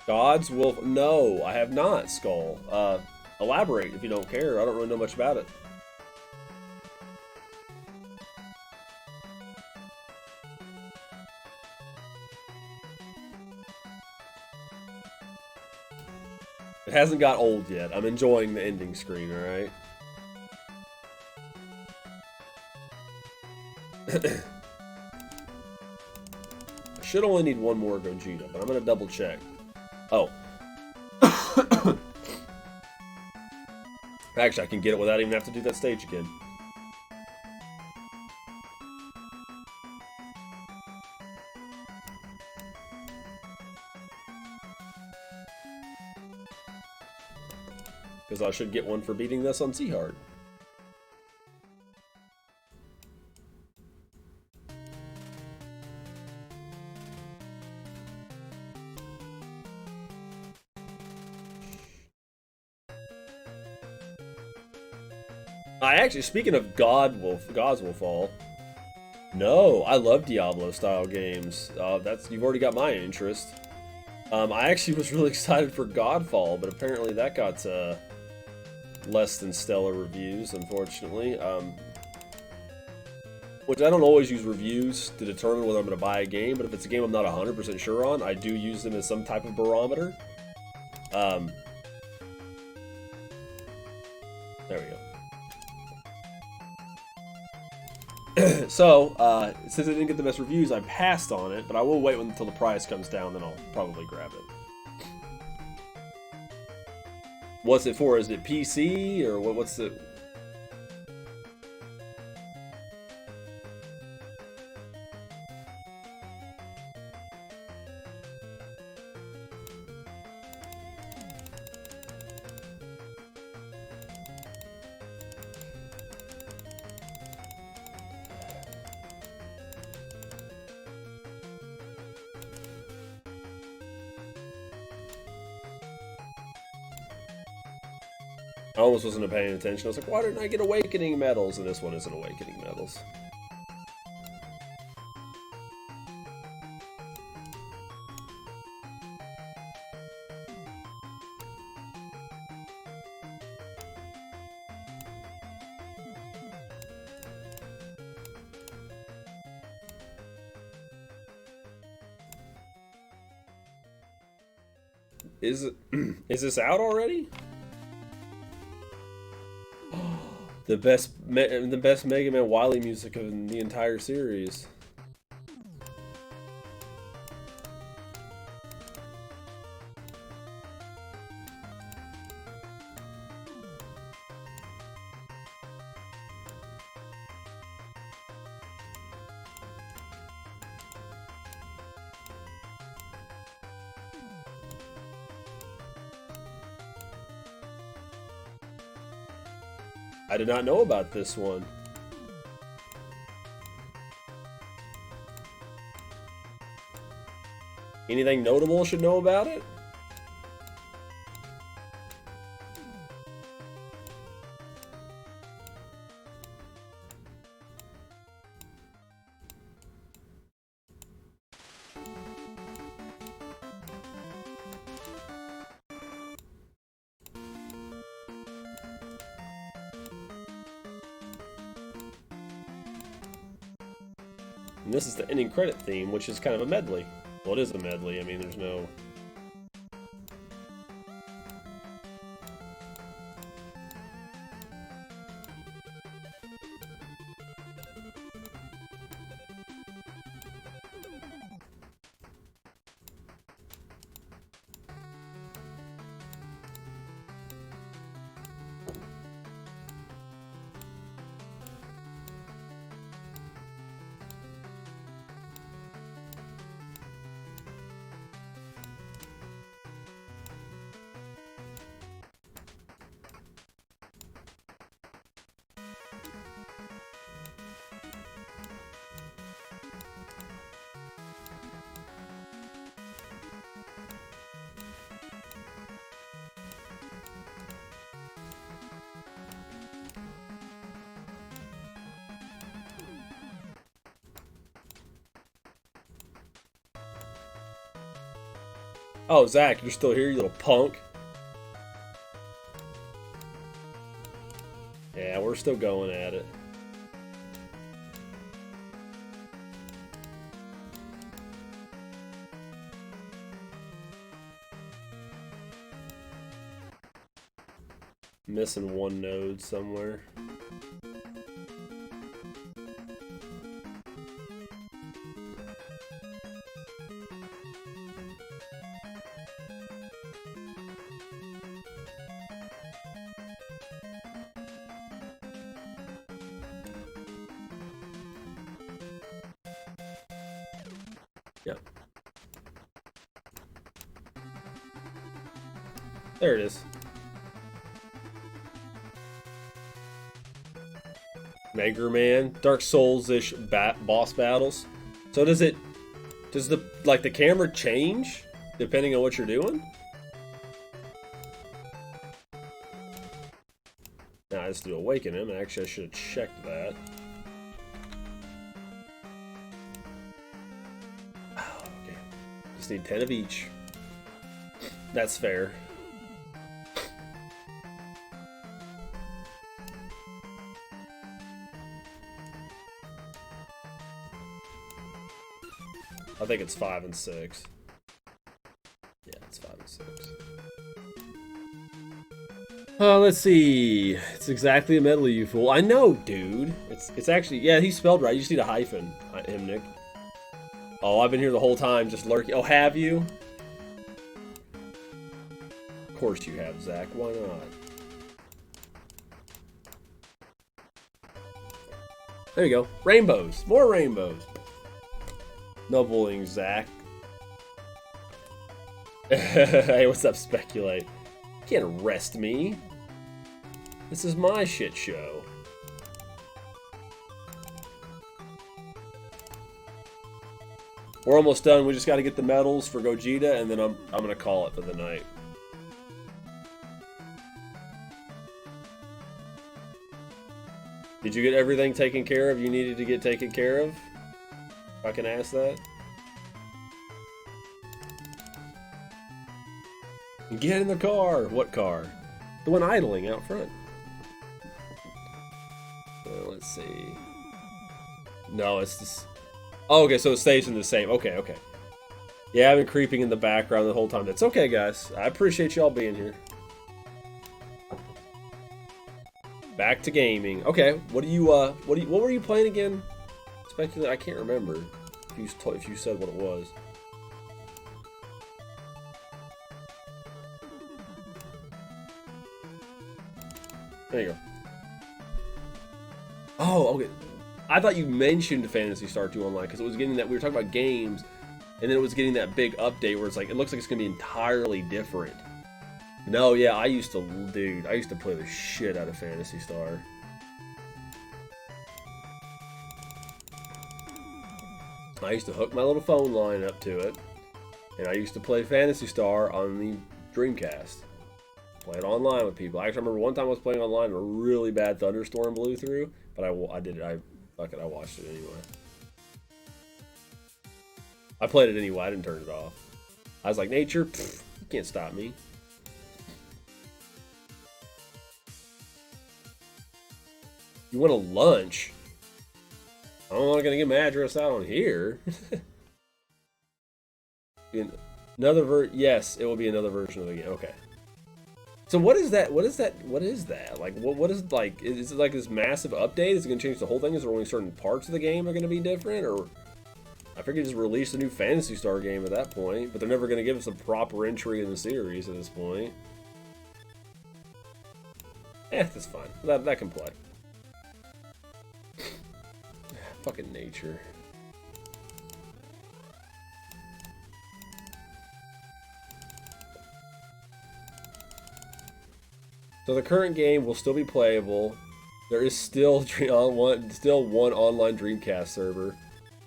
God's Wolf. No, I have not, Skull. Elaborate if you don't care. I don't really know much about it. It hasn't got old yet. I'm enjoying the ending screen, alright? I should only need one more Gogeta, but I'm gonna double check. Oh. Actually, I can get it without even having to do that stage again. Because I should get one for beating this on C-Hard. I actually, speaking of Gods Will Fall. No, I love Diablo style games. You've already got my interest. I actually was really excited for Godfall, but apparently that got less than stellar reviews, unfortunately. Which I don't always use reviews to determine whether I'm going to buy a game, but if it's a game I'm not 100% sure on, I do use them as some type of barometer. There we go. So, since I didn't get the best reviews, I passed on it, but I will wait until the price comes down, then I'll probably grab it. What's it for? Is it PC, or what's the... I almost wasn't paying attention. I was like, why didn't I get Awakening Medals? And this one isn't Awakening Medals. Is this out already? The best Mega Man Wily music in the entire series. I did not know about this one. Anything notable I should know about it? And this is the ending credit theme, which is kind of a medley. Well, it is a medley. I mean, there's no... Oh, Zach, you're still here, you little punk. Yeah, we're still going at it. Missing one node somewhere. Yep. There it is. Mega Man, Dark Souls-ish boss battles. So does the camera change depending on what you're doing? Nah, tries to awaken him. Actually, I should have checked that. Oh, okay. Just need 10 of each. That's fair. I think it's 5 and 6. Yeah, it's 5 and 6. Let's see. It's exactly a medley, you fool. I know, dude. It's actually, yeah, he's spelled right. You just need a hyphen. Him, Nick. Oh, I've been here the whole time, just lurking. Oh, have you? Of course you have, Zach. Why not? There you go. Rainbows. More rainbows. No bullying, Zach. Hey, what's up, Speculate? You can't arrest me. This is my shit show. We're almost done. We just got to get the medals for Gogeta, and then I'm gonna call it for the night. Did you get everything taken care of you needed to get taken care of? If I can ask that. Get in the car. What car? The one idling out front. Let's see. No, it's this. Oh, okay, so it stays in the same. Okay, okay. Yeah, I've been creeping in the background the whole time. That's okay, guys. I appreciate y'all being here. Back to gaming. Okay, what were you playing again? Speculate. I can't remember if you said what it was. There you go. Oh, okay. I thought you mentioned Phantasy Star 2 Online because it was getting that, we were talking about games, and then it was getting that big update where it's like, it looks like it's going to be entirely different. No, yeah, I used to play the shit out of Phantasy Star. I used to hook my little phone line up to it, and I used to play Phantasy Star on the Dreamcast. Play it online with people. I actually remember one time I was playing online and a really bad thunderstorm blew through, but I watched it anyway. I played it anyway, I didn't turn it off. I was like, nature, pfft, you can't stop me. You want a lunch? I don't want to get my address out on here. Yes, it will be another version of the game. Okay. So what is that? What is that? What is that? Like, what is, like, is it like this massive update? Is it going to change the whole thing? Is there only certain parts of the game are going to be different? Or I figured just release a new Phantasy Star game at that point, but they're never going to give us a proper entry in the series at this point. That's fine. That can play. Fucking nature. So the current game will still be playable. There is still one online Dreamcast server.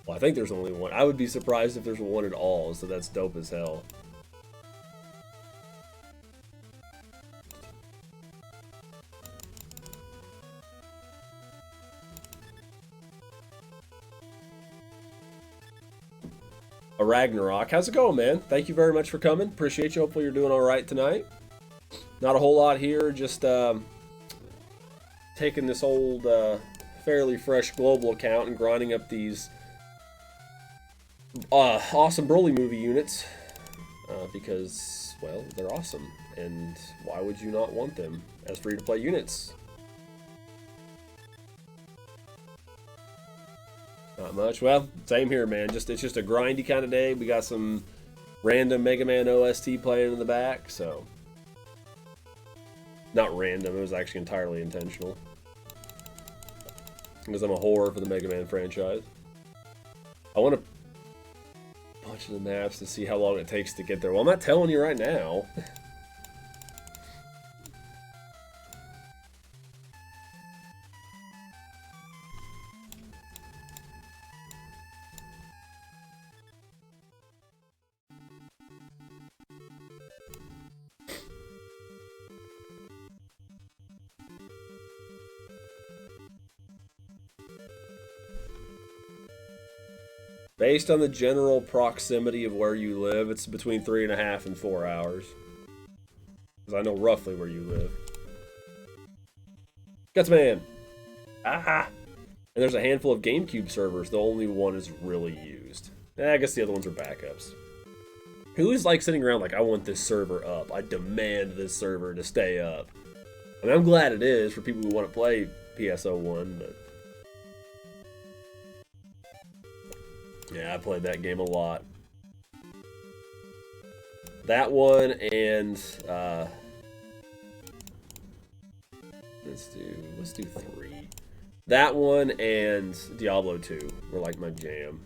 Well, I think there's only one. I would be surprised if there's one at all, so that's dope as hell. Ragnarok, how's it going, man? Thank you very much for coming. Appreciate you. Hopefully you're doing all right tonight. Not a whole lot here, just taking this old, fairly fresh global account and grinding up these awesome Broly movie units because, well, they're awesome, and why would you not want them as free-to-play units? Not much. Well, same here, man. It's just a grindy kind of day. We got some random Mega Man OST playing in the back, so not random. It was actually entirely intentional because I'm a whore for the Mega Man franchise. I want a bunch of the maps to see how long it takes to get there. Well, I'm not telling you right now. Based on the general proximity of where you live, it's between 3.5 and 4 hours. Because I know roughly where you live. Gutsman! Ah! And there's a handful of GameCube servers. The only one is really used. I guess the other ones are backups. Who is like sitting around like, I want this server up. I demand this server to stay up. I mean, I'm glad it is for people who want to play PSO1, but... yeah, I played that game a lot. That one and... let's do 3. That one and Diablo 2 were like my jam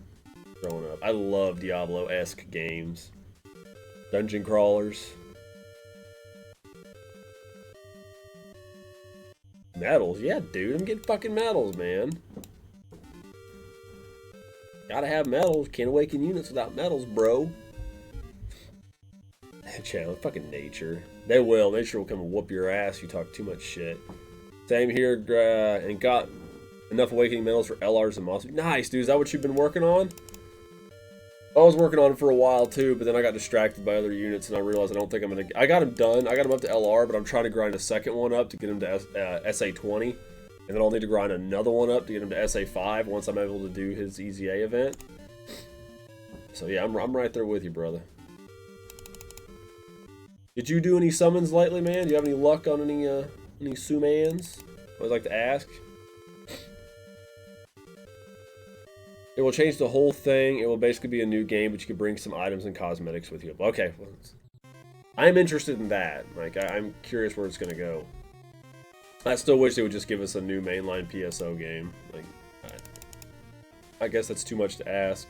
growing up. I love Diablo-esque games. Dungeon crawlers. Medals, yeah, dude. I'm getting fucking medals, man. Gotta have medals. Can't awaken units without medals, bro. Challenge, fucking nature. They will. Nature will come and whoop your ass if you talk too much shit. Same here, and got enough awakening medals for LRs and monsters. Nice, dude. Is that what you've been working on? I was working on it for a while too, but then I got distracted by other units, and I realized I don't think I'm gonna. I got him done. I got him up to LR, but I'm trying to grind a second one up to get him to SA20, and then I'll need to grind another one up to get him to SA5 once I'm able to do his EZA event. So yeah, I'm right there with you, brother. Did you do any summons lately, man? Do you have any luck on any summons? I always like to ask. It will change the whole thing. It will basically be a new game, but you can bring some items and cosmetics with you. Okay, well, I'm interested in that. Like, I'm curious where it's going to go. I still wish they would just give us a new mainline PSO game. Like, I guess that's too much to ask.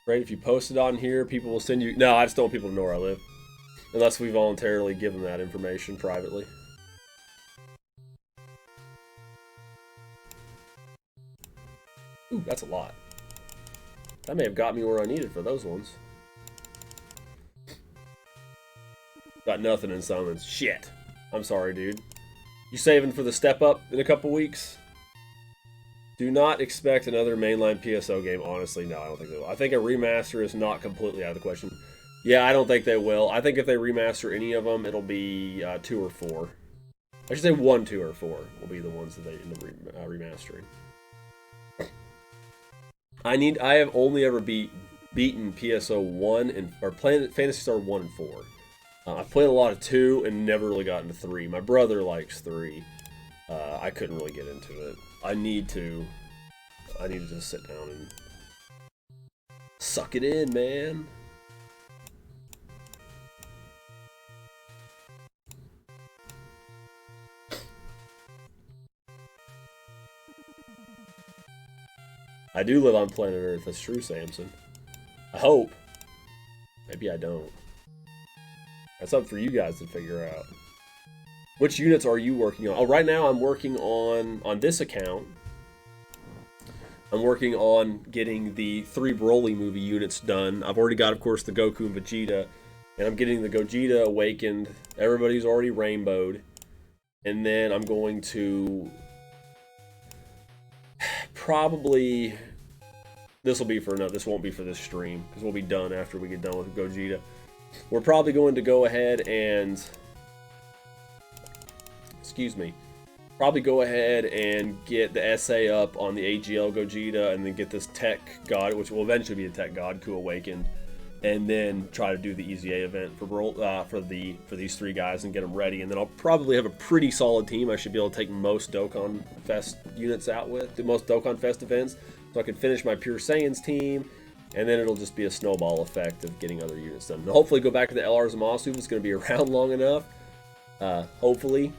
Right, if you post it on here, people will send you... No, I just don't want people to know where I live. Unless we voluntarily give them that information privately. Ooh, that's a lot. That may have got me where I needed for those ones. Got nothing in summons. Shit. I'm sorry, dude. You saving for the step up in a couple weeks? Do not expect another mainline PSO game. Honestly, no, I don't think they will. I think a remaster is not completely out of the question. Yeah, I don't think they will. I think if they remaster any of them, it'll be 2 or 4. I should say 1, 2, or 4 will be the ones that they end up remastering. I have only ever beaten PSO 1 or Phantasy Star 1 and 4. I've played a lot of 2 and never really gotten to 3. My brother likes 3. I couldn't really get into it. I need to just sit down and suck it in, man. I do live on planet Earth. That's true, Samson. I hope. Maybe I don't. That's up for you guys to figure out. Which units are you working on? Oh, right now I'm working on this account. I'm working on getting the 3 Broly movie units done. I've already got, of course, the Goku and Vegeta. And I'm getting the Gogeta awakened. Everybody's already rainbowed. And then I'm going to... probably... This won't be for this stream, because we'll be done after we get done with Gogeta. We're probably going to go ahead and... Excuse me. Probably go ahead and get the SA up on the AGL Gogeta, and then get this Tech God, which will eventually be a Tech Godku awakened, and then try to do the EZA event for these 3 guys and get them ready. And then I'll probably have a pretty solid team. I should be able to take most Dokkan Fest units out with, do most Dokkan Fest events, so I can finish my Pure Saiyans team, and then it'll just be a snowball effect of getting other units done. And hopefully go back to the LR Zamasu if it's going to be around long enough. Hopefully.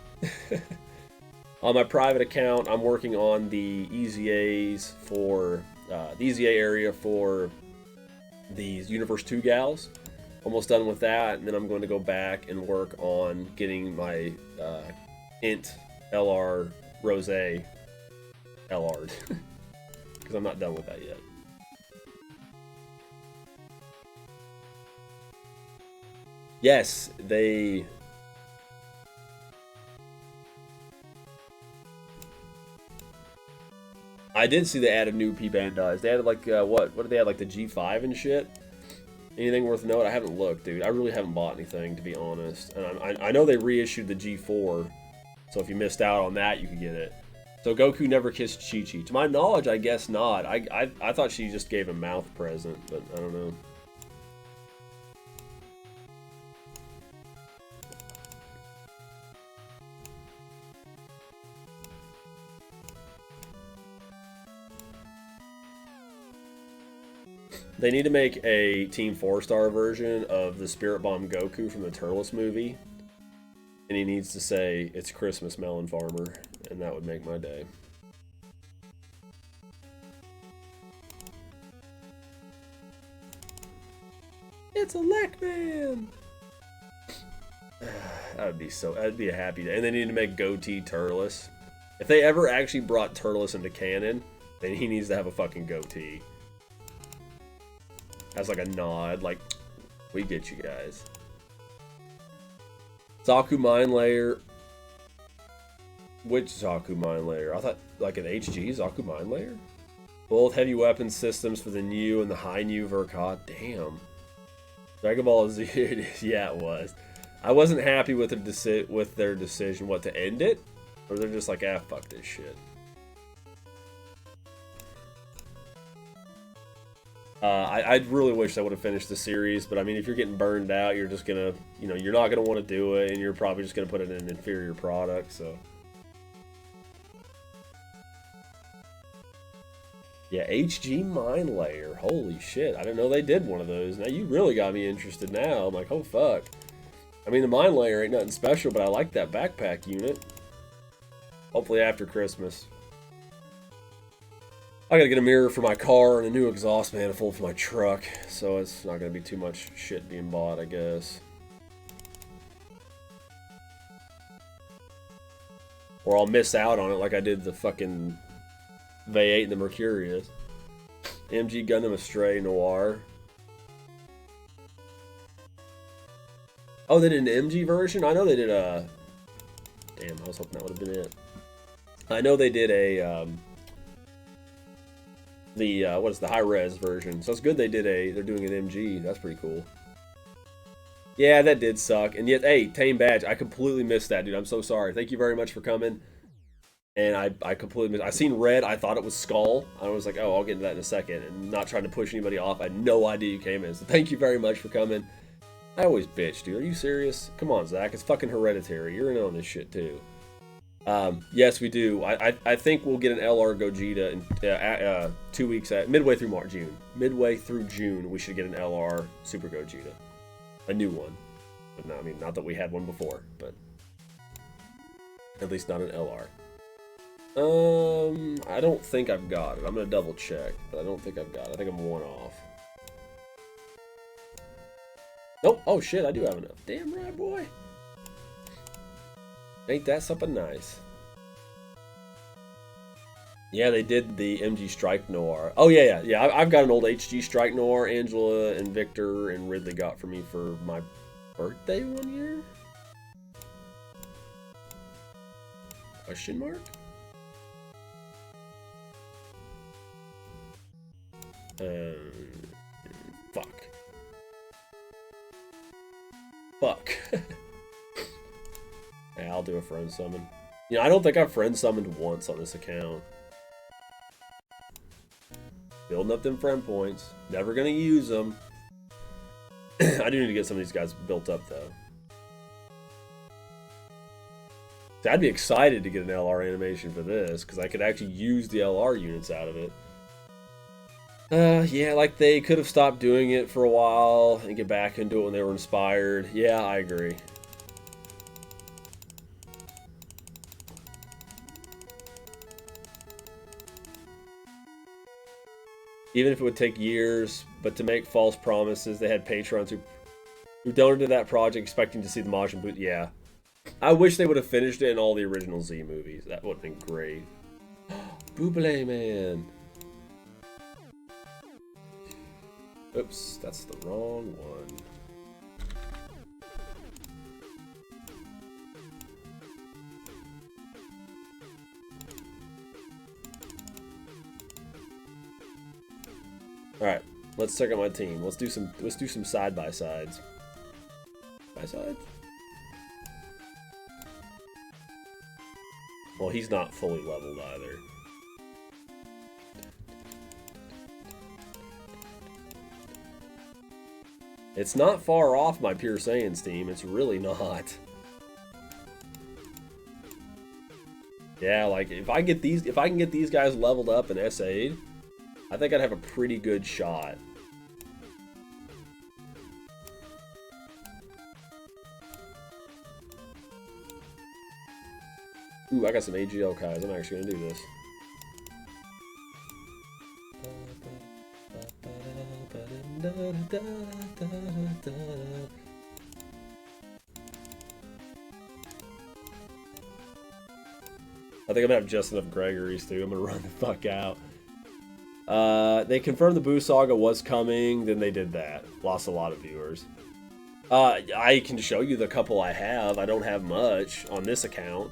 On my private account, I'm working on the EZAs for the EZA area for these Universe 2 gals. Almost done with that, and then I'm going to go back and work on getting my Int LR Rose LR'd. Because I'm not done with that yet. Yes, they... I did see they added new P Bandais. They added like what did they add, like the G5 and shit? Anything worth note? I haven't looked, dude. I really haven't bought anything, to be honest. And I know they reissued the G4, so if you missed out on that, you could get it. So Goku never kissed Chi-Chi. To my knowledge, I guess not. I thought she just gave a mouth present, but I don't know. They need to make a Team 4-star version of the Spirit Bomb Goku from the Turles movie. And he needs to say, "It's Christmas, Melon Farmer," and that would make my day. It's a Lekman! That'd be a happy day. And they need to make Goatee Turles. If they ever actually brought Turles into canon, then he needs to have a fucking goatee. As like a nod, like, we get you guys. Zaku Mine Layer. Which Zaku Mine Layer? I thought, like, an HG Zaku Mine Layer? Both heavy weapon systems for the new and the high new Verkot. Damn. Dragon Ball Z, yeah, it was. I wasn't happy with their decision, what, to end it? Or they're just like, ah, fuck this shit. I really wish I would have finished the series, but I mean, if you're getting burned out, you're just gonna, you know, you're not gonna want to do it, and you're probably just gonna put it in an inferior product, so. Yeah, HG Mine Layer. Holy shit, I didn't know they did one of those. Now you really got me interested now. I'm like, oh fuck. I mean, the Mine Layer ain't nothing special, but I like that backpack unit. Hopefully after Christmas. I gotta get a mirror for my car and a new exhaust manifold for my truck, so it's not gonna be too much shit being bought, I guess. Or I'll miss out on it like I did the fucking V8 and the Mercurius. MG Gundam Astray Noir. Oh, they did an MG version? I know they did a... Damn, I was hoping that would have been it. I know they did a... what is the high-res version. So it's good they're doing an MG. That's pretty cool. Yeah, that did suck. And yet, hey, Tame Badge, I completely missed that, dude. I'm so sorry. Thank you very much for coming. And I completely missed. I seen red. I thought it was Skull. I was like, oh, I'll get into that in a second. And not trying to push anybody off. I had no idea you came in. So thank you very much for coming. I always bitch, dude. Are you serious? Come on, Zach. It's fucking Hereditary. You're in on this shit, too. Yes, we do. I think we'll get an LR Gogeta in 2 weeks, midway through June. Midway through June, we should get an LR Super Gogeta. A new one. But no, I mean, not that we had one before, but at least not an LR. I don't think I've got it. I'm gonna double check, but I don't think I've got it. I think I'm one off. Nope. Oh shit, I do have enough. Damn right, boy. Ain't that something nice? Yeah, they did the MG Strike Noir. Oh yeah. I've got an old HG Strike Noir. Angela and Victor and Ridley got for me for my birthday one year. Question mark? Fuck. Yeah, I'll do a friend summon. You know, I don't think I've friend summoned once on this account. Building up them friend points. Never gonna use them. I do need to get some of these guys built up, though. See, I'd be excited to get an LR animation for this, because I could actually use the LR units out of it. Yeah, like they could have stopped doing it for a while and get back into it when they were inspired. Yeah, I agree. Even if it would take years, but to make false promises, they had patrons who donated that project expecting to see the Majin Buu. Yeah. I wish they would have finished it in all the original Z movies. That would have been great. Buble Man. Oops, that's the wrong one. All right, let's check out my team. Let's do some side by sides. By sides. Well, he's not fully leveled either. It's not far off my Pure Saiyans team. It's really not. Yeah, like if I can get these guys leveled up and SA'd, I think I'd have a pretty good shot. Ooh, I got some AGL Kais. I'm actually gonna do this. I think I'm gonna have just enough Gregory's too. I'm gonna run the fuck out. They confirmed the Boo Saga was coming, then they did that. Lost a lot of viewers. I can show you the couple I have. I don't have much on this account,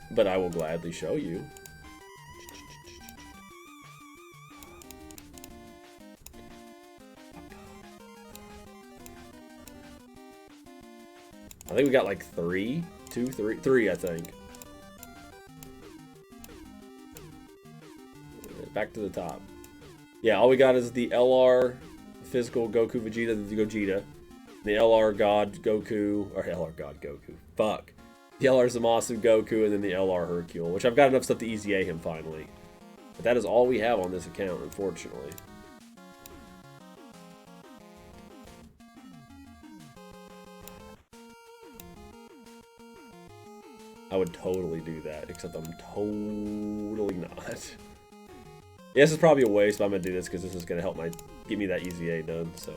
but I will gladly show you. I think we got like three, I think. Back to the top. Yeah, all we got is the LR physical Goku Vegeta, the Gogeta, the LR God Goku, or LR God Goku. Fuck. The LR Zamasu Goku, and then the LR Hercule, which I've got enough stuff to EZA him finally. But that is all we have on this account, unfortunately. I would totally do that, except I'm totally not. Yeah, this is probably a waste, but I'm gonna do this because this is gonna help get me that EZA done, so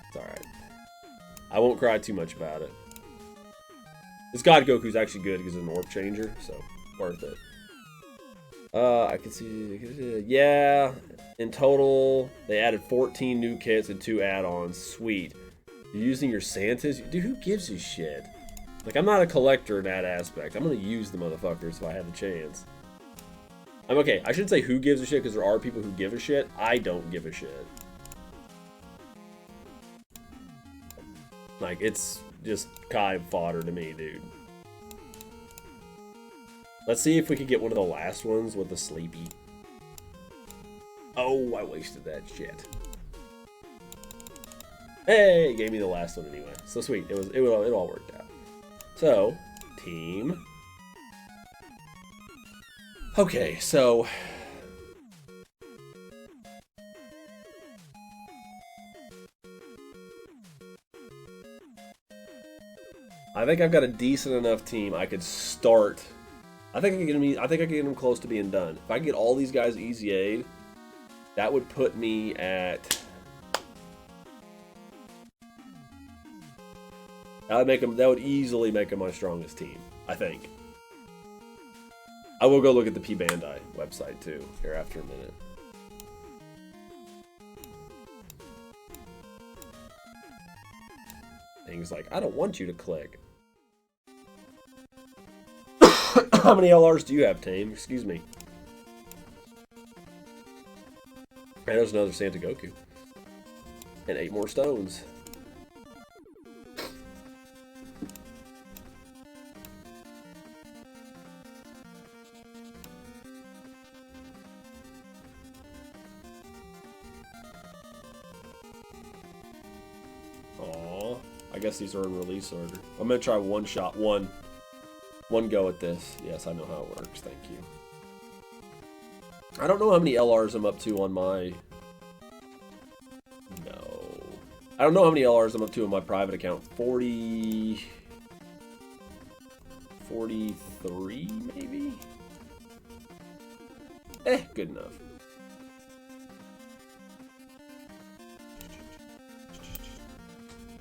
it's alright. I won't cry too much about it. This God Goku's actually good because it's an orb changer, so worth it. I can see, yeah, in total, they added 14 new kits and 2 add-ons. Sweet. You're using your Santas? Dude, who gives a shit? Like, I'm not a collector in that aspect. I'm gonna use the motherfuckers if I have the chance. I'm okay. I shouldn't say who gives a shit because there are people who give a shit. I don't give a shit. Like, it's just Kai fodder to me, dude. Let's see if we can get one of the last ones with the sleepy. Oh, I wasted that shit. Hey, it gave me the last one anyway. So sweet. It all worked out. So, team. Okay, so I think I've got a decent enough team. I could start. I think I can get them close to being done. If I can get all these guys EZA'd, that would put me at. That would easily make them my strongest team, I think. I will go look at the P Bandai website too here after a minute. Things like, I don't want you to click. How many LRs do you have, Tame? Excuse me. And there's another Santa Goku. And 8 more stones. Aww. I guess these are in release order. I'm gonna try one go at this. Yes, I know how it works. Thank you. I don't know how many LRs I'm up to on my... No. I don't know how many LRs I'm up to on my private account. 40... 43, maybe? Good enough.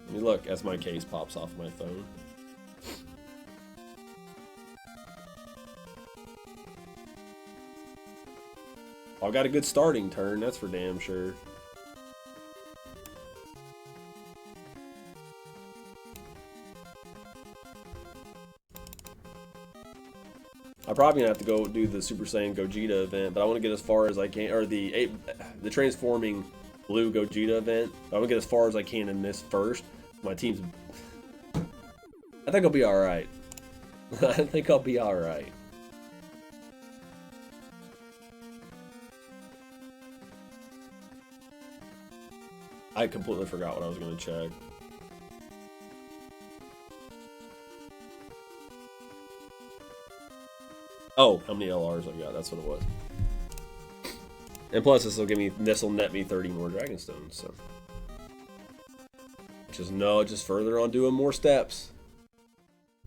Let me look as my case pops off my phone. I've got a good starting turn, that's for damn sure. I'm probably gonna have to go do the Super Saiyan Gogeta event, but I want to get as far as I can, or the transforming blue Gogeta event. I want to get as far as I can in this first. My team's, I think I'll be all right. I think I'll be all right. I completely forgot what I was going to check. Oh, how many LRs I got? That's what it was. And plus, this will net me 30 more Dragonstones. So, just further on doing more steps.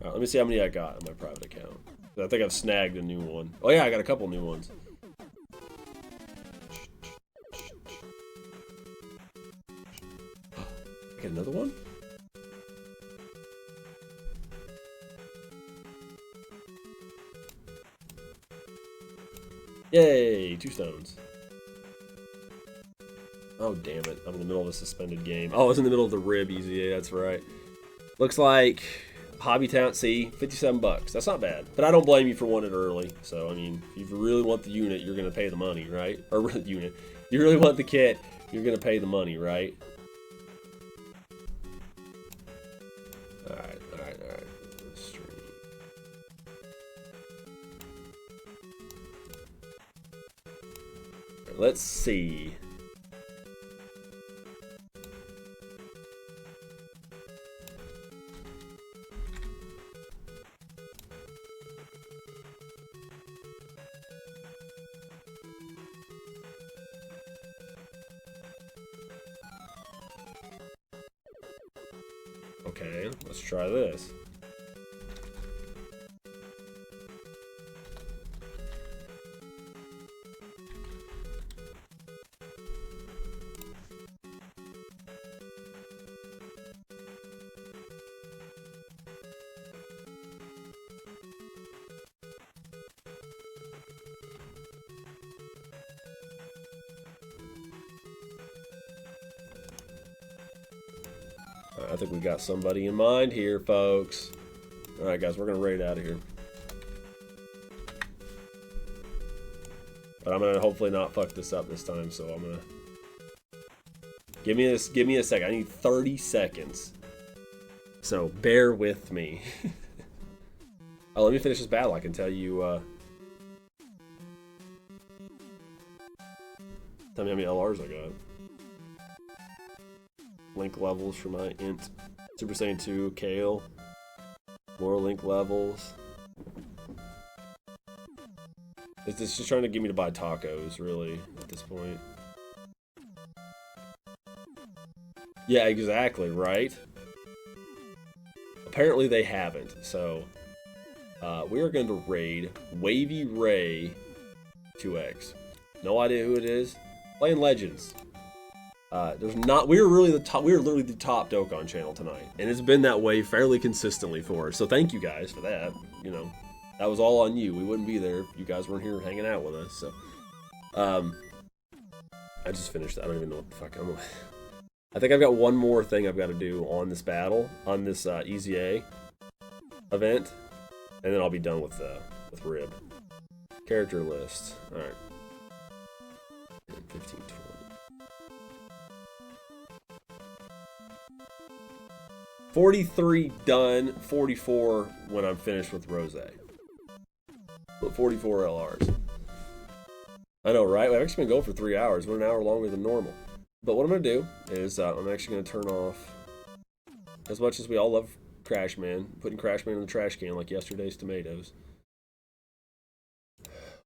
All right, let me see how many I got on my private account. I think I've snagged a new one. Oh yeah, I got a couple new ones. Get another one? Yay, 2 stones. Oh, damn it. I'm in the middle of a suspended game. Oh, I was in the middle of the rib EZA, that's right. Looks like Hobby Town, see, 57 bucks. That's not bad. But I don't blame you for wanting it early. So, I mean, if you really want the unit, you're going to pay the money, right? Or unit. If you really want the kit, you're going to pay the money, right? Alright. Let's see. Okay, let's try this. I think we got somebody in mind here, folks. Alright, guys, we're going to raid out of here. But I'm going to hopefully not fuck this up this time, so I'm going to... Give me a second. I need 30 seconds. So, bear with me. Oh, let me finish this battle. I can tell you, tell me how many LRs I got. Link levels for my int Super Saiyan 2 Kale. More link levels. It's just trying to get me to buy tacos, really, at this point. Yeah, exactly, right? Apparently they haven't, so we are going to raid Wavy Ray 2X. No idea who it is. Playing Legends. We're literally the top Dokkan channel tonight, and it's been that way fairly consistently for us. So thank you guys for that. You know, that was all on you. We wouldn't be there if you guys weren't here hanging out with us. So, I just finished. I don't even know what the fuck I'm. I think I've got one more thing I've got to do on this battle, on this EZA event, and then I'll be done with Rib. Character list. All right. 15, 20. 43 done, 44 when I'm finished with Rose. But 44 LRs. I know, right? We've actually been going for 3 hours. We're an hour longer than normal. But what I'm going to do is I'm actually going to turn off, as much as we all love Crash Man, putting Crash Man in the trash can like yesterday's tomatoes.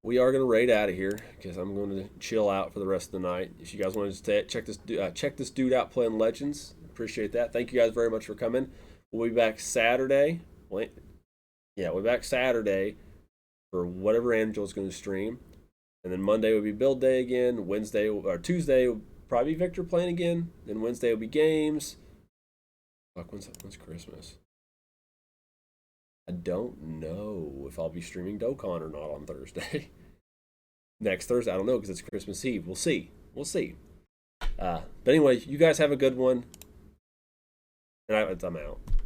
We are going to raid out of here because I'm going to chill out for the rest of the night. If you guys want to check this dude out playing Legends, appreciate that. Thank you guys very much for coming. We'll be back Saturday. Yeah, we'll be back Saturday for whatever Angel's going to stream. And then Monday will be build day again. Tuesday will probably be Victor playing again. Then Wednesday will be games. Fuck, when's Christmas? I don't know if I'll be streaming Dokkan or not on Thursday. Next Thursday, I don't know because it's Christmas Eve. We'll see. We'll see. But anyway, you guys have a good one. And I'm out.